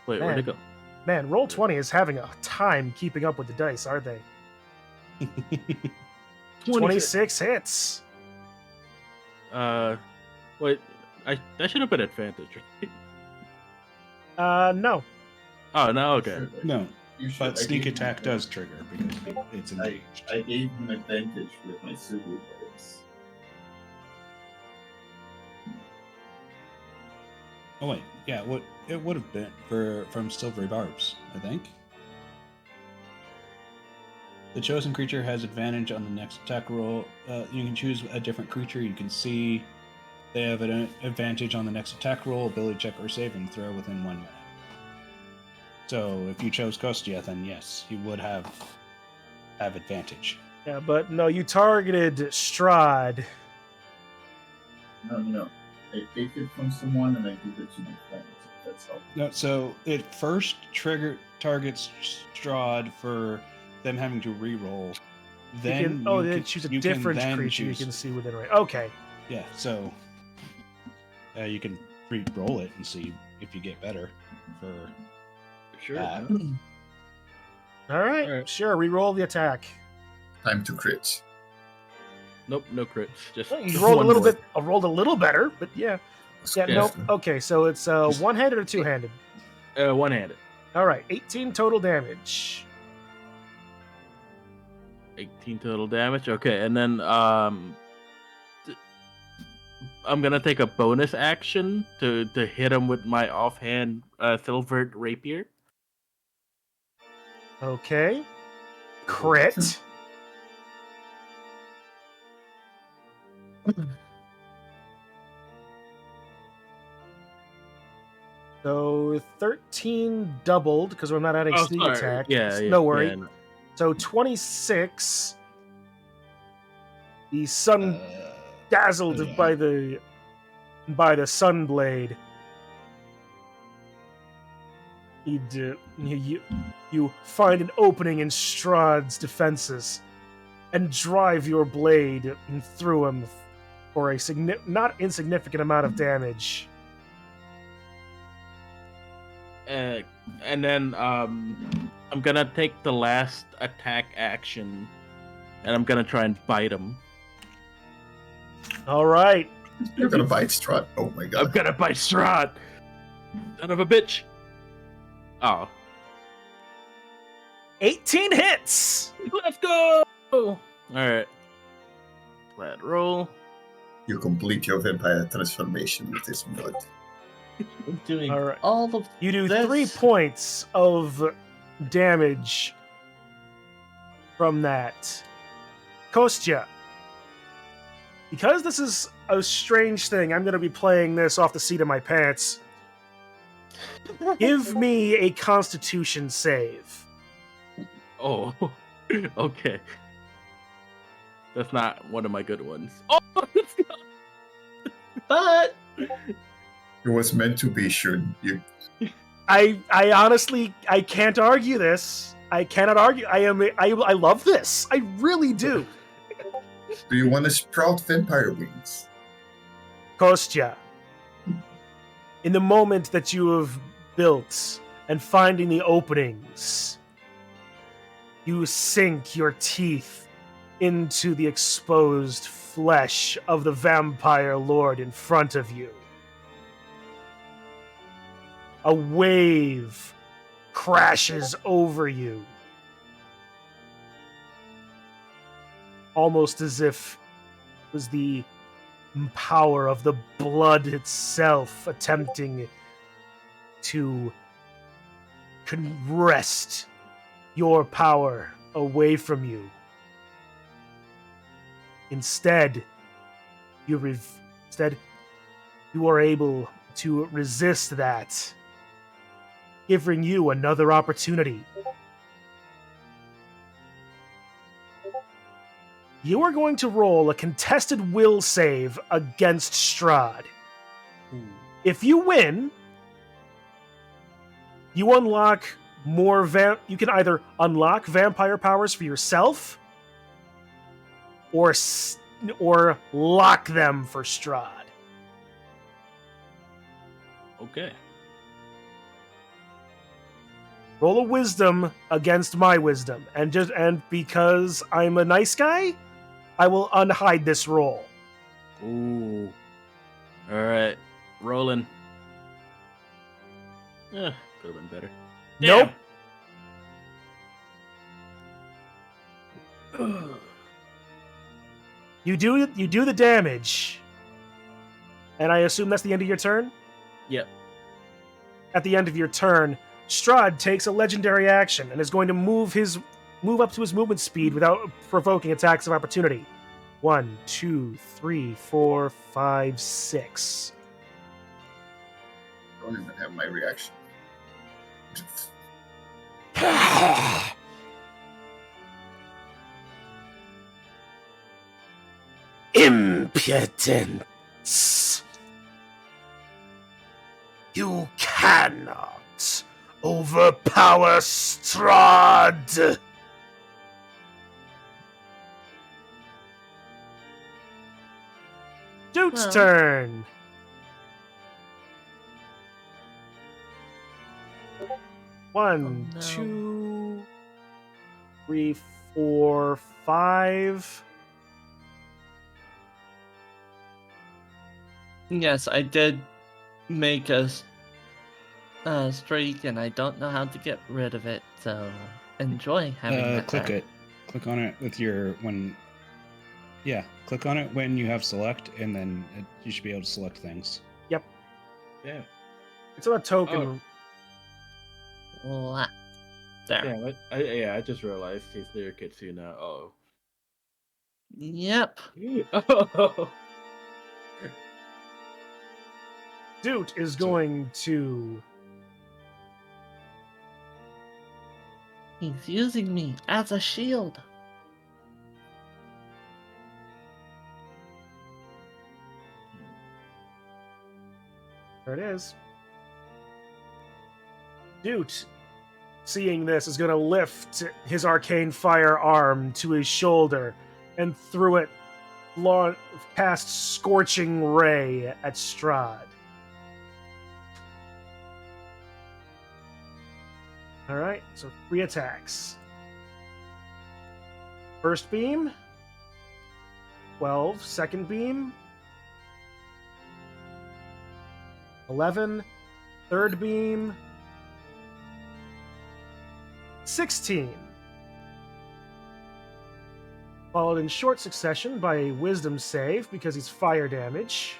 Wait, where'd it go? Man, Roll20 is having a time keeping up with the dice, aren't they? 26 hits. Wait, that should have been advantage, right? No. Oh, no, okay. No, You should- but I sneak gave him attack does advantage. trigger because it's engaged. I gave him advantage with my Subu bullets. Oh wait, yeah, it would have been from Silvery Barbs, I think. The chosen creature has advantage on the next attack roll. You can choose a different creature. You can see they have an advantage on the next attack roll, ability check, or saving throw within 1 minute. So if you chose Kostya, then yes, you would have advantage. Yeah, but no, you targeted Strahd. No. I take it from someone and I give it to my friends. That's how. No, so it first targets Strahd for them having to re-roll. Then They choose a different creature you can see within range. Okay. Yeah, so you can re-roll it and see if you get better for Sure. that. All right. Sure, re-roll the attack. Time to crit. Nope, no crits. Just Well, you just rolled a one little more. bit. I rolled a little better, but yeah. Yeah, Yeah. nope. Okay, so it's one-handed or two-handed? One-handed. All right, 18 total damage. 18 total damage. Okay, and then I'm gonna take a bonus action to hit him with my offhand silvered rapier. Okay. Crit. So 13 doubled because we're not adding sneak attack. Yeah, no worry. yeah, no. So 26. The sun dazzled Yeah. by the sunblade. You find an opening in Strahd's defenses and drive your blade through him for a not insignificant amount of damage. And then I'm gonna take the last attack action, and I'm gonna try and bite him. All right. You're gonna bite Strahd. Oh my I'm god. gonna bite Strahd. Son of a bitch. Oh, 18 hits. let's go! Alright. Flat roll. You complete your vampire transformation with this blood. I'm doing All right. all of You do this. 3 points of damage from that. Kostya. Because this is a strange thing, I'm going to be playing this off the seat of my pants. Give me a Constitution save. Oh, okay. That's not one of my good ones. Oh, let's go! But It was meant to be, Shun. You I honestly, I can't argue this. I cannot argue. I love this. I really do. do you want to sprout vampire wings? Kostya, in the moment that you have built and finding the openings, you sink your teeth into the exposed flesh of the vampire lord in front of you. A wave crashes over you, almost as if it was the power of the blood itself attempting to wrest your power away from you. Instead, you are able to resist that, giving you another opportunity. You are going to roll a contested will save against Strahd. If you win, you unlock more you can either unlock vampire powers for yourself or lock them for Strahd. Okay. Roll a wisdom against my wisdom, and because I'm a nice guy, I will unhide this roll. Ooh. Alright. Rolling. Could have been better. Nope. Damn. You do the damage, and I assume that's the end of your turn. Yep. At the end of your turn, Strahd takes a legendary action and is going to move up to his movement speed without provoking attacks of opportunity. 1, 2, 3, 4, 5, 6. Don't even have my reaction. Impudence! You cannot overpower Strahd! Dude's turn! One, Oh, no. 2, 3, 4, 5. yes, I did make a streak, and I don't know how to get rid of it. So enjoy having that. Click back. it. Click on it with your Yeah, click on it when you have select, and then you should be able to select things. Yeah. It's not a token. Blah. There. Yeah, I just realized he's near Kitsuna. Oh. Yep. Oh. Dude is going to... He's using me as a shield. There it is. Doot, seeing this, is going to lift his arcane firearm to his shoulder and through it cast Scorching Ray at Strahd. Alright, so 3 attacks. First beam, 12. Second beam, 11. Third beam, 16. Followed in short succession by a wisdom save because he's fire damage.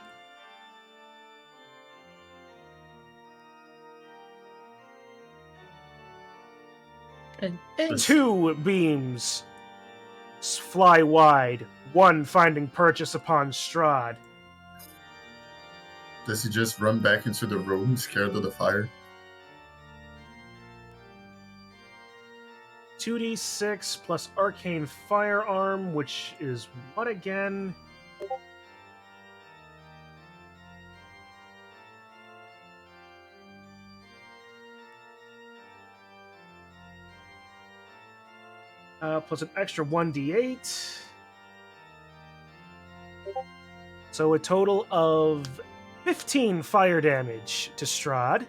And 2 beams fly wide, one finding purchase upon Strahd. Does he just run back into the room, scared of the fire? 2d6 plus arcane firearm, which is what again? Plus an extra 1d8. So a total of 15 fire damage to Strahd.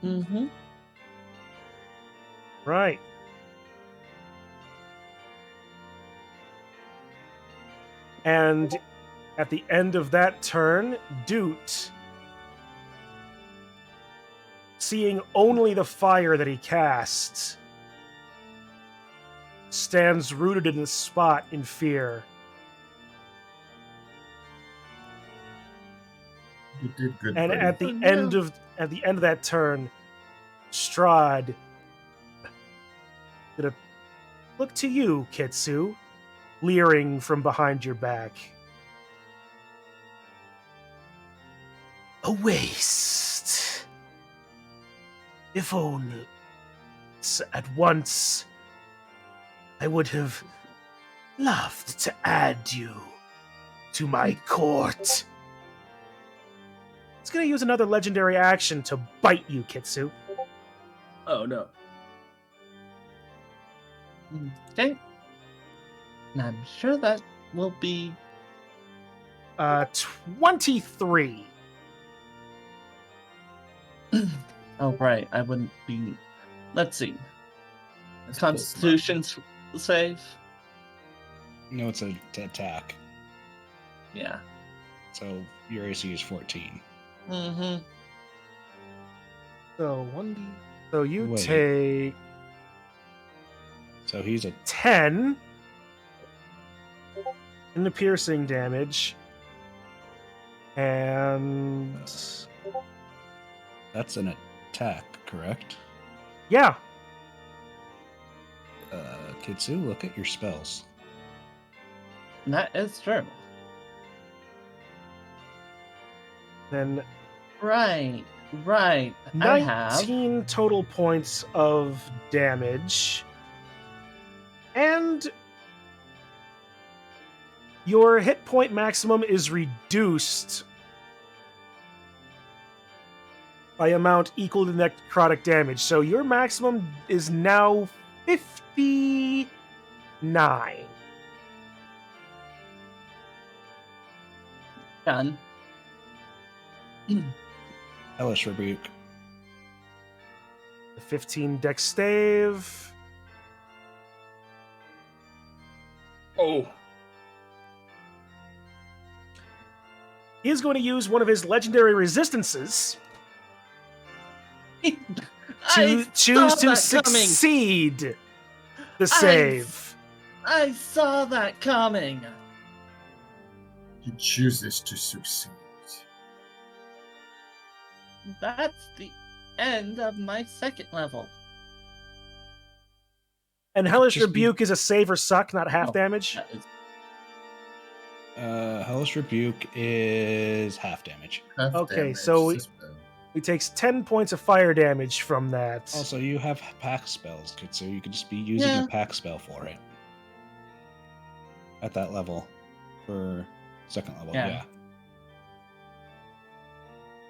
Mm-hmm. Right. And at the end of that turn, Doot, seeing only the fire that he casts, stands rooted in the spot in fear. You did good. And buddy. at the end of that turn, Strahd gonna look to you, Kitsu, leering from behind your back. A waste. If only at once I would have loved to add you to my court. It's gonna use another legendary action to bite you, Kitsu. Oh no. Okay. And I'm sure that will be 23. oh right. I wouldn't be. Let's see. Constitution save. No, it's an attack. Yeah. So your AC is 14. Mm-hmm. So 1d. So you Wait. take So he's a 10 in the piercing damage, and that's an attack, correct? yeah, Kitsu, look at your spells. That is true. then Right. Right. I have. 19 total points of damage, and your hit point maximum is reduced by amount equal to necrotic damage. So your maximum is now 59. Done. Hellish Rebuke. The 15 dex stave. Oh. He is going to use one of his legendary resistances to I choose saw to that coming. succeed the save. I saw that coming. He chooses to succeed. That's the end of my second level. And Hellish Just Rebuke is a save or suck, not half Oh, damage. That is Hellish Rebuke is half damage. Half Okay, damage, so this spell. He takes 10 points of fire damage from that. Also, you have pack spells, Kitsu. You could just be using Yeah. a pack spell for it. at that level for second level. Yeah. Yeah.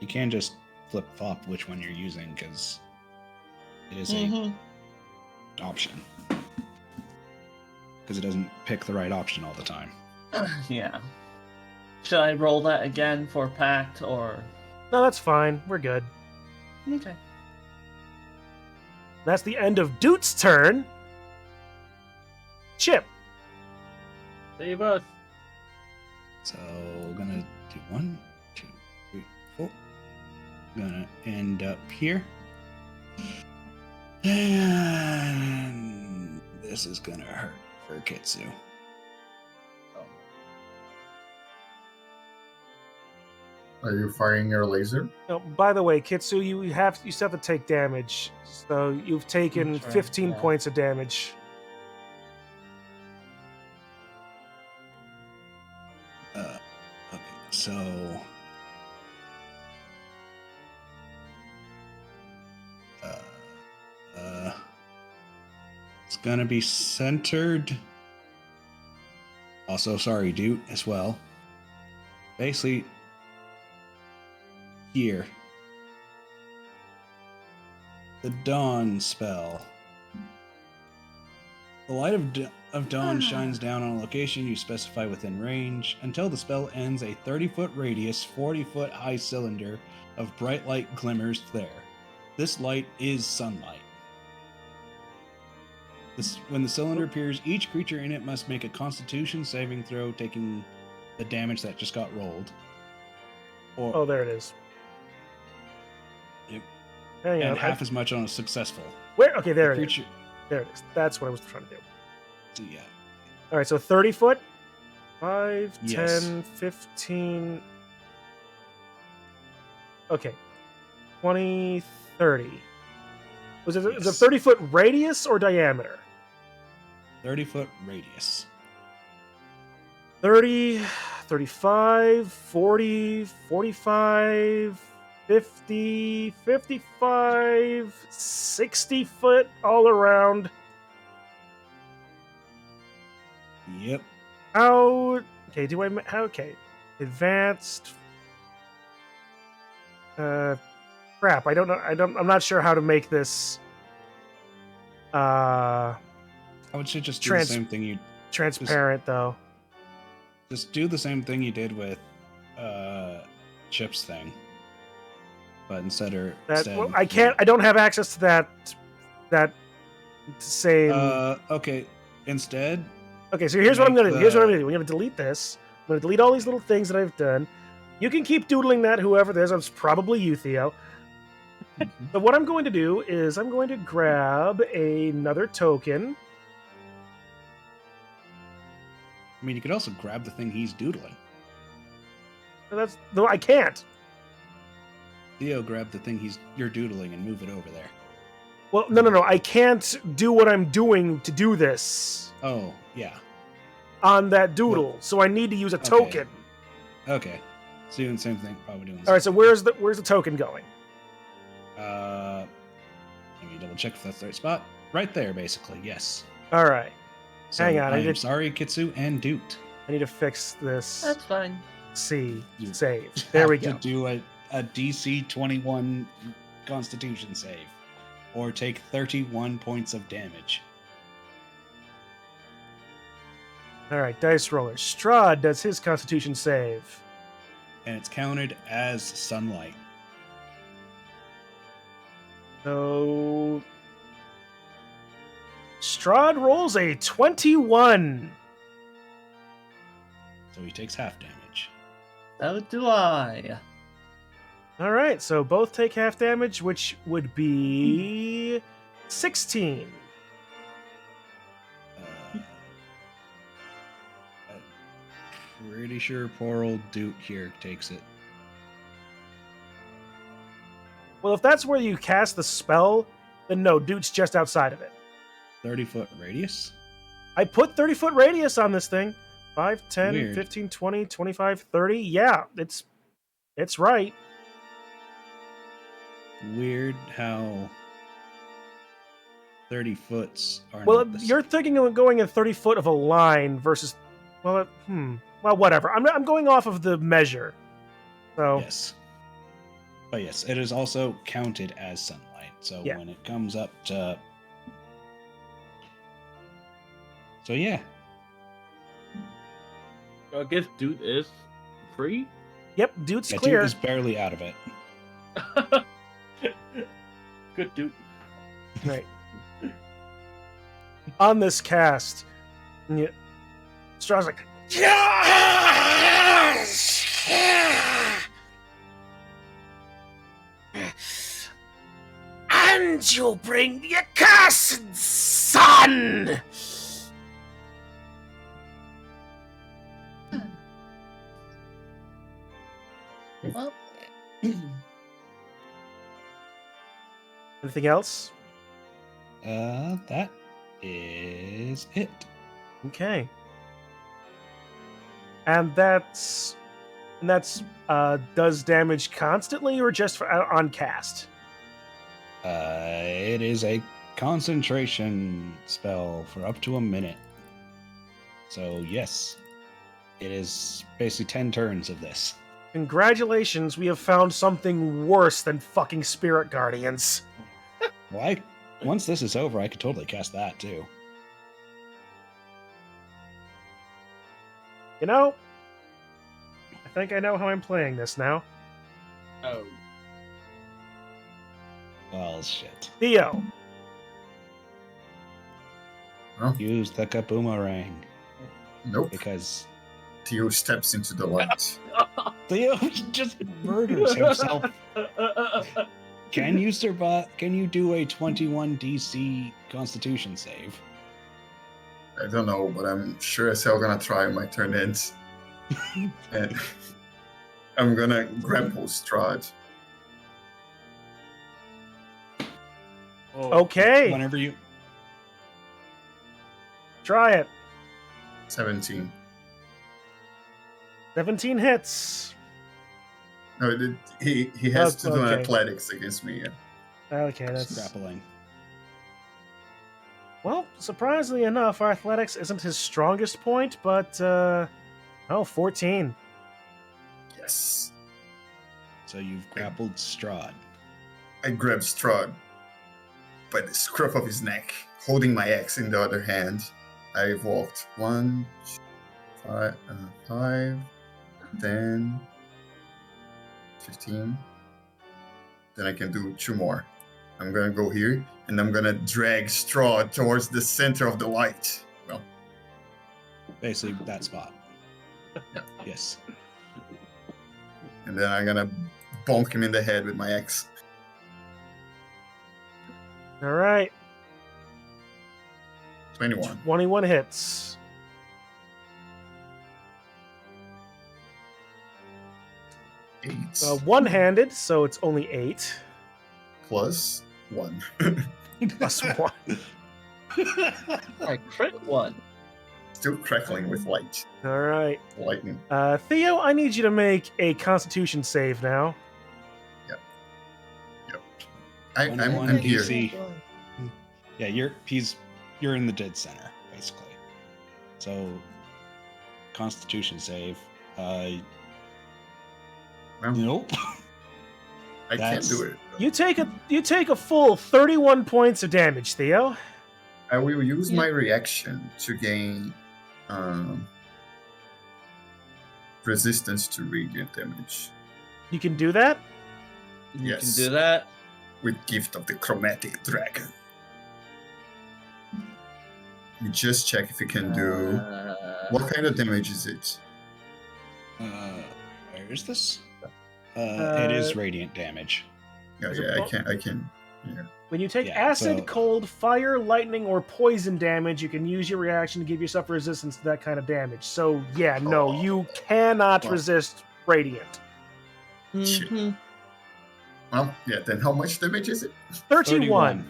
You can just flip flop which one you're using because it is a option. Because it doesn't pick the right option all the time. Yeah. Should I roll that again for Pact or? No, that's fine. We're good. Okay. That's the end of Dute's turn. Chip. Save us. So we're gonna do 1, 2, 3, 4. Gonna end up here. And this is gonna hurt for Kitsu. Are you firing your laser? Oh, by the way, Kitsu, you still have to take damage. So you've taken That's right, 15 yeah. points of damage. Okay, so it's gonna be centered. Also, sorry, dude, as well. Basically, here. The Dawn spell. The light of dawn shines down on a location you specify within range. Until the spell ends, a 30-foot radius, 40-foot high cylinder of bright light glimmers there. This light is sunlight. When the cylinder appears, each creature in it must make a Constitution saving throw, taking the damage that just got rolled. Or, Oh, there it is. Yep. Hang on. and half as much on a successful. Where? Okay, there it is. Creature, There it is. That's what I was trying to do. so yeah. All right, so 30 foot. 5, Yes. 10, 15. Okay. 20, 30. Was it Yes. a 30-foot radius or diameter? 30-foot radius. 30, 35, 40, 45, 50, 55, 60 foot all around. Yep. How? Okay, okay. Advanced. Crap. I don't know. I'm not sure how to make this. I would say just do Trans- the same thing you Transparent though. just do the same thing you did with Chip's thing. But instead Well, I can't. I don't have access to that same. Okay. Instead, Okay, so here's what I'm make gonna do. Here's what I'm the- gonna do. I'm gonna delete this. I'm gonna delete all these little things that I've done. You can keep doodling that, whoever it is. It's probably you, Theo. But what I'm going to do is I'm going to grab another token. I mean, you could also grab the thing he's doodling. No, I can't. Theo, grab the thing you're doodling and move it over there. Well, no. I can't do what I'm doing to do this Oh, yeah. on that doodle. So I need to use a token. Okay. So doing the same thing, probably doing the All right. So same where's the token going? thing. Let me double check if that's the right spot. Right there, basically. Yes. All right. So Hang on, I I'm did- sorry, Kitsu and Doot. I need to fix this. That's fine. C You save. There we Have go. to do a DC 21 Constitution save, or take 31 points of damage. All right. Dice roller. Strahd does his Constitution save. And it's counted as sunlight. So Strahd rolls a 21. So he takes half damage. So do I. All right, so both take half damage, which would be 16. I'm pretty sure poor old Doot here takes it. Well, if that's where you cast the spell, then no, Dude's just outside of it. 30-foot radius? I put 30-foot radius on this thing. 5, 10, Weird. 15, 20, 25, 30. Yeah, it's right. Weird how 30 foots are Well, not the you're thinking of going in 30 foot of a line versus Well, well, whatever. I'm going off of the measure. So Yes. But yes, it is also counted as sunlight. So Yeah. when it comes up to... So yeah. So I guess dude is free. yep, dude's Yeah, clear. dude is barely out of it. Good dude. Right. On this cast, Strahd's like, and you'll bring the accursed sun. Well, Anything else? That is it. Okay. And that's does damage constantly or just on cast? It is a concentration spell for up to a minute. So yes, it is basically 10 turns of this. Congratulations, we have found something worse than fucking spirit guardians. Well, once this is over, I could totally cast that too. You know, I think I know how I'm playing this now. Oh. Well, shit. Theo, Use the kaboomerang Nope. because Theo steps into the light. Theo just murders himself. Can you survive? Can you do a 21 DC Constitution save? I don't know, but I'm sure as hell gonna try when my turn ends. And I'm gonna grapple Strahd. okay, Whenever you... try it. 17. 17 hits. No, he has to do an Okay. athletics against me. Yeah. Okay, that's... Grappling. Well, surprisingly enough, our athletics isn't his strongest point, but, 14. Yes. So you've grappled Strahd. I grab Strahd by the scruff of his neck, holding my axe in the other hand. I've walked 1, 5, 10, 15. Then I can do 2 more. I'm gonna go here, and I'm gonna drag Strahd towards the center of the light. Well, Basically, that spot. Yeah. Yes. and then I'm gonna bonk him in the head with my axe. All right, 21. 21 hits. Eight One-handed, so it's only 8. plus 1. Plus 1. I crit one. Still crackling with light. All right. Lightning. Theo, I need you to make a Constitution save now. I'm 21 here. DC. Yeah, you're in the dead center, basically. So, Constitution save. Well, Nope. I can't do it. You take a full 31 points of damage, Theo. I will use Yeah. my reaction to gain resistance to radiant damage You can do that? You Yes. can do that. with Gift of the Chromatic Dragon. You just check if you can do. What kind of damage is it? Where is this? It is radiant damage. Yeah, Is it yeah, bo- I can. Yeah. When you take Yeah, acid, so- cold, fire, lightning, or poison damage, you can use your reaction to give yourself resistance to that kind of damage. So, yeah, no, Oh. you cannot Well. resist radiant. Mhm. Well, yeah. Then how much damage is it? 31.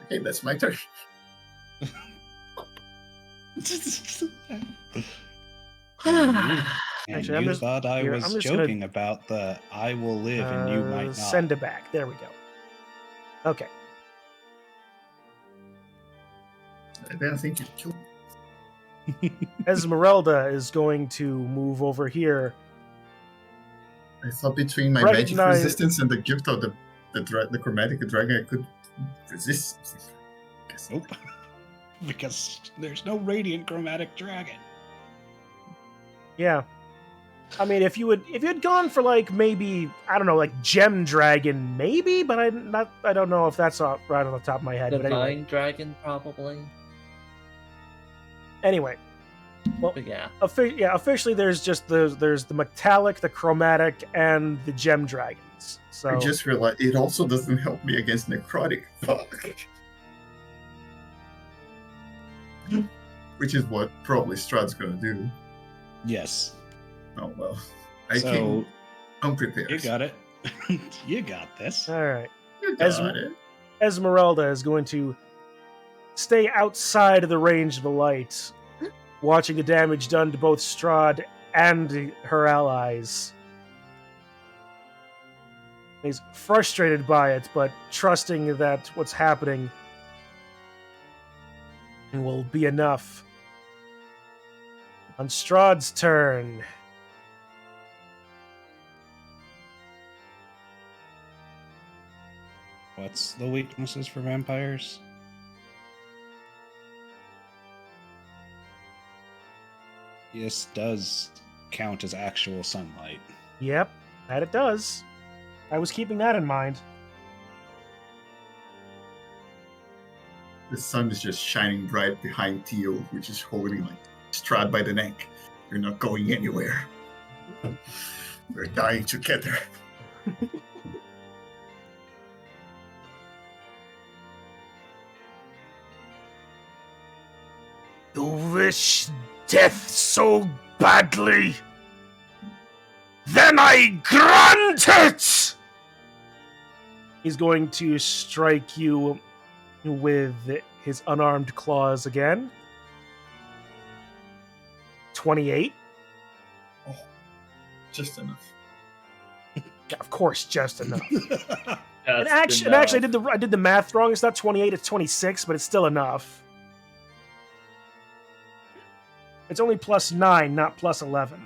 Okay, that's my turn. And Actually, I'm you just- thought I here, was I'm just gonna- joking about the I will live and you might not. Send it back. There we go. Okay. I didn't think you'd kill me. Esmeralda is going to move over here. I thought between my magic Recognize- resistance and the gift of the chromatic dragon, I could resist something. Guess Nope. Because there's no radiant chromatic dragon. Yeah. I mean, if you had gone for like maybe, I don't know, like gem dragon maybe, but I don't know if that's right on the top of my head. But Divine dragon, probably. Anyway, well, But yeah. Officially, there's the metallic, the chromatic, and the gem dragons. So I just realized it also doesn't help me against necrotic. Fuck. Which is what probably Strahd's gonna do. Yes. Oh well. I So, came unprepared. You got it. You got this. all right. You got it. Esmeralda is going to stay outside of the range of the light, watching the damage done to both Strahd and her allies. He's frustrated by it, but trusting that what's happening will be enough. On Strahd's turn. What's the weaknesses for vampires? This does count as actual sunlight. Yep, that it does. I was keeping that in mind. The sun is just shining bright behind Theo, which is holding like Strahd by the neck. You're not going anywhere. We're dying together. You wish death so badly? Then I grant it! He's going to strike you with his unarmed claws again. 28. Just enough. Of course, just enough. And Just actually, enough. I did the math wrong. It's not 28, it's 26, but it's still enough. It's only plus 9, not plus 11.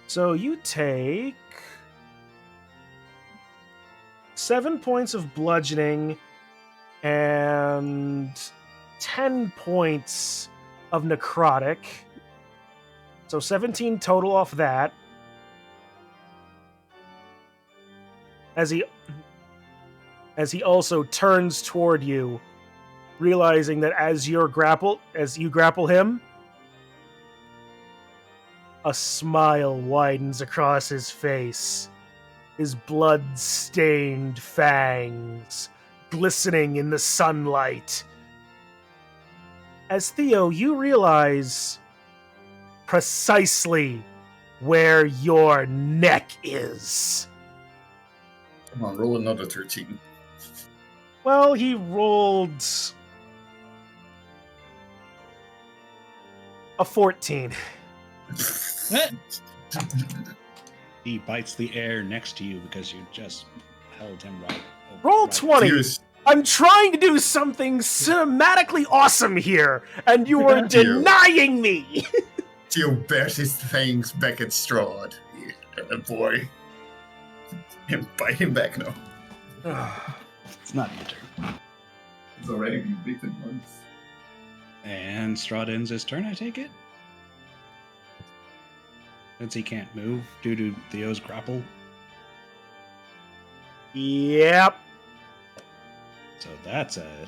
So you take 7 points of bludgeoning and 10 points of necrotic. So 17 total off that. As he also turns toward you, realizing that as you grapple him, a smile widens across his face, his blood-stained fangs glistening in the sunlight. As Theo, you realize precisely where your neck is. Come on, roll another 13. Well, he rolled a 14. He bites the air next to you because you just held him right. Roll right. 20. Theo's, I'm trying to do something cinematically awesome here, and you are Thank you. denying me. Theo bears his fangs back at Strahd. Yeah, boy. And bite him back now. It's not your turn. He's already been beaten once. And Strahd ends his turn, I take it? Since he can't move due to Theo's grapple. Yep. So that's a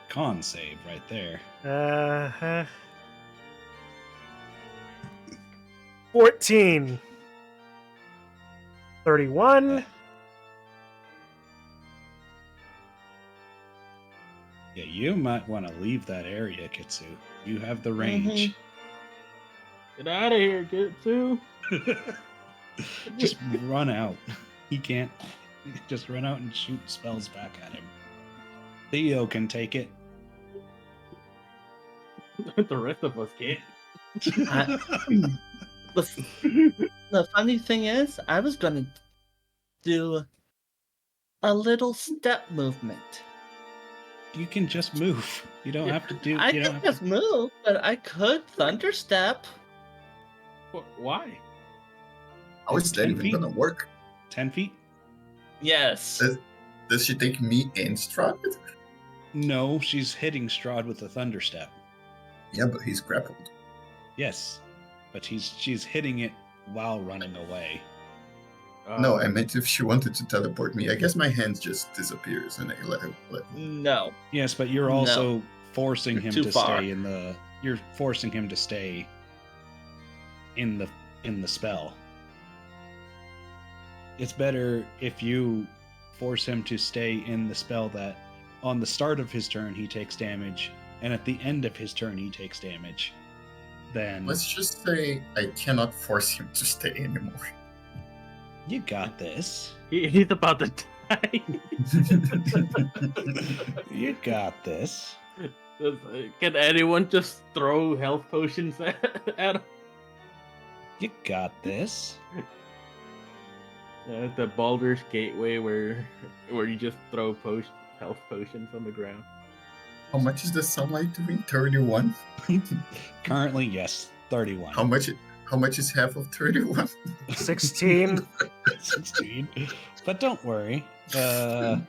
con save right there. Uh-huh. 14. 31. Yeah, you might want to leave that area, Kitsu. You have the range. Get out of here, Kitsu. Just run out. He can't. Just run out and shoot spells back at him. Theo can take it. The rest of us can't. The funny thing is, I was gonna do a little step movement. You can just move. You don't have to do. I You don't can have just to. move, but I could thunderstep. Why? How It's is that 10 even feet. gonna work? 10 feet? Yes. Does she take me and Strahd? No, she's hitting Strahd with a thunder step. Yeah, but he's grappled. Yes, but she's hitting it while running away. No, I meant if she wanted to teleport me. I guess my hand just disappears and I let her. No. Yes, but you're No. also forcing You're him too to far. stay in the. You're forcing him to stay in the spell. It's better if you force him to stay in the spell that on the start of his turn he takes damage, and at the end of his turn he takes damage. Then Let's just say I cannot force him to stay anymore. you got this. He's about to die. You got this. Can anyone just throw health potions at him? You got this. The Baldur's Gateway where you just throw health potions on the ground. How much is the sunlight doing? 31? Currently, yes, 31. How much is half of 31? 16. 16. But don't worry. On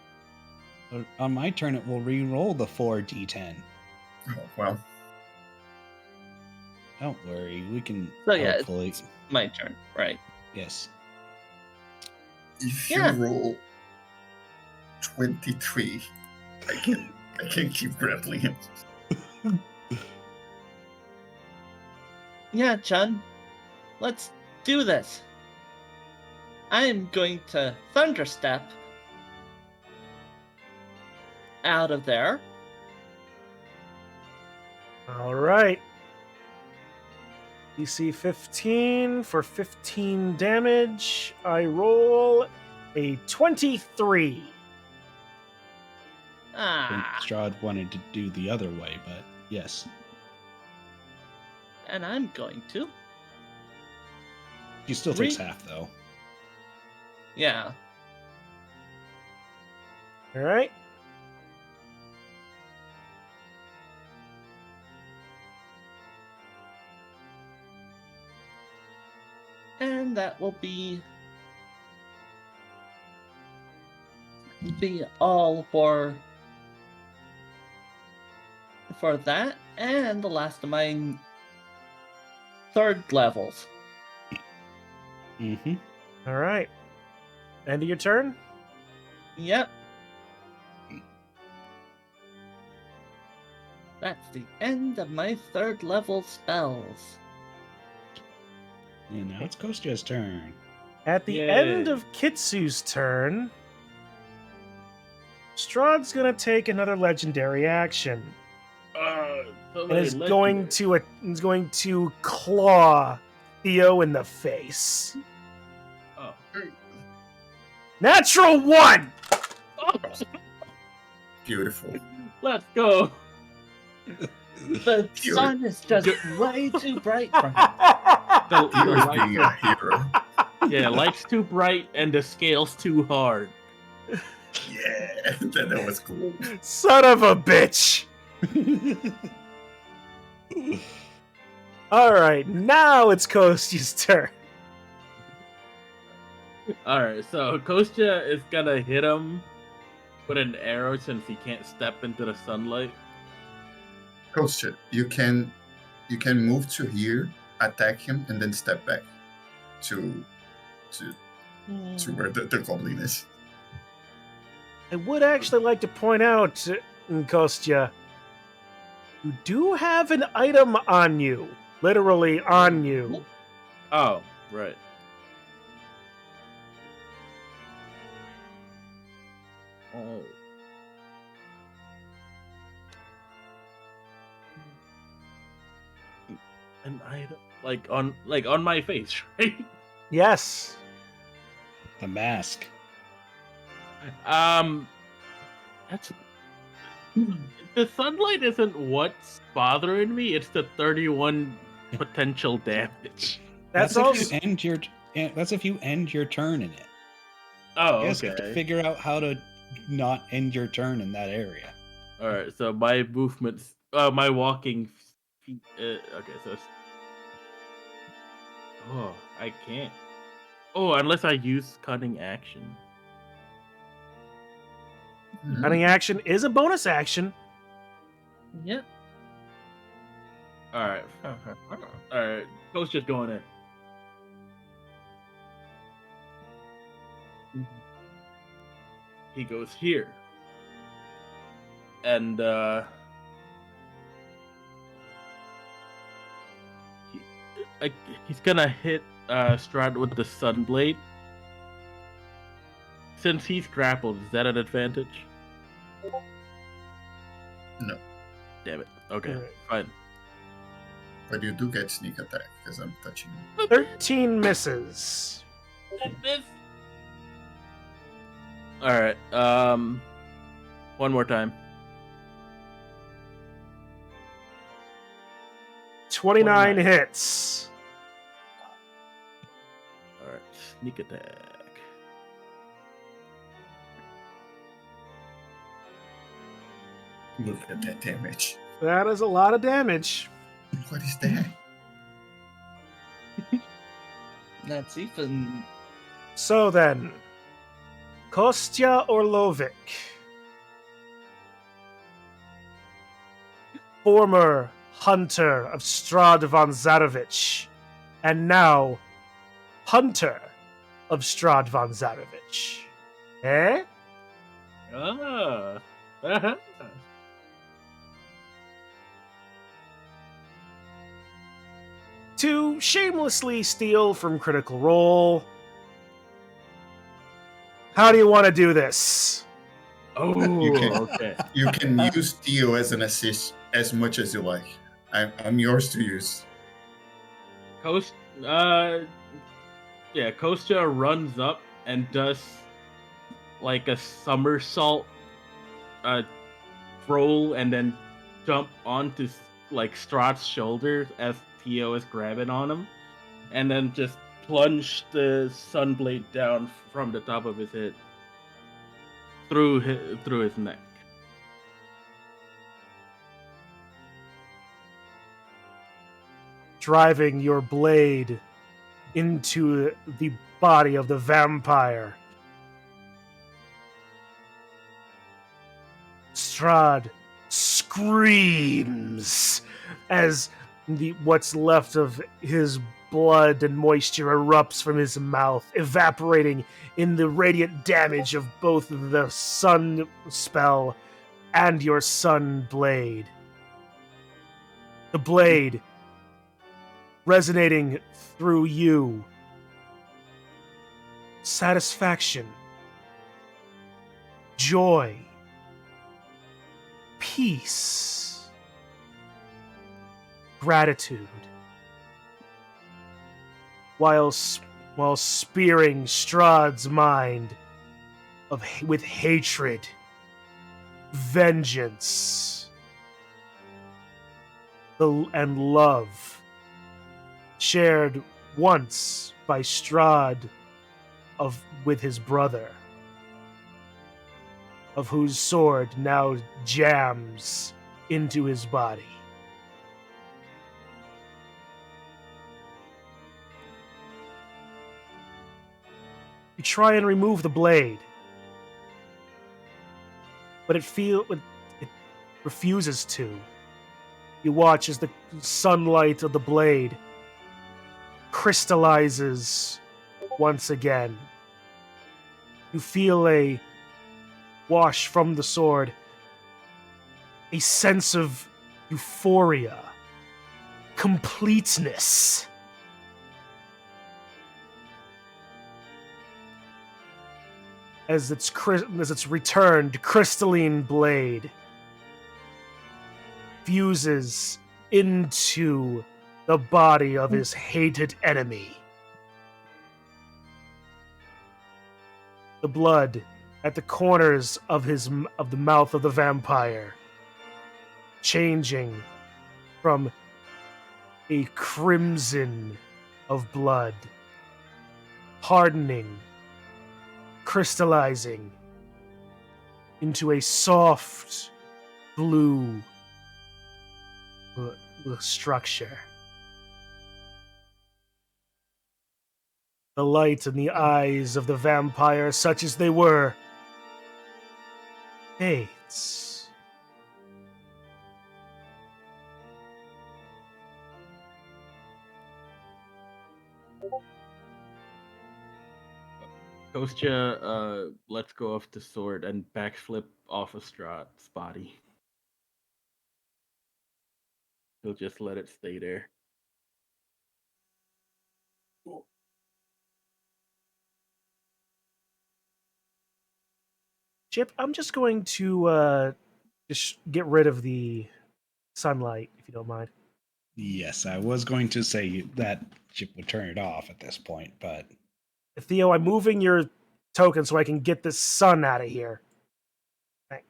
my turn, it will re-roll the 4d10. Oh, well. Don't worry, we can So yeah, hopefully. it's my turn, right? Yes. If Yeah. you roll 23, I can keep grappling him. Yeah, Chun. Let's do this. I'm going to thunderstep out of there. All right. DC 15 for 15 damage. I roll a 23. And Ah, Strahd wanted to do the other way, but yes. and I'm going to. He still takes half, though. Yeah. All right. And that will be all for that, and the last of my third levels. Mm-hmm. All right. End of your turn? Yep. That's the end of my third level spells. And now it's Kostya's turn. At the Yay. end of Kitsu's turn, Strahd's going to take another legendary action. And is going to claw Theo in the face. Oh. Natural 1! Beautiful. Let's go. The sun is just way too bright for him. The Hero's lights being are- a hero. yeah, light's too bright and the scale's too hard. Yeah, that was cool. Son of a bitch! Alright, now it's Kostya's turn. Alright, so Kostya is gonna hit him with an arrow since he can't step into the sunlight. Kostya, you can move to here, attack him, and then step back to where the goblin is. I would actually like to point out, Kostya, you do have an item on you. Literally on you. Oh, right. Oh. An item like on my face, right? Yes. The mask. That's the sunlight isn't what's bothering me. It's the 31 potential damage. That's if also you end your. That's if you end your turn in it. Oh, You guys have to okay. figure out how to not end your turn in that area. All right, so my movements, my walking feet. Okay, so. Oh, I can't. Oh, unless I use cunning action. Cunning action is a bonus action. Yep. All right. All right. Coach just going in. He goes here. And he's gonna hit Strahd with the Sunblade. Since he's grappled, is that an advantage? No. Damn it. Okay, Alright. fine. But you do get sneak attack because I'm touching you. 13 misses. Alright, one more time. 29 29. hits. Alright, sneak attack. Look at that damage. That is a lot of damage. What is that? That's even. So then, Kostya or Lovik? Former hunter of Strahd von Zarovich, and now hunter of Strahd von Zarovich. Eh? Ah. To shamelessly steal from Critical Role. How do you want to do this? Oh, You can- okay. You can use Theo as an assist as much as you like. I'm yours to use. Kostya runs up and does like a somersault roll and then jump onto like Strahd's shoulders as Theo is grabbing on him, and then just plunge the sunblade down from the top of his head through his neck. Driving your blade into the body of the vampire. Strahd screams as what's left of his blood and moisture erupts from his mouth, evaporating in the radiant damage of both the sun spell and your sun blade. The blade resonating through you. Satisfaction, joy, peace, gratitude, while spearing Strahd's mind with hatred, vengeance, and love, shared once by Strahd with his brother, of whose sword now jams into his body. You try and remove the blade, but it refuses to. You watch as the sunlight of the blade crystallizes once again. You feel a wash from the sword, a sense of euphoria, completeness. As its returned crystalline blade fuses into the body of his hated enemy. The blood at the corners of the mouth of the vampire changing from a crimson of blood, hardening, crystallizing into a soft blue structure. The light in the eyes of the vampire, such as they were, fades. Kostya lets go of the sword and backflip off of Strahd's body. He'll just let it stay there. Chip, I'm just going to just get rid of the sunlight, if you don't mind. Yes, I was going to say that Chip would turn it off at this point, but Theo, I'm moving your token so I can get this sun out of here. Thank-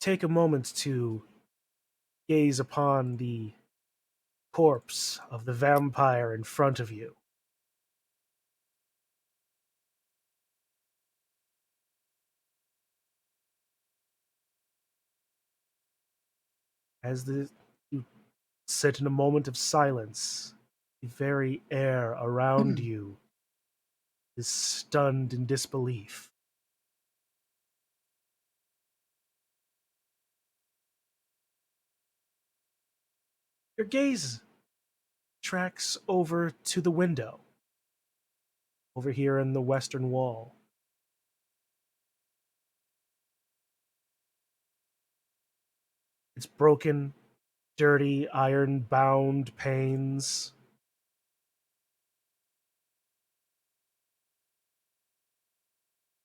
Take a moment to gaze upon the corpse of the vampire in front of you. As you sit in a moment of silence, the very air around you is stunned in disbelief. Your gaze tracks over to the window, over here in the western wall. It's broken, dirty, iron-bound panes.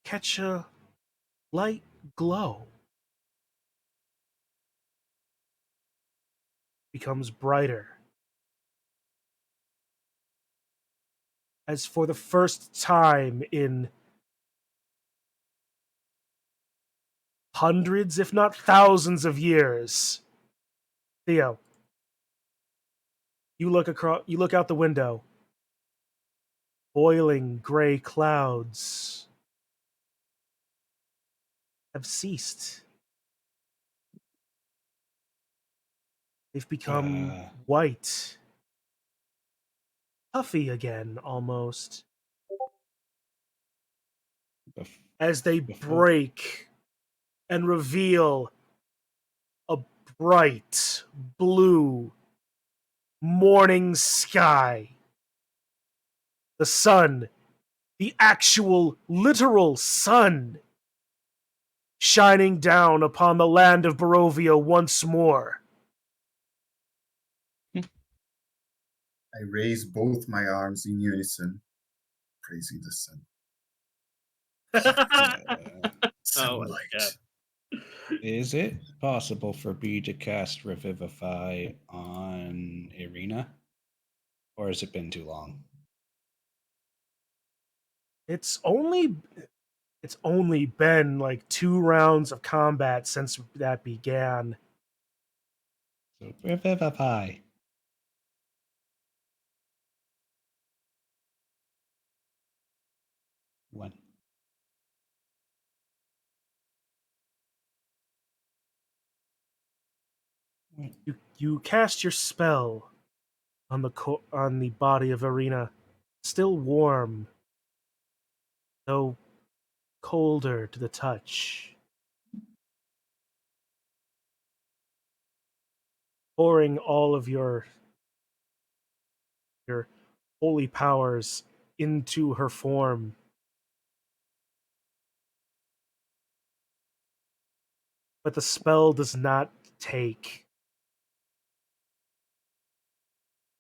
Catch a light glow. Becomes brighter. As for the first time in hundreds, if not thousands of years, Theo, you look out the window. Boiling gray clouds have ceased. They've become white. Puffy again, almost. As they break and reveal a bright blue morning sky. The sun, the actual literal sun, shining down upon the land of Barovia once more. I raise both my arms in unison, praising the sun. Sunlight. Is it possible for me to cast Revivify on Irena? Or has it been too long? It's only been like 2 rounds of combat since that began. So Revivify. One. You cast your spell on the body of Irena, still warm, though colder to the touch. Pouring all of your holy powers into her form. But the spell does not take.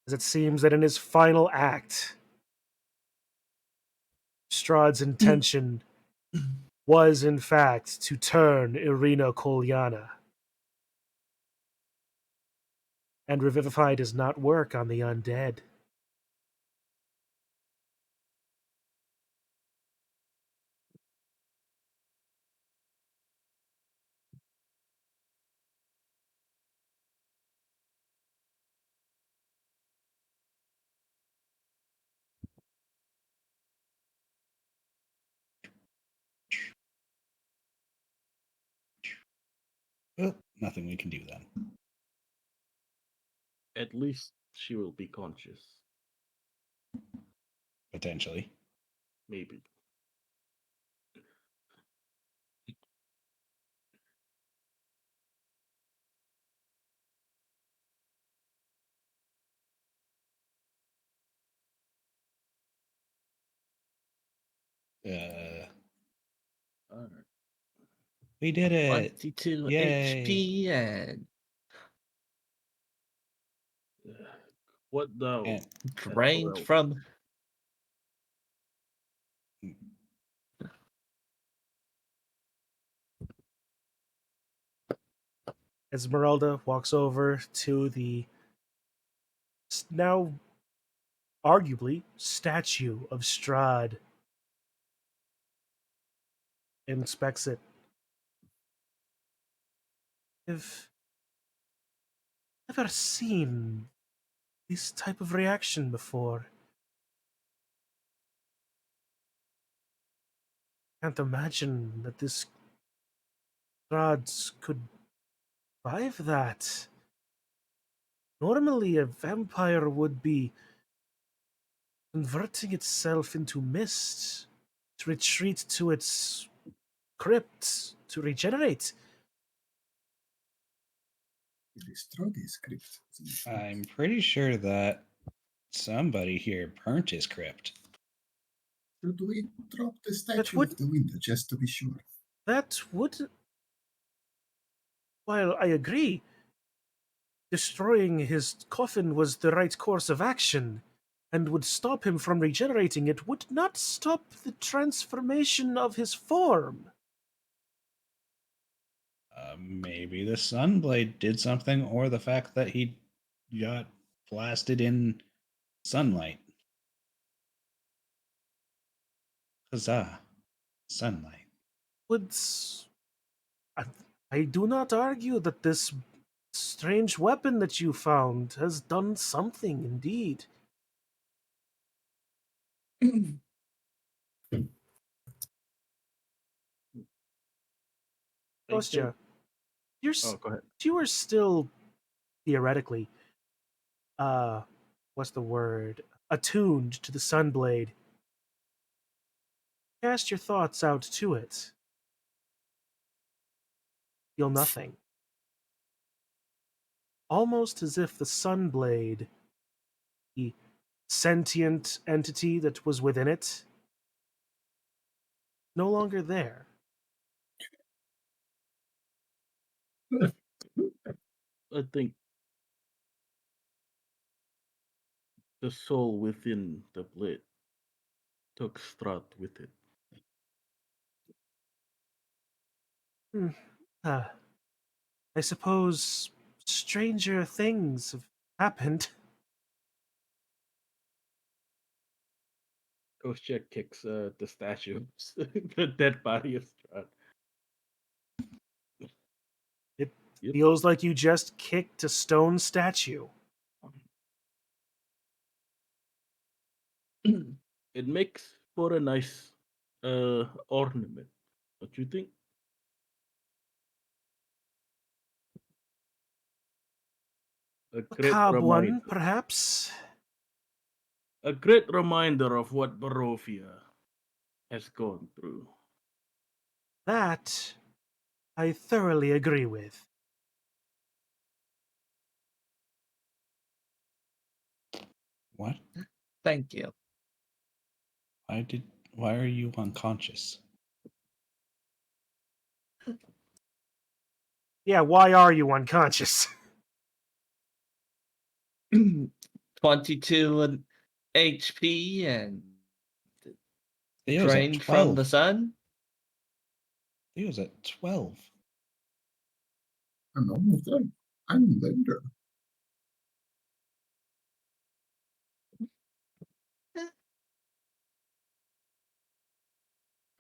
As it seems that in his final act, Strahd's intention was in fact to turn Irena Kolyana. And Revivify does not work on the undead. Well, nothing we can do then. At least she will be conscious. Potentially. Maybe. Alright. We did it. 22 Yay. HP and What though? And drained Well, from. Esmeralda walks over to the now arguably statue of Strahd, inspects it. I've never seen this type of reaction before. Can't imagine that this Strahd could survive that. Normally, a vampire would be converting itself into mist to retreat to its crypt to regenerate. Destroy the script. I'm pretty sure that somebody here burnt his crypt. Should we drop the That statue would of the window just to be sure? that would. While I agree, destroying his coffin was the right course of action and would stop him from regenerating, it would not stop the transformation of his form. Maybe the Sunblade did something, or the fact that he got blasted in sunlight. Huzzah. Sunlight. Would I, I do not argue that this strange weapon that you found has done something indeed. I Kostya, think. Oh, go ahead. you are still theoretically what's the word? Attuned to the Sunblade. Cast your thoughts out to it. Feel nothing. Almost as if the Sunblade, the sentient entity that was within it, no longer there. I think the soul within the blade took Strahd with it. Hmm. Uh, I suppose stranger things have happened. Kostya kicks the statue, the dead body of Strahd. It Yep. feels like you just kicked a stone statue. It makes for a nice ornament, don't you think? A great Macabre one, reminder. perhaps? A great reminder of what Barovia has gone through. That I thoroughly agree with. What? Thank you. Why are you unconscious? Yeah, why are you unconscious? 22 HP and Theo's at drained from 12. the sun. Theo's at 12. I'm almost done. I'm later.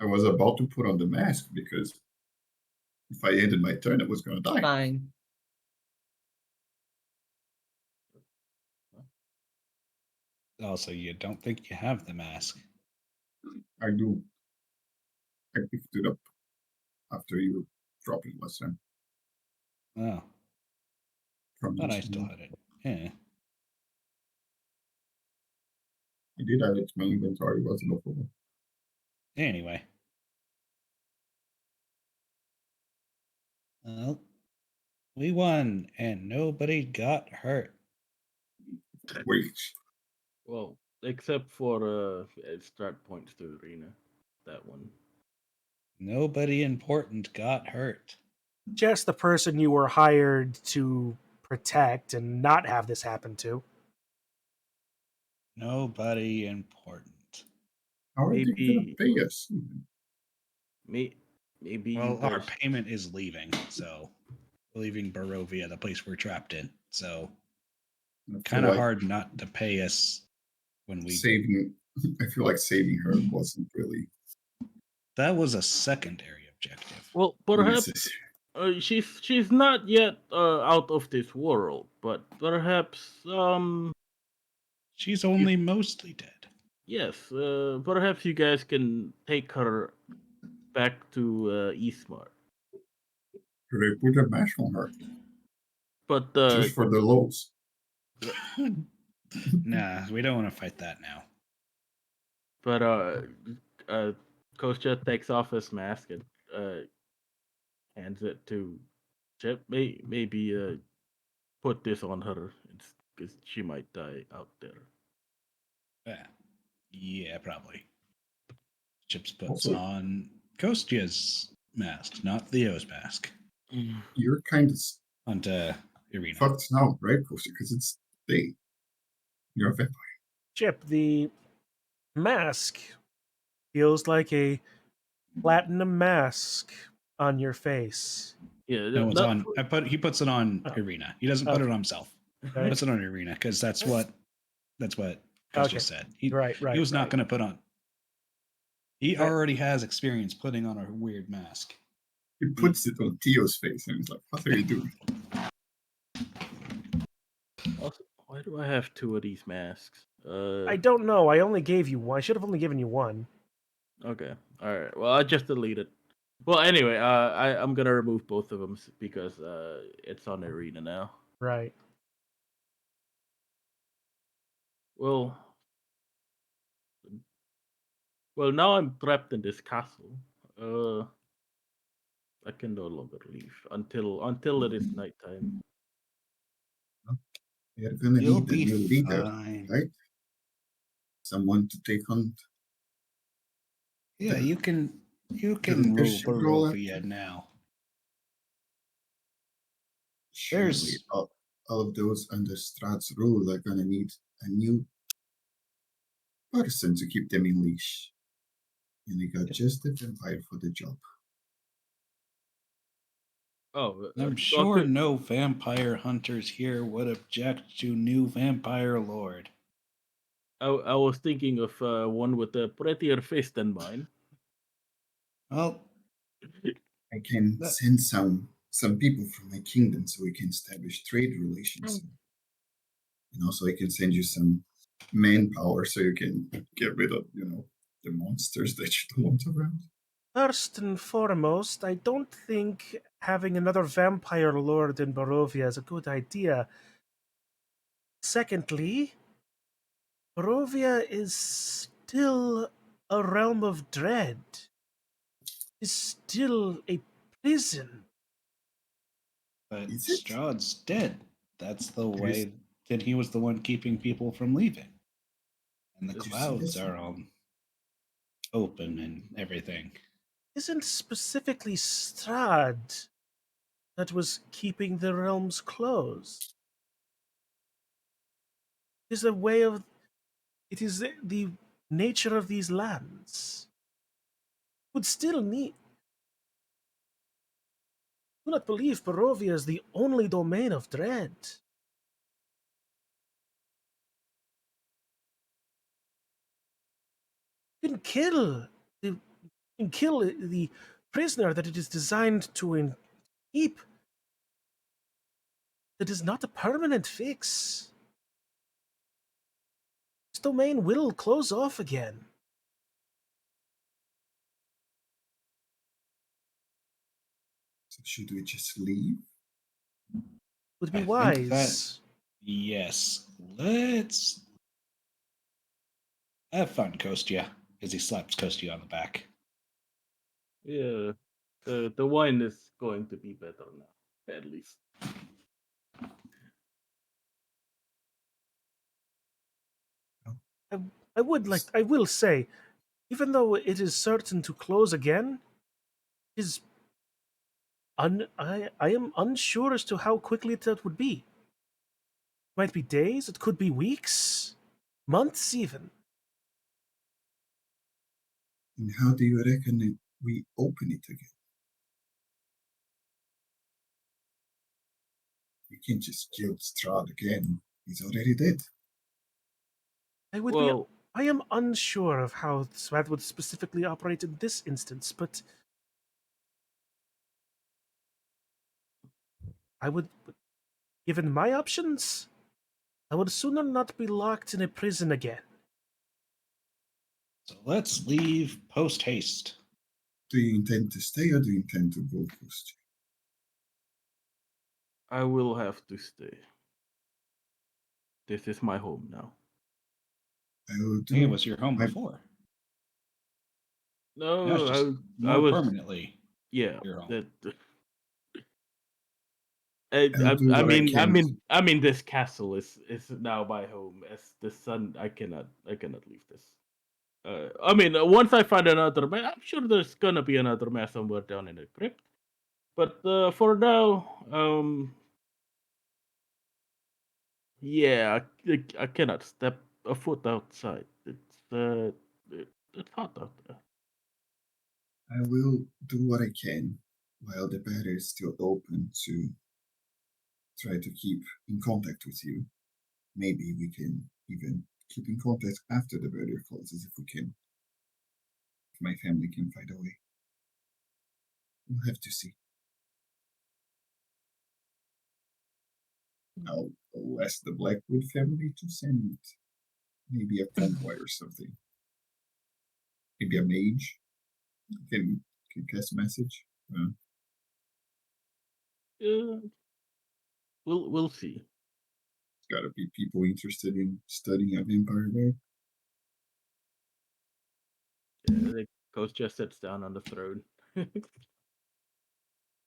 I was about to put on the mask because if I ended my turn, it was going to die. Fine. Also, you don't think you have the mask. I do. I picked it up after you dropped it last time. Oh, from thought the I still channel. had it. Yeah. I did add it to my inventory, it wasn't before. Anyway. Well, we won, and nobody got hurt. Wait, Well, except for Strahd points to Irena. That one. Nobody important got hurt. Just the person you were hired to protect and not have this happen to. Nobody important. how are they gonna Maybe, pay us? maybe Well, our there's payment is leaving, so we're leaving Barovia, the place we're trapped in. So I feel kind of like hard not to pay us when we. saving. I feel like saving her wasn't really That was a secondary objective. well, perhaps necessary. she's not yet out of this world, but perhaps She's you, only mostly dead. yes, perhaps you guys can take her back to Eastmar. Could I put a mash on her But just for the lows? Nah, we don't want to fight that now. but Kostya takes off his mask and hands it to Chip. Maybe put this on her because she might die out there. Yeah, probably. Chips puts Also, on Kostya's mask, not Theo's mask, you're kind of onto Irena. fucked now, right, Kostya? Because it's day. You're a vampire. Chip, the mask feels like a platinum mask on your face. Yeah, No, it's not on. He puts it on Oh. Irena. He doesn't put it on himself. He Okay. puts it on Irena because that's what Kostya Okay. said. He Right. he was not right. going to put on. He Right. already has experience putting on a weird mask. He puts it on Theo's face and he's like, what are you doing? Also, why do I have two of these masks? I don't know. I only gave you one. I should have only given you one. Okay. All right. Well, I just deleted. Well, anyway, I'm gonna remove both of them because it's on Arena now. Right. Well, now I'm trapped in this castle. I can no longer leave until it is nighttime. You're gonna You'll need a be new leader, fine. right? Someone to take on. Yeah, you can rule leadership role Barovia now. Surely, There's all of those under Strahd's rule are gonna need a new person to keep them in leash. And they got just the vampire for the job. Oh, I'm sure no vampire hunters here would object to new vampire lord. I was thinking of one with a prettier face than mine. Well, I can that, send some people from my kingdom so we can establish trade relations. And also I can send you some manpower so you can get rid of, the monsters that you don't want around. First and foremost, I don't think having another vampire lord in Barovia is a good idea. Secondly, Barovia is still a realm of dread. It's still a prison. but Is it? Strahd's dead. That's the There way that he was the one keeping people from leaving. And the Did you see clouds this? are all open and everything. Isn't specifically Strahd that was keeping the realms closed. It is a way of. It is the nature of these lands. Would still need. Do not believe Barovia is the only domain of dread. You can kill the prisoner that it is designed to keep. That is not a permanent fix. This domain will close off again. So should we just leave? would be I think that wise. yes. Let's have fun, Kostya, as he slaps Kostya on the back. Yeah, the wine is going to be better now, at least. I, I will say, even though it is certain to close again, is I am unsure as to how quickly that would be. Might be days, it could be weeks, months even. And how do you reckon we open it again? We can't just kill Strahd again. He's already dead. I would be Well, I am unsure of how that would specifically operate in this instance, but I would, given my options, I would sooner not be locked in a prison again. So let's leave post haste. Do you intend to stay or do you intend to go, Kostya? I will have to stay. This is my home now. I will I think it do was your home my before. Now it's just No, I more was permanently yeah. your home. That I'll do what I can. I mean, this castle is now my home. As the sun, I cannot leave this. I mean, once I find another map, I'm sure there's gonna be another map somewhere down in the crypt. But for now, yeah, I cannot step a foot outside. It's hot out there. I will do what I can while the battle is still open to try to keep in contact with you. Maybe we can even keep in contact after the barrier closes if we can. If my family can find a way. We'll have to see. I'll ask the Blackwood family to send maybe a convoy or something. Maybe a mage can cast a message. Uh, we'll see. Gotta be people interested in studying a vampire world. The ghost just sits down on the throne.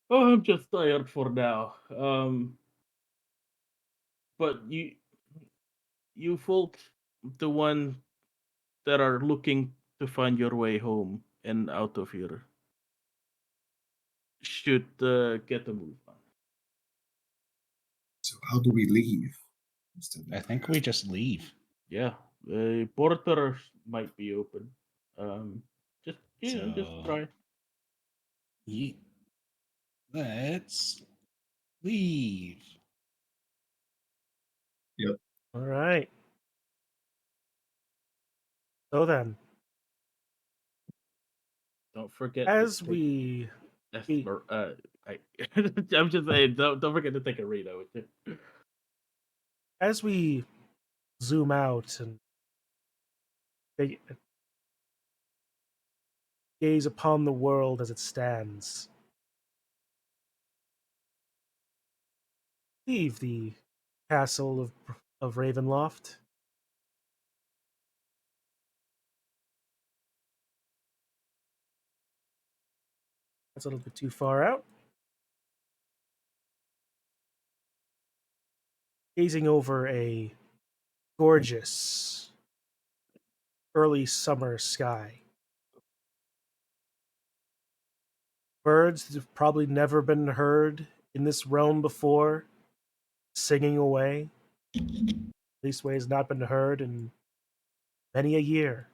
Oh, I'm just tired for now. But you folks, the one that are looking to find your way home and out of here, should get a move on. So how do we leave? Mr. I Vampire? think we just leave. Yeah, the porters might be open. Just just So try. let's leave. Yep. All right. So then, Don't forget to as take we we I, I'm just saying, don't forget to take Irena with you. as we zoom out and ga- gaze upon the world as it stands, leave the castle of Ravenloft. That's a little bit too far out. Gazing over a gorgeous early summer sky. Birds that have probably never been heard in this realm before, singing away. Least way has not been heard in many a year.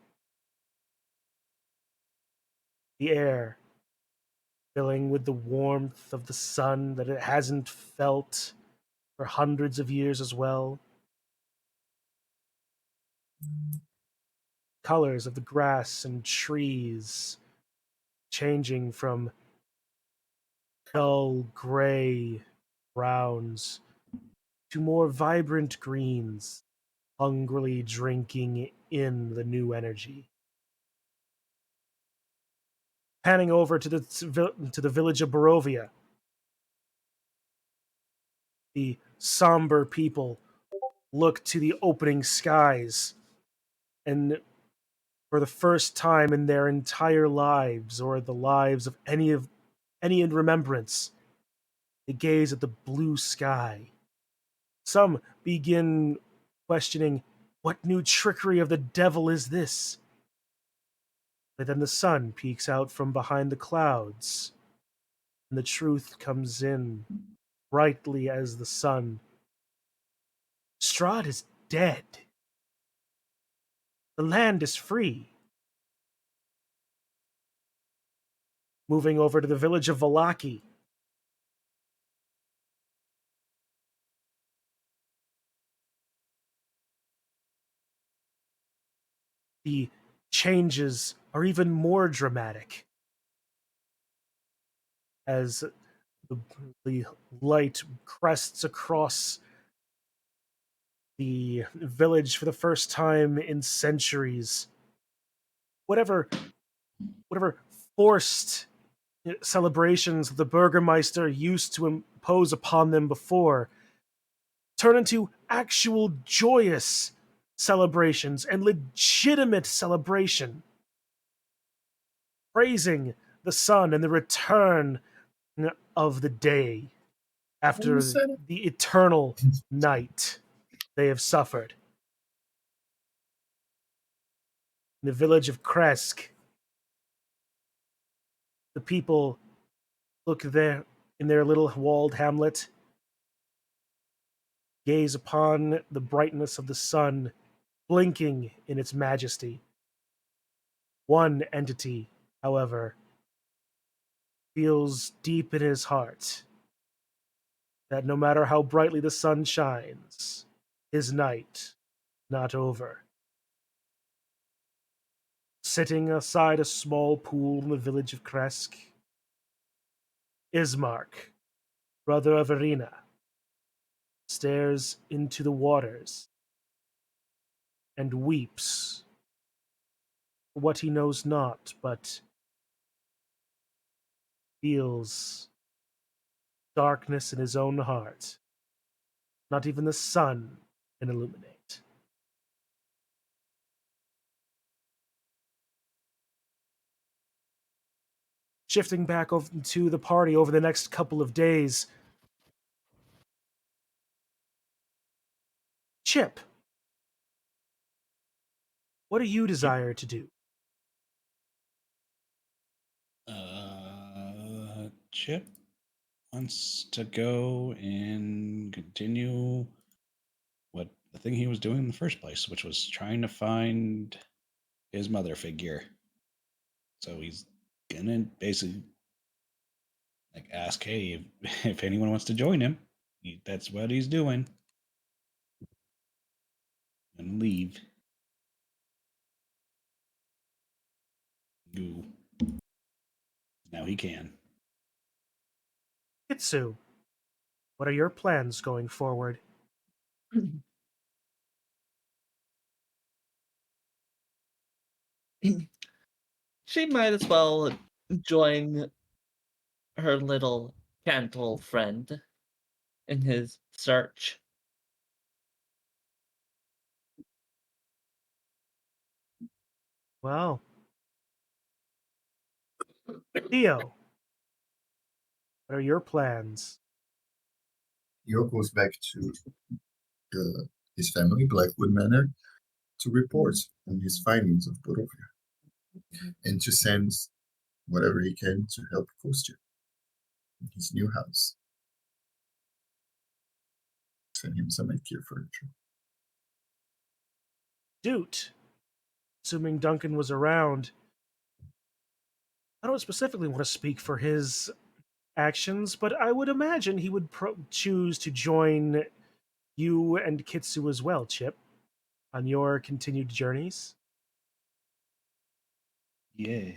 The air filling with the warmth of the sun that it hasn't felt for hundreds of years as well. Colors of the grass and trees changing from dull gray browns to more vibrant greens, hungrily drinking in the new energy. Panning over to the village of Barovia, the somber people look to the opening skies, and for the first time in their entire lives, or the lives of any in remembrance, they gaze at the blue sky. Some begin questioning, what new trickery of the devil is this? But then the sun peeks out from behind the clouds, and the truth comes in brightly as the sun. Strahd is dead. The land is free. Moving over to the village of Valaki, the changes are even more dramatic as the light crests across the village for the first time in centuries. Whatever forced celebrations the Burgermeister used to impose upon them before turn into actual joyous celebrations and legitimate celebration, praising the sun and the return of the day Who after said it? the eternal night they have suffered. In the village of Kresk, the people look there in their little walled hamlet, gaze upon the brightness of the sun blinking in its majesty. One entity, however, feels deep in his heart that no matter how brightly the sun shines, his night not over. Sitting aside a small pool in the village of Kresk, Ismark, brother of Irena, stares into the waters and weeps for what he knows not, but feels darkness in his own heart. Not even the sun can illuminate. Shifting back over to the party over the next couple of days, Chip, what do you desire to do? Chip wants to go and continue what the thing he was doing in the first place, which was trying to find his mother figure. So he's gonna basically like ask, hey, if anyone wants to join him, that's what he's doing, and leave. Goo. Now he can. Kitsu, what are your plans going forward? She might as well join her little candle friend in his search. Well, Theo, what are your plans? Yo goes back to his family, Blackwood Manor, to report on his findings of Borovia and to send whatever he can to help Kostya in his new house. Send him some IKEA furniture. Doot, assuming Duncan was around, I don't specifically want to speak for his actions, but I would imagine he would choose to join you and Kitsu as well, Chip, on your continued journeys. Yeah.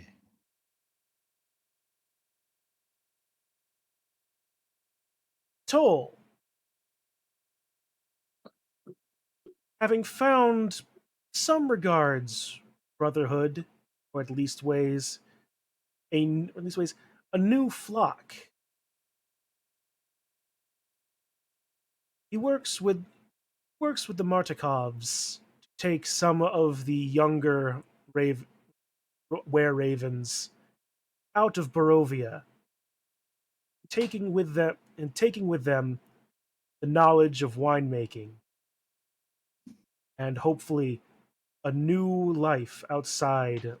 Toll, having found some regards brotherhood, or at least ways a new flock. He works with the Martikovs to take some of the younger rave, were ravens out of Barovia, taking with them the knowledge of winemaking and hopefully a new life outside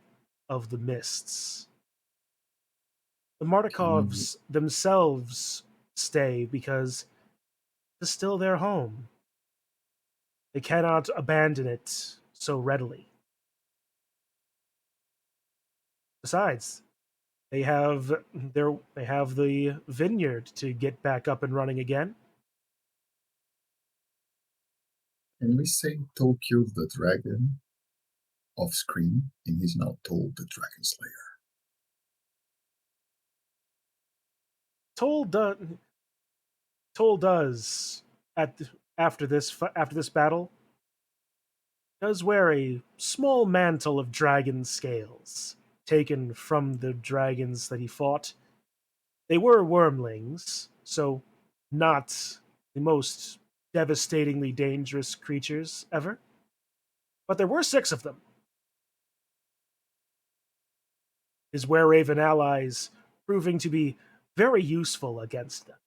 of the mists. The Can Martikovs themselves stay because it's still their home. They cannot abandon it so readily. Besides, they have the vineyard to get back up and running again. we say Toll killed the dragon off screen and he's now Toll the Dragon Slayer? Toll does Toll does at after this battle does wear a small mantle of dragon scales taken from the dragons that he fought. They were wormlings, so not the most devastatingly dangerous creatures ever. But there were 6 of them. His were-raven allies proving to be very useful against them.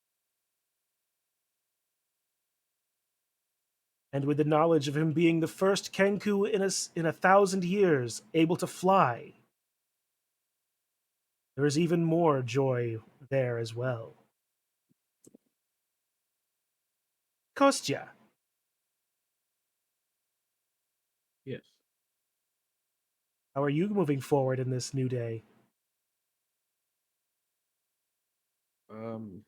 And with the knowledge of him being the first Kenku in 1,000 years able to fly, there is even more joy there as well. Kostya, Yes. how are you moving forward in this new day? Um.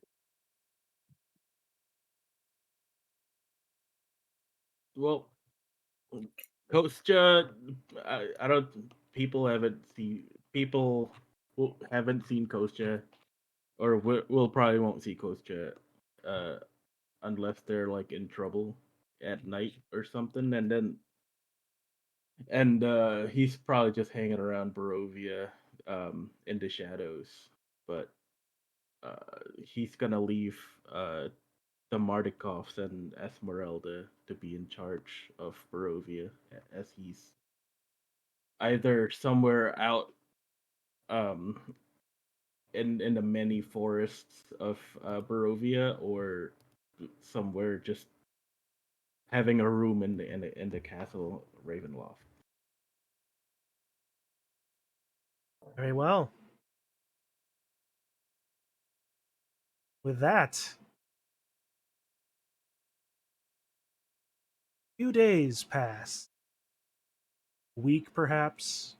Well, Kostya, I don't. People haven't seen Kostya, or will probably won't see Kostya, uh, unless they're like in trouble at night or something, and he's probably just hanging around Barovia, in the shadows. But he's gonna leave the Mardikovs and Esmeralda to be in charge of Barovia, as he's either somewhere out, um in the many forests of Barovia, or somewhere just having a room in the castle Ravenloft. Very well. With that, a few days pass, a week perhaps.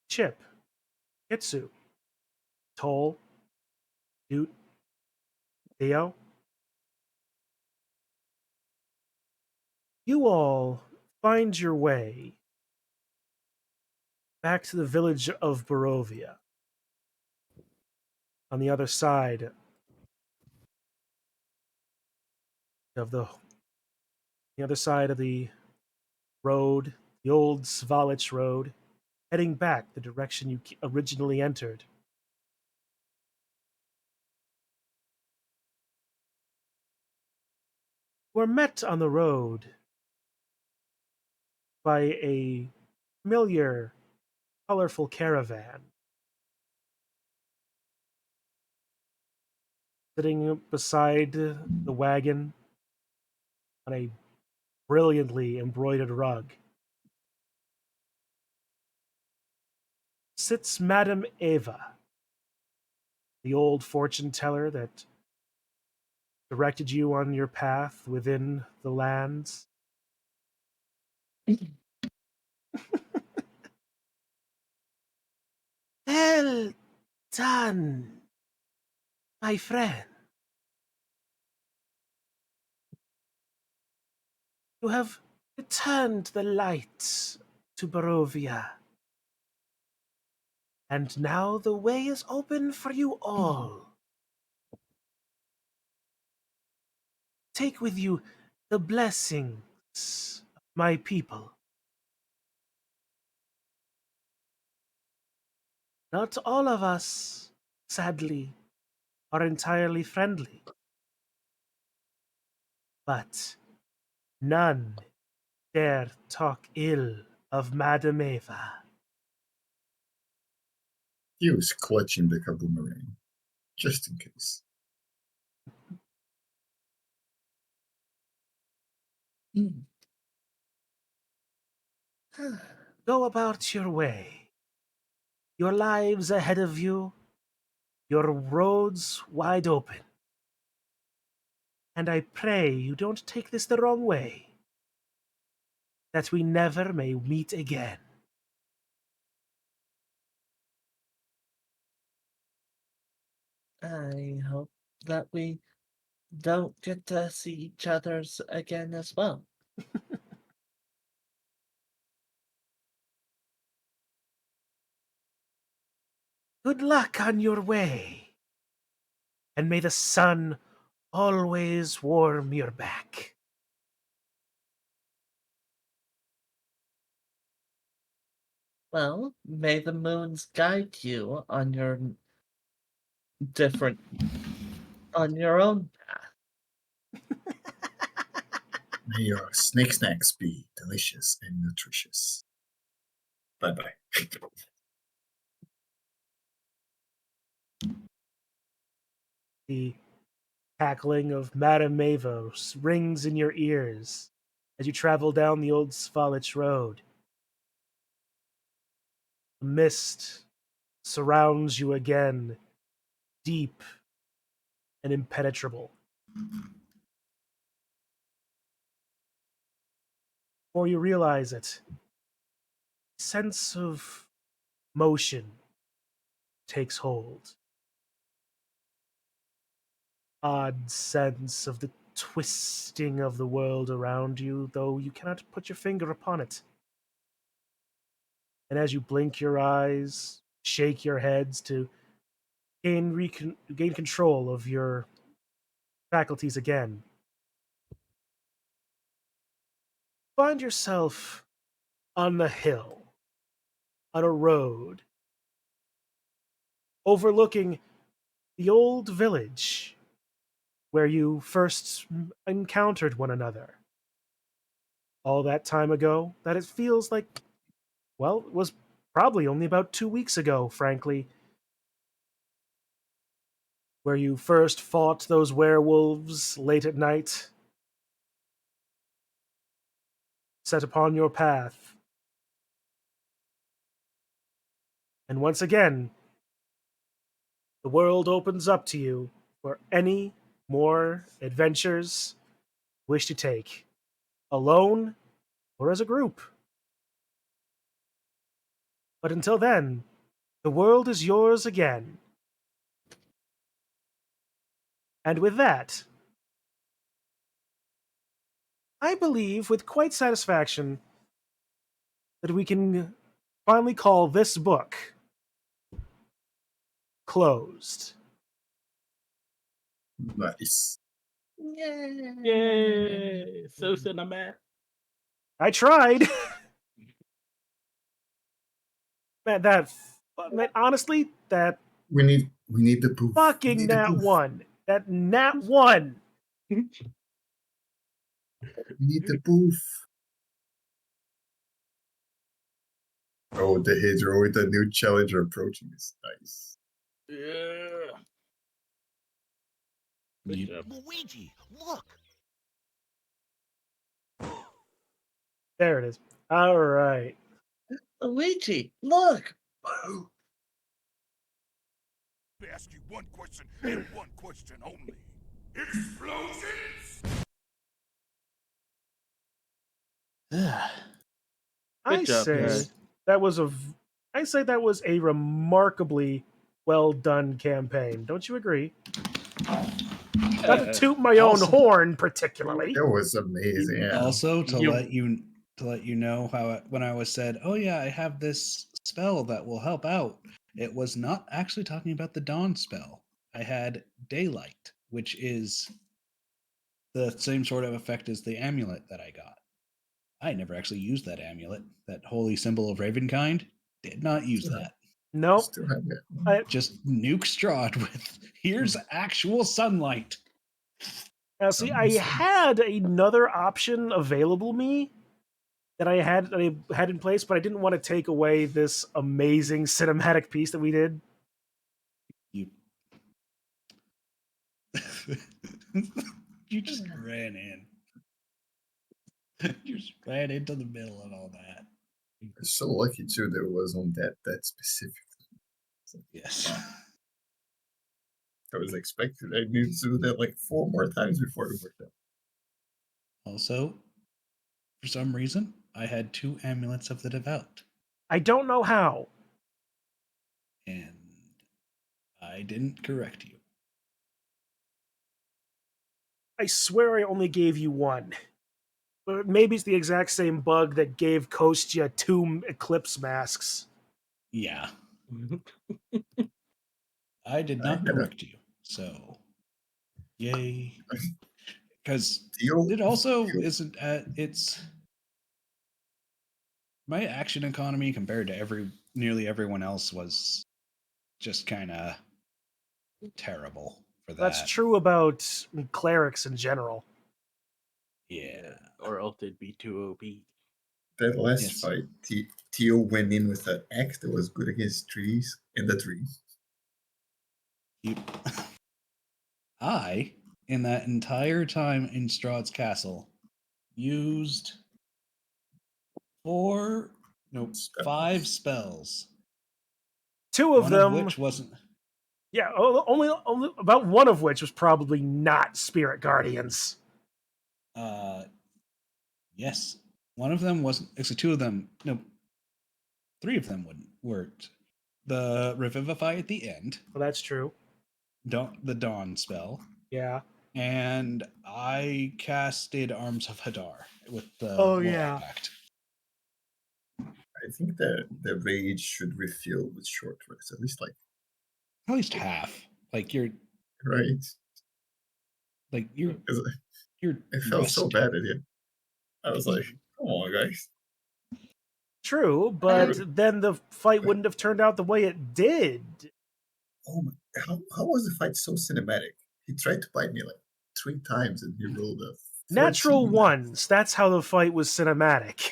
Chip, Kitsu, Toll, Doot, Theo, you all find your way back to the village of Barovia on of the the other side of the road, the old Svalich road, heading back the direction you originally entered. Were met on the road by a familiar, colorful caravan sitting beside the wagon on a brilliantly embroidered rug. Sits Madame Eva, the old fortune teller that directed you on your path within the lands. Well done, my friend. You have returned the light to Barovia. And now the way is open for you all. Take with you the blessings of my people. Not all of us, sadly, are entirely friendly. but none dare talk ill of Madame Eva. He was clutching the kaboomerang, just in case. Go about your way. Your lives ahead of you, your roads wide open. And I pray you don't take this the wrong way, that we never may meet again. I hope that we don't get to see each other's again as well. Good luck on your way, and may the sun always warm your back. Well, may the moons guide you on your different, on your own path. May your snake snacks be delicious and nutritious. Bye-bye. The cackling of Madame Eva rings in your ears as you travel down the old Svalich road. The mist surrounds you again, deep and impenetrable. Before you realize it, a sense of motion takes hold. Odd sense of the twisting of the world around you, though you cannot put your finger upon it. And as you blink your eyes, shake your heads to gain control of your faculties again, find yourself on the hill, on a road, overlooking the old village where you first encountered one another. All that time ago, that it feels like, well, it was probably only about 2 weeks ago, frankly, where you first fought those werewolves late at night, set upon your path. And once again, the world opens up to you for any more adventures you wish to take, alone or as a group. But until then, the world is yours again. And with that, I believe with quite satisfaction that we can finally call this book closed. Nice. Yay! Yay! So cinematic. I tried. Man, honestly, that We need the booth. We fucking need the nat booth. one. That nat one. We need the booth. Oh, the Hydra with the new challenger approaching is nice. Yeah. Good job. Luigi, look! There it is. All right. Luigi, look! Ask you one question and one question only. Explosions! I job, say guys. I say that was a remarkably well done campaign. Don't you agree? Not to toot my own Also- horn particularly. That was amazing. Yeah. Also, to You- let you know how when I was said, "Oh yeah, I have this spell that will help out," it was not actually talking about the dawn spell. I had daylight, which is the same sort of effect as the amulet that I got. I never actually used that amulet, that holy symbol of Ravenkind. Did not use that. Nope. Still have it. I, Just nuke Strahd with here's actual sunlight. Now, see, I had another option available me that I had in place, but I didn't want to take away this amazing cinematic piece that we did. You you just ran in. You just ran into the middle of all that. I'm so lucky too that it was on that specific. Yes. I was expecting I needed to do that like 4 more times before it worked out. Also, for some reason, I had 2 amulets of the devout, I don't know how. and I didn't correct you. I swear I only gave you one. But maybe it's the exact same bug that gave Kostya 2 eclipse masks. Yeah. I did not had a- correct you, so yay. Because Deal. it also isn't it's my action economy compared to nearly everyone else was just kind of terrible for that. That's true about clerics in general. Yeah. Or else it'd be too OP. That last Yes. fight, Tio went in with that axe that was good against trees in the tree. You, I, in that entire time in Strahd's castle, used 5 spells. 2 of One them, of which wasn't. yeah, only about one of which was probably not Spirit Guardians. Yes. One of them wasn't. Actually, 2 of them. No. 3 of them worked. The Revivify at the end. Well, that's true. The Dawn spell. Yeah. And I casted Arms of Hadar with the yeah. Pact. I think that the rage should refill with short rest, at least At least half. Like you're right. you're I felt so rested. bad at him. I was like, come on, guys. True, but then the fight wouldn't have turned out the way it did. Oh my, how was the fight so cinematic? He tried to bite me like 3 times and he rolled a 14. Natural ones. That's how the fight was cinematic.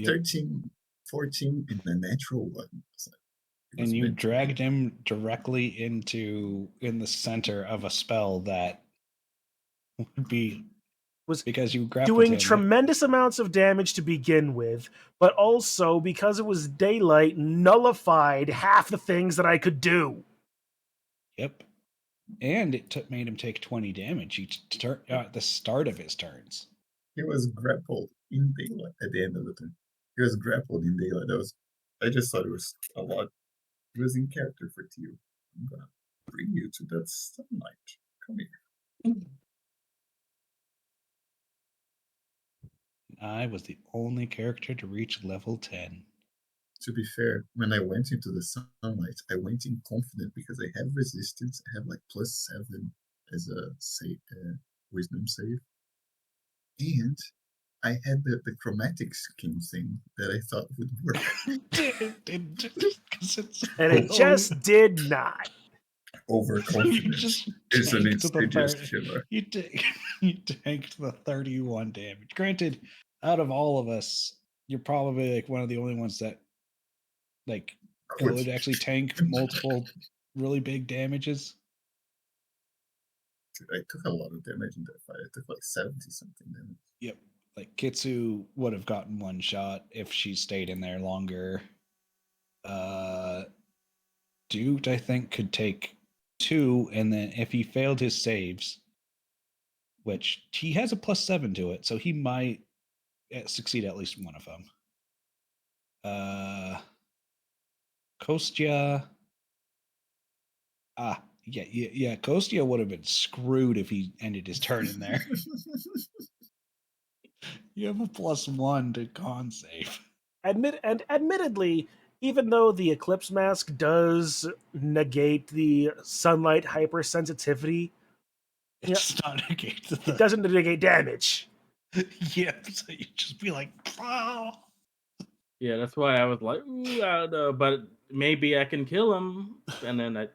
13, 14 in the natural one. And you dragged him directly in the center of a spell that would be was because you grappled doing him. tremendous amounts of damage to begin with, but also because it was daylight, nullified half the things that I could do. Yep. And it made him take 20 damage each turn at the start of his turns. He was grappled in daylight at the end of the turn. He was grappled in daylight. I just thought it was a lot. He was in character for Tio. I'm gonna bring you to that sunlight. Come here. I was the only character to reach level 10. To be fair, when I went into the sunlight, I went in confident because I have resistance. I have like +7 as a wisdom save. And I had the chromatic skin thing that I thought would work. And it just did not. Overconfidence is an insidious killer. You tanked the 31 damage. Granted, out of all of us, you're probably like one of the only ones that could actually tank multiple really big damages. I took a lot of damage in that fight. I took like 70 something damage. Yep. Like Kitsu would have gotten 1 shot if she stayed in there longer. Dude, I think, could take 2, and then if he failed his saves, which he has a +7 to it, so he might succeed at least one of them. Kostya. Yeah. Kostya would have been screwed if he ended his turn in there. You have a +1 to con save. Admittedly, even though the Eclipse Mask does negate the sunlight hypersensitivity, It doesn't negate damage. Yep, so you just be like, oh. Yeah, that's why I was like, ooh, I don't know, but maybe I can kill him. And then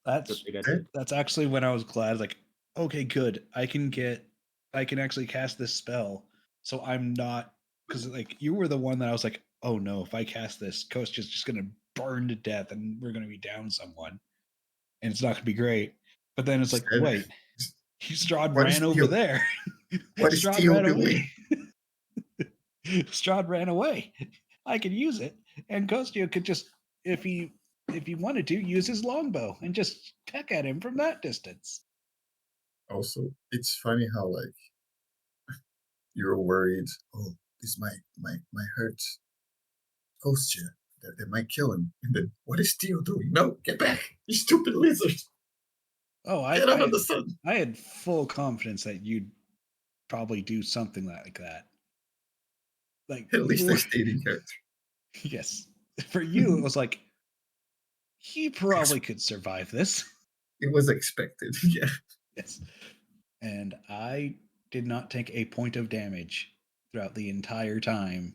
that's actually when I was glad. Like, okay, good. I can actually cast this spell. So I'm not, because like you were the one that I was like, oh no, if I cast this, Kostya's just gonna burn to death and we're gonna be down someone. And it's not gonna be great. But then it's like, Instead, wait, Strahd what is ran over Theo? there. What is Strahd Theo ran away. doing? Strahd ran away. I could use it. And Kostya could just, if he wanted to, use his longbow and just peck at him from that distance. Also, it's funny how like you're worried. Oh, this might hurt Kostya. That might kill him. And then what is Theo doing? No, get back, you stupid lizard! Oh, Get out of the sun! I had full confidence that you'd probably do something like that. Like At least I stayed in character. yes. For you, it was like he probably could survive this. It was expected. Yeah. Yes. And I did not take a point of damage throughout the entire time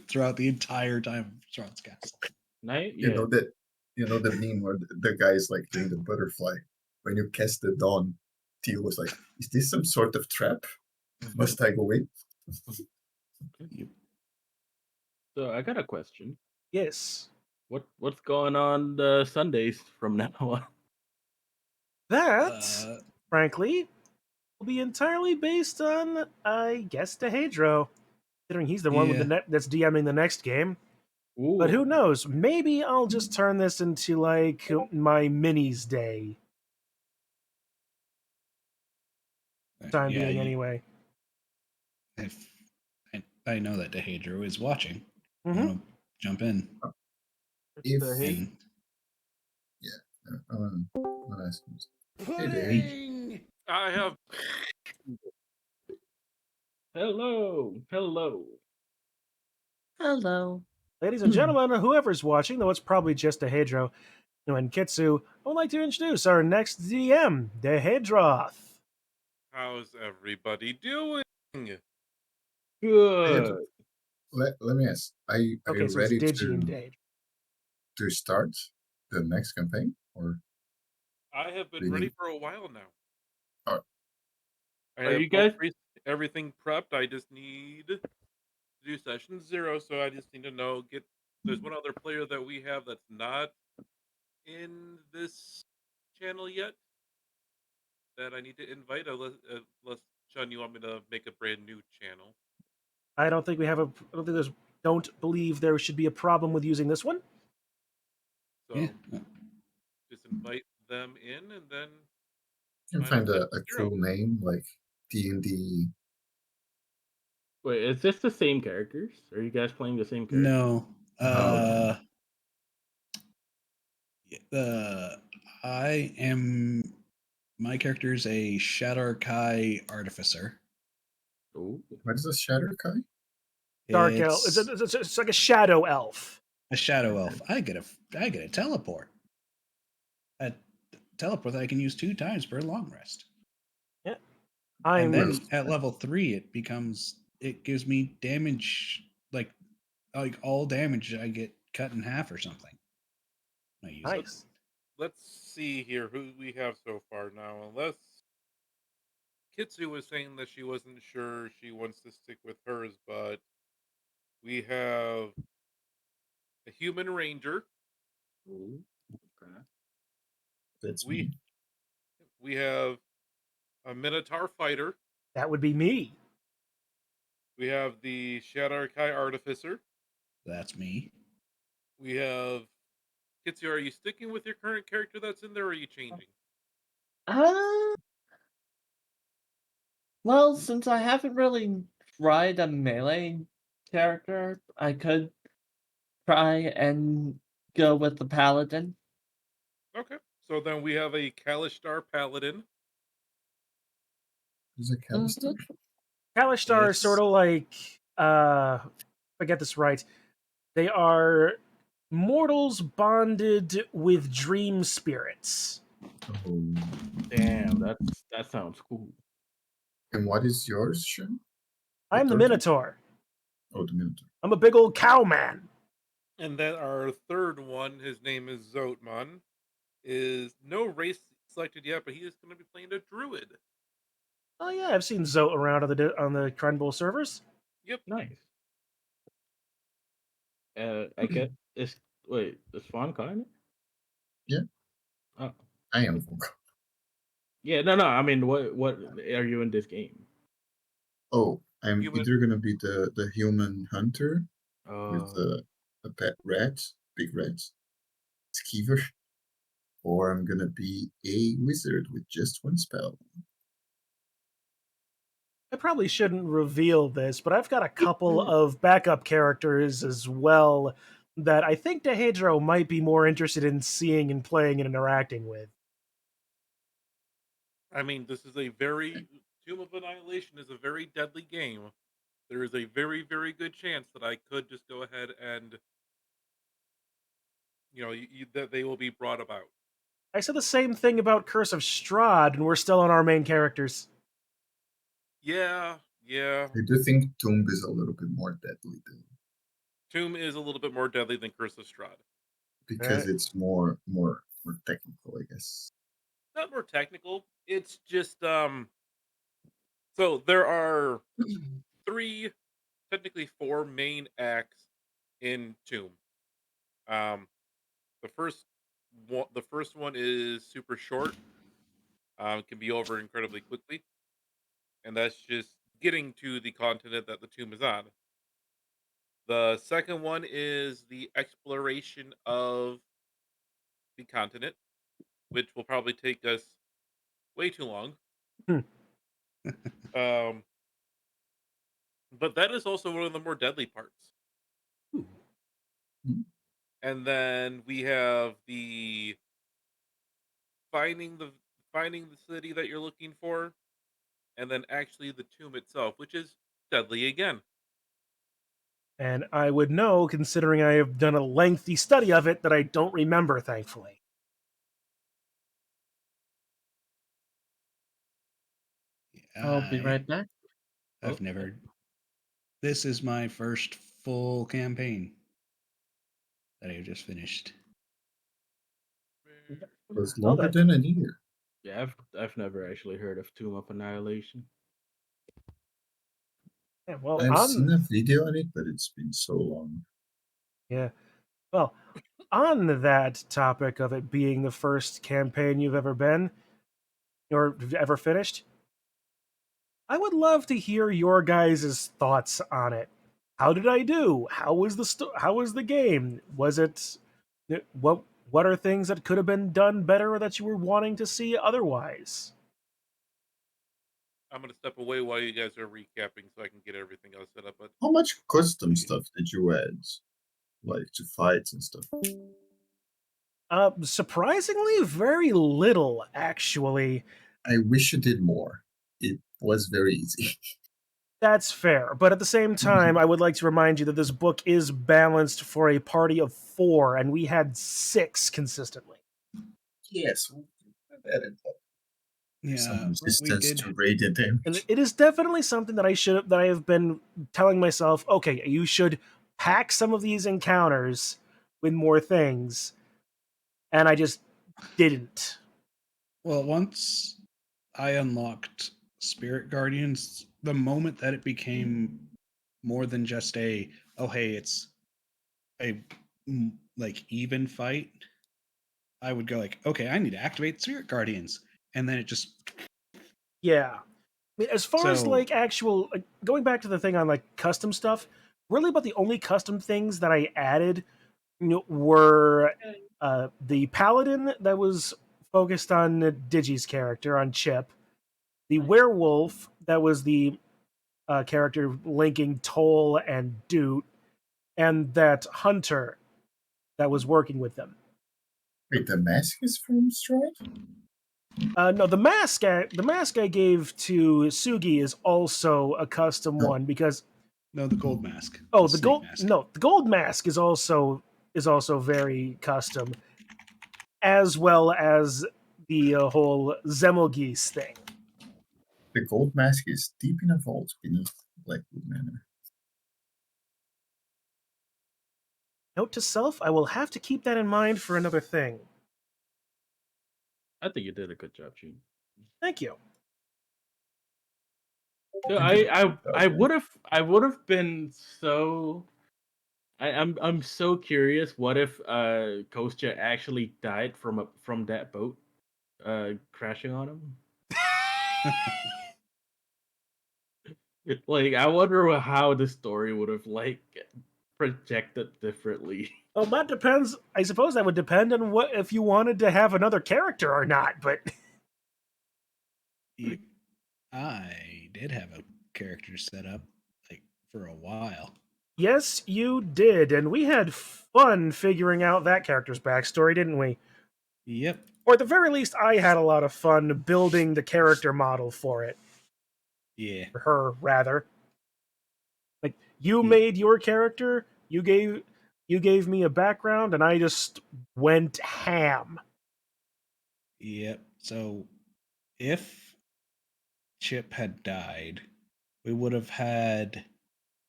throughout the entire time of Strahd's castle. Night? You Yeah. know that the meme where the guy's like doing the butterfly. When you cast the dawn, Theo was like, "Is this some sort of trap? Must I go in?" So I got a question. Yes. What's going on Sundays from now on? That, frankly, will be entirely based on, I guess, Dehedro, considering he's the one with that's DMing the next game. Ooh. But who knows? Maybe I'll just turn this into like my minis day. Time being, anyway. If I know that Dehedro is watching, Mm-hmm. I want to jump in. If And yeah, I want to ask you. Hey, pudding! I have. Hello. Ladies and gentlemen, whoever's watching, though it's probably just Dehedro and Kitsu, I would like to introduce our next DM, Dehedroth. How's everybody doing? Good. Let me ask. Are you Okay, so ready it's Digi and Dehedro. to start the next campaign, or I have been ready for a while now. Alright. I Are have you guys- everything prepped. I just need to do session 0, so I just need to know. There's one other player that we have that's not in this channel yet that I need to invite. Unless Sean, you want me to make a brand new channel? I don't think we have don't believe there should be a problem with using this one. So Yeah. just invite them in, and then you can find a cool name like D&D. Wait, is this the same characters? Are you guys playing the same characters? No. Okay. My character is a Shadar-kai artificer. Ooh. What is a Shatter-kai? Dark elf. It's like a shadow elf. A shadow elf. I get a teleport. A teleport that I can use 2 times per long rest. Yeah. And then at level 3, it gives me damage, like all damage I get cut in half or something. I use it. Nice. Let's see here who we have so far now. Unless Kitsu was saying that she wasn't sure she wants to stick with hers, but we have a human ranger. Ooh. Okay. That's We me. we have a minotaur fighter. That would be me. We have the Shadar-kai artificer. That's me. We have Kitsu. Are you sticking with your current character that's in there, or are you changing? Well, since I haven't really tried a melee character, I could try and go with the paladin. Okay, so then we have a Kalishtar paladin. Who's a Kalistar? Kalishtar is sort of like, if I get this right, they are mortals bonded with dream spirits. Oh. Damn, that sounds cool. And what is yours, Sean? I'm the Minotaur. Oh, the Minotaur. I'm a big old cow man. And then our third one, his name is Zotman, is no race selected yet, but he is going to be playing a druid. Oh yeah, I've seen Zoe around on the Crime Bowl servers. Yep. Nice. I get is wait, is Fawn Con? Yeah. Oh. I am. Yeah, no. I mean, what are you in this game? Oh, I'm Human. either gonna be the human hunter with Uh, a pet rat, big rat, skeever, or I'm gonna be a wizard with just one spell. I probably shouldn't reveal this, but I've got a couple of backup characters as well that I think Dehedro might be more interested in seeing and playing and interacting with. I mean, this is a very Tomb of Annihilation is a very deadly game. There is a very, very good chance that I could just go ahead and that they will be brought about. I said the same thing about Curse of Strahd, and we're still on our main characters. Yeah. I do think Tomb is a little bit more deadly though, Tomb is a little bit more deadly than Curse of Strahd. because Right. it's more technical, I guess. Not more technical. It's just so there are three, technically four main acts in Tomb. Um the first one is super short. Can be over incredibly quickly, and that's just getting to the continent that the tomb is on. The second one is the exploration of the continent, which will probably take us way too long. Hmm. Um, but that is also one of the more deadly parts. Hmm. And then we have the finding the finding the city that you're looking for, and then actually the tomb itself, which is deadly again. And I would know, considering I have done a lengthy study of it, that I don't remember, thankfully. I'll be right back. I've never. This is my first full campaign that I just finished. It was Oh, longer that than a year. yeah, I've never actually heard of Tomb of Annihilation. yeah, well I've seen on a video on it, but it's been so long. yeah. Well, on that topic of it being the first campaign you've ever been or ever finished, I would love to hear your guys' thoughts on it. How did I do? How was the game? Was it what are things that could have been done better or that you were wanting to see otherwise? I'm gonna step away while you guys are recapping so I can get everything else set up. But How much custom stuff did you add, like to fights and stuff? Surprisingly, very little actually. I wish you did more. It was very easy. That's fair, but at the same time, I would like to remind you that this book is balanced for a party of 4, and we had 6 consistently. Yes, that is some Yeah, we resistance did. to radiant And damage. it is definitely something that I have been telling myself, okay, you should pack some of these encounters with more things, and I just didn't. Well, once I unlocked Spirit Guardians, the moment that it became more than just oh hey, it's a like even fight, I would go like, okay, I need to activate Spirit Guardians, and then it just Yeah. I mean, as far as so like actual going back to the thing on like custom stuff, really about the only custom things that I added were the paladin that was focused on Digi's character on Chip, the werewolf that was the character linking Toll and Doot, and that hunter that was working with them. Wait, the mask is from Strahd? No, the mask I gave to Sugi is also a custom No. one because no, the gold mask. oh, the the snake gold mask. no, the gold mask is also very custom, as well as the whole Zemelgeese thing. The gold mask is deep in a vault beneath Blackwood Manor. Note to self: I will have to keep that in mind for another thing. I think you did a good job, Gene. Thank you. So I would have been so. I'm so curious. What if Kostya actually died from that boat crashing on him? Like, I wonder how the story would have like projected differently. Well, that depends. I suppose that would depend on what if you wanted to have another character or not. But I did have a character set up like for a while. yes, you did, and we had fun figuring out that character's backstory, didn't we? Yep. Or at the very least, I had a lot of fun building the character model for it. Yeah. For her, rather. Like you Yeah. made your character, you gave me a background, and I just went ham. Yep. So if Chip had died, we would have had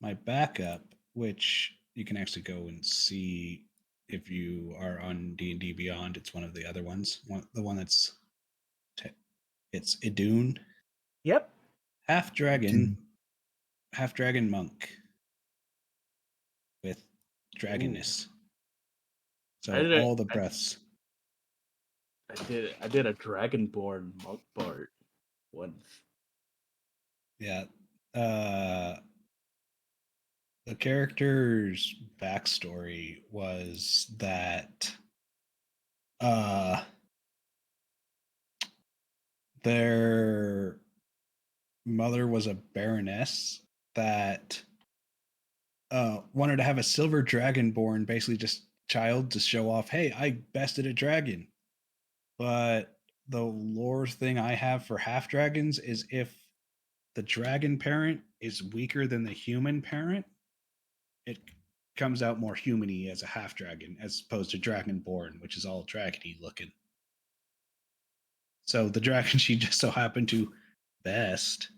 my backup, which you can actually go and see if you are on D&D Beyond. It's one of the other ones. The one that's it's Idun, Yep. half dragon monk with dragonness. I So did all the I, breaths. I did a dragonborn monk part once. Yeah. The character's backstory was that their mother was a baroness that wanted to have a silver dragonborn, basically just child to show off, hey, I bested a dragon. But the lore thing I have for half dragons is if the dragon parent is weaker than the human parent, it comes out more human-y as a half dragon as opposed to dragonborn, which is all dragony looking. So the dragon she just so happened to best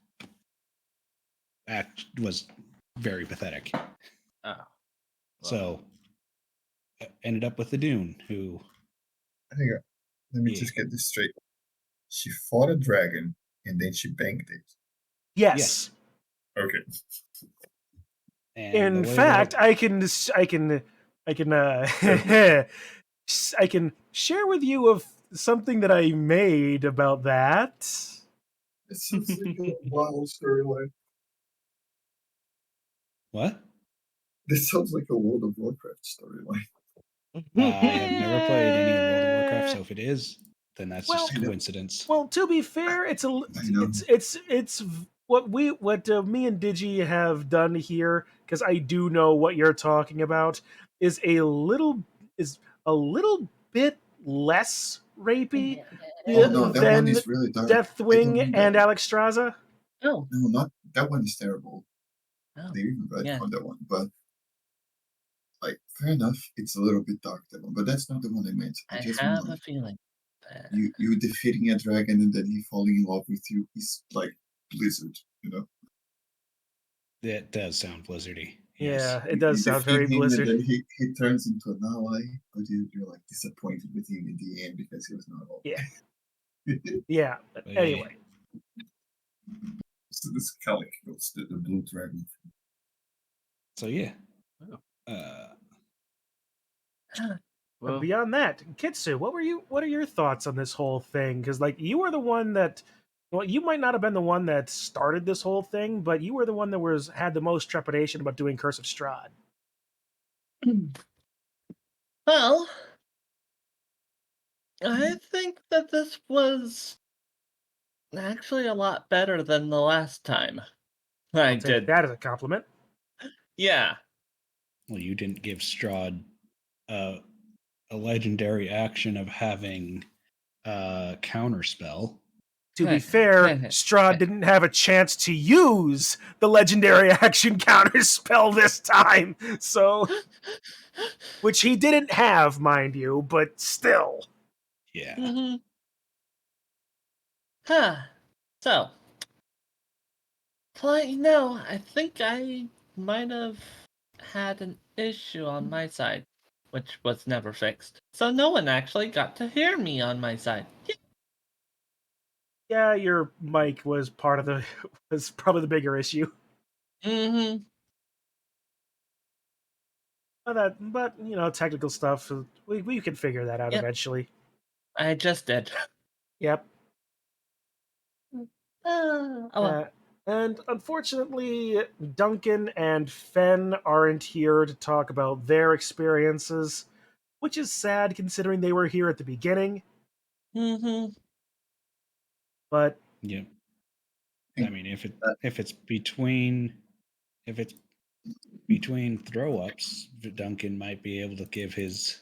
act was very pathetic. Oh, well. So ended up with the Dune, who Hang on. Let me Yeah. just get this straight. She fought a dragon and then she banged it. Yes. Okay. and In the way fact, that, I can I can share with you of something that I made about that. It sounds like a wild storyline. what? This sounds like a World of Warcraft storyline. I have never played any of World of Warcraft, so if it is, then that's Well- just a coincidence. Well, to be fair, it's know. what me and Digi have done here, because I do know what you're talking about, is a little bit less rapey Oh no, that one than is really dark. I don't Deathwing mean and that. Alexstrasza. Oh, No, not that one is terrible. oh. They even read Yeah. on that one, but like fair enough, it's a little bit dark that one, but that's not the one I meant. I just have mean, a feeling that you defeating a dragon and then he falling in love with you is like Blizzard, you know. That does sound blizzardy. Yeah, Yes. it does You sound defeat very him Blizzard. and then he turns into an ally, but you're like disappointed with him in the end because he was not all. Yeah. Yeah. But But anyway, So this Calic goes to the blue dragon. So yeah. Oh. but Well, beyond that, Kitsu, what are your thoughts on this whole thing? Because like you were the one that, well, you might not have been the one that started this whole thing, but you were the one that had the most trepidation about doing Curse of Strahd. well, I think that this was actually a lot better than the last time I I'll take did. that as a compliment. Yeah. Well, you didn't give Strahd a legendary action of having counterspell. To be fair, Strahd didn't have a chance to use the legendary action counterspell this time, so which he didn't have, mind you, but still. Yeah. Mm-hmm. Huh. So, I think I might have had an issue on my side, which was never fixed. So no one actually got to hear me on my side. Yeah, your mic was was probably the bigger issue. Mm-hmm. But technical stuff. We can figure that out Yep. eventually. I just did. Yep. Oh, well. And unfortunately, Duncan and Fen aren't here to talk about their experiences, which is sad considering they were here at the beginning. Mm-hmm. But Yeah. Hey, I mean, if uh, it's between throw ups, Duncan might be able to give his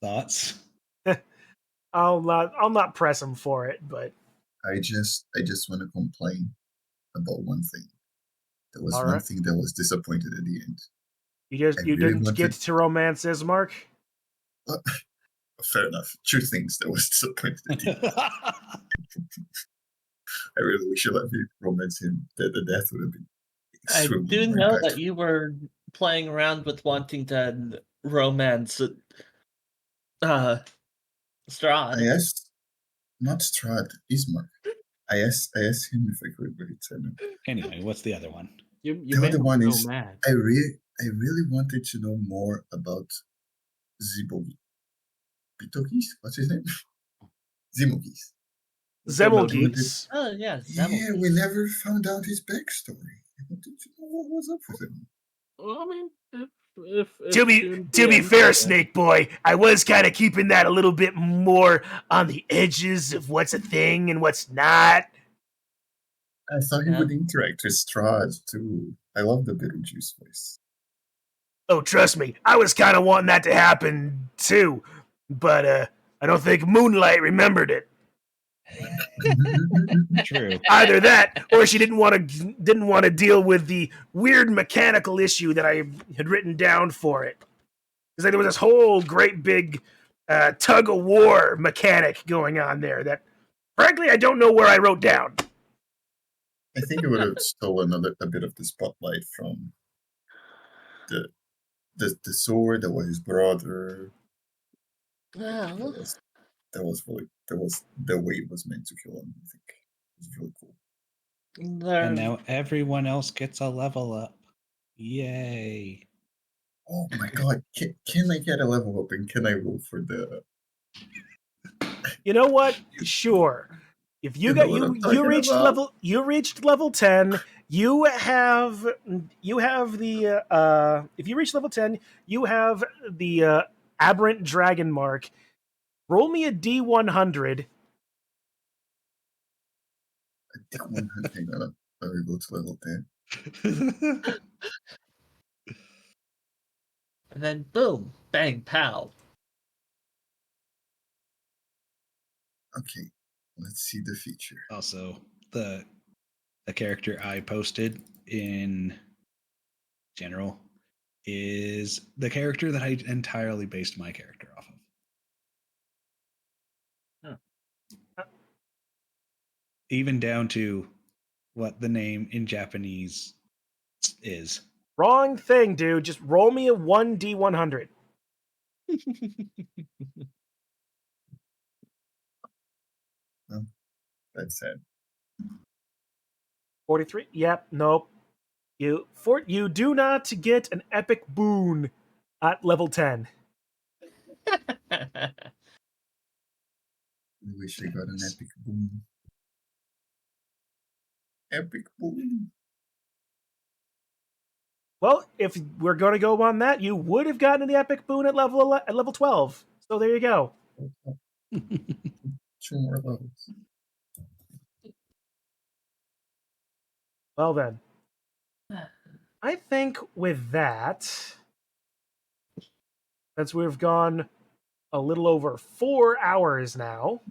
thoughts. I'll not press him for it. But I just want to complain about one thing. There was all one right, thing that was disappointed at the end. I you really didn't get wanted. to romance Ismark. Fair enough. Two things that was disappointed at the end. I really wish I let me romance him. The death would have been I extremely do more know that impactful. you were playing around with wanting to romance I Strahd. asked, not Strahd, Ismark. I asked him if I could, but he said no. Anyway, what's the other one? You The made other him one so is mad. I really wanted to know more about Bitokis? What's his name? Zimogis. Zemelgeese. Oh, yeah, Yeah, we Zemmelgeese. never found out his backstory. I wanted to know what was up with him. Well, I mean, if To be June to be DMs fair, it, then Snake Boy, I was kind of keeping that a little bit more on the edges of what's a thing and what's not. I thought he Yeah. would interact with Strahd too. I love the Beetlejuice voice. Oh, trust me, I was kind of wanting that to happen too, but I don't think Moonlight remembered it. True. Either that, or she didn't want to deal with the weird mechanical issue that I had written down for it. Because there was this whole great big tug of war mechanic going on there that, frankly, I don't know where I wrote down. I think it would have stolen a bit of the spotlight from the the sword that was his brother. That Well, was that was the way it was meant to kill him. I think it was really cool. And there. now everyone else gets a level up. Yay. Oh my god! Can I get a level up and can I roll for the? You know what? Sure. If you You know got what I'm you talking about? you reached level 10, you have the if you reach level 10, you have the aberrant dragon mark. Roll me a D100. I think 100. Hang on, I will go to level 10. And then boom, bang, pow. Okay, let's see the feature. Also, the character I posted in general is the character that I entirely based my character off of. Even down to what the name in Japanese is. Wrong thing, dude. Just roll me a 1D100. Oh, that's sad. 43. Yep, nope. You do not get an epic boon at level 10. I wish I got an epic boom. Epic boom. Well, if we're going to go on that, you would have gotten the epic boon at level 12. So there you go. 2 more levels. Well then, I think with that, since we've gone a little over 4 hours now,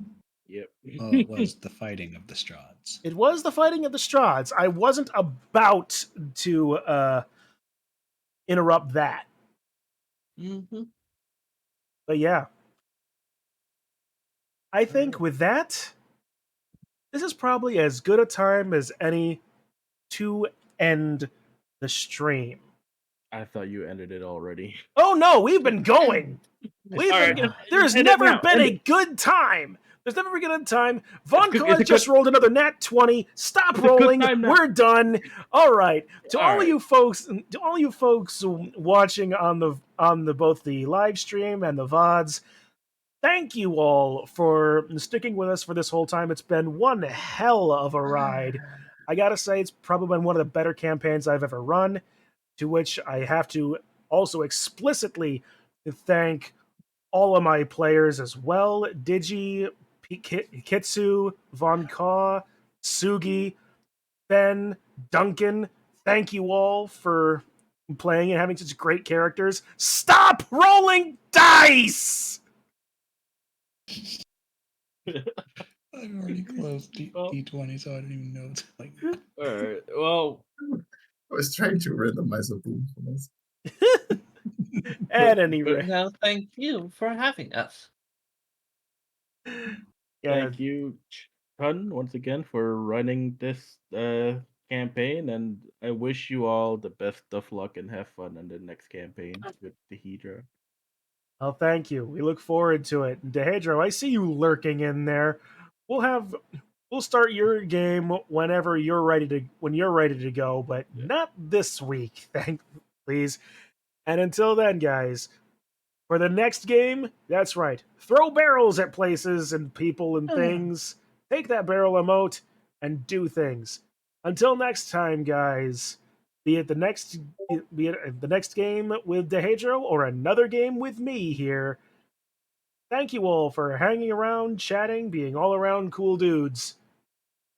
yep. Well, it was the fighting of the Strahds. it was the fighting of the Strahds. I wasn't about to interrupt that. Mm-hmm. But yeah. I think with that, this is probably as good a time as any to end the stream. I thought you ended it already. Oh no, we've been going. All right, There's end it never now, been end a it. good time There's never a good time. Von good- Carr it's a just good- rolled another nat 20. Stop It's a good rolling. time now. We're done. All right. To All all right. you folks, watching on the both the live stream and the VODs, thank you all for sticking with us for this whole time. It's been one hell of a ride. I gotta say, it's probably been one of the better campaigns I've ever run, to which I have to also explicitly thank all of my players as well. Digi, Kitsu, Von Ka, Sugi, Ben, Duncan. Thank you all for playing and having such great characters. Stop rolling dice! I've already closed Well- D20, so I don't even know it's like. All right. Well, I was trying to randomize a boom for us. At any but- rate, No, thank you for having us. yeah, thank you, Chun, once again for running this campaign, and I wish you all the best of luck and have fun in the next campaign with the Hydra. well, thank you. We look forward to it. Dehedro, I see you lurking in there. We'll start your game when you're ready to go, but Yeah. not this week, please. And until then, guys, for the next game, that's right. Throw barrels at places and people and things. Take that barrel emote and do things. Until next time, guys. Be it the next game with Dehedro or another game with me here. Thank you all for hanging around, chatting, being all around cool dudes.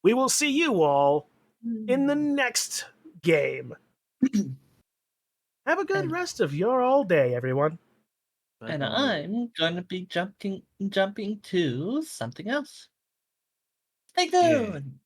We will see you all in the next game. Have a good And- rest of your all day, everyone. Bye And bye. I'm going to be jumping to something else. Stay Yeah. tuned.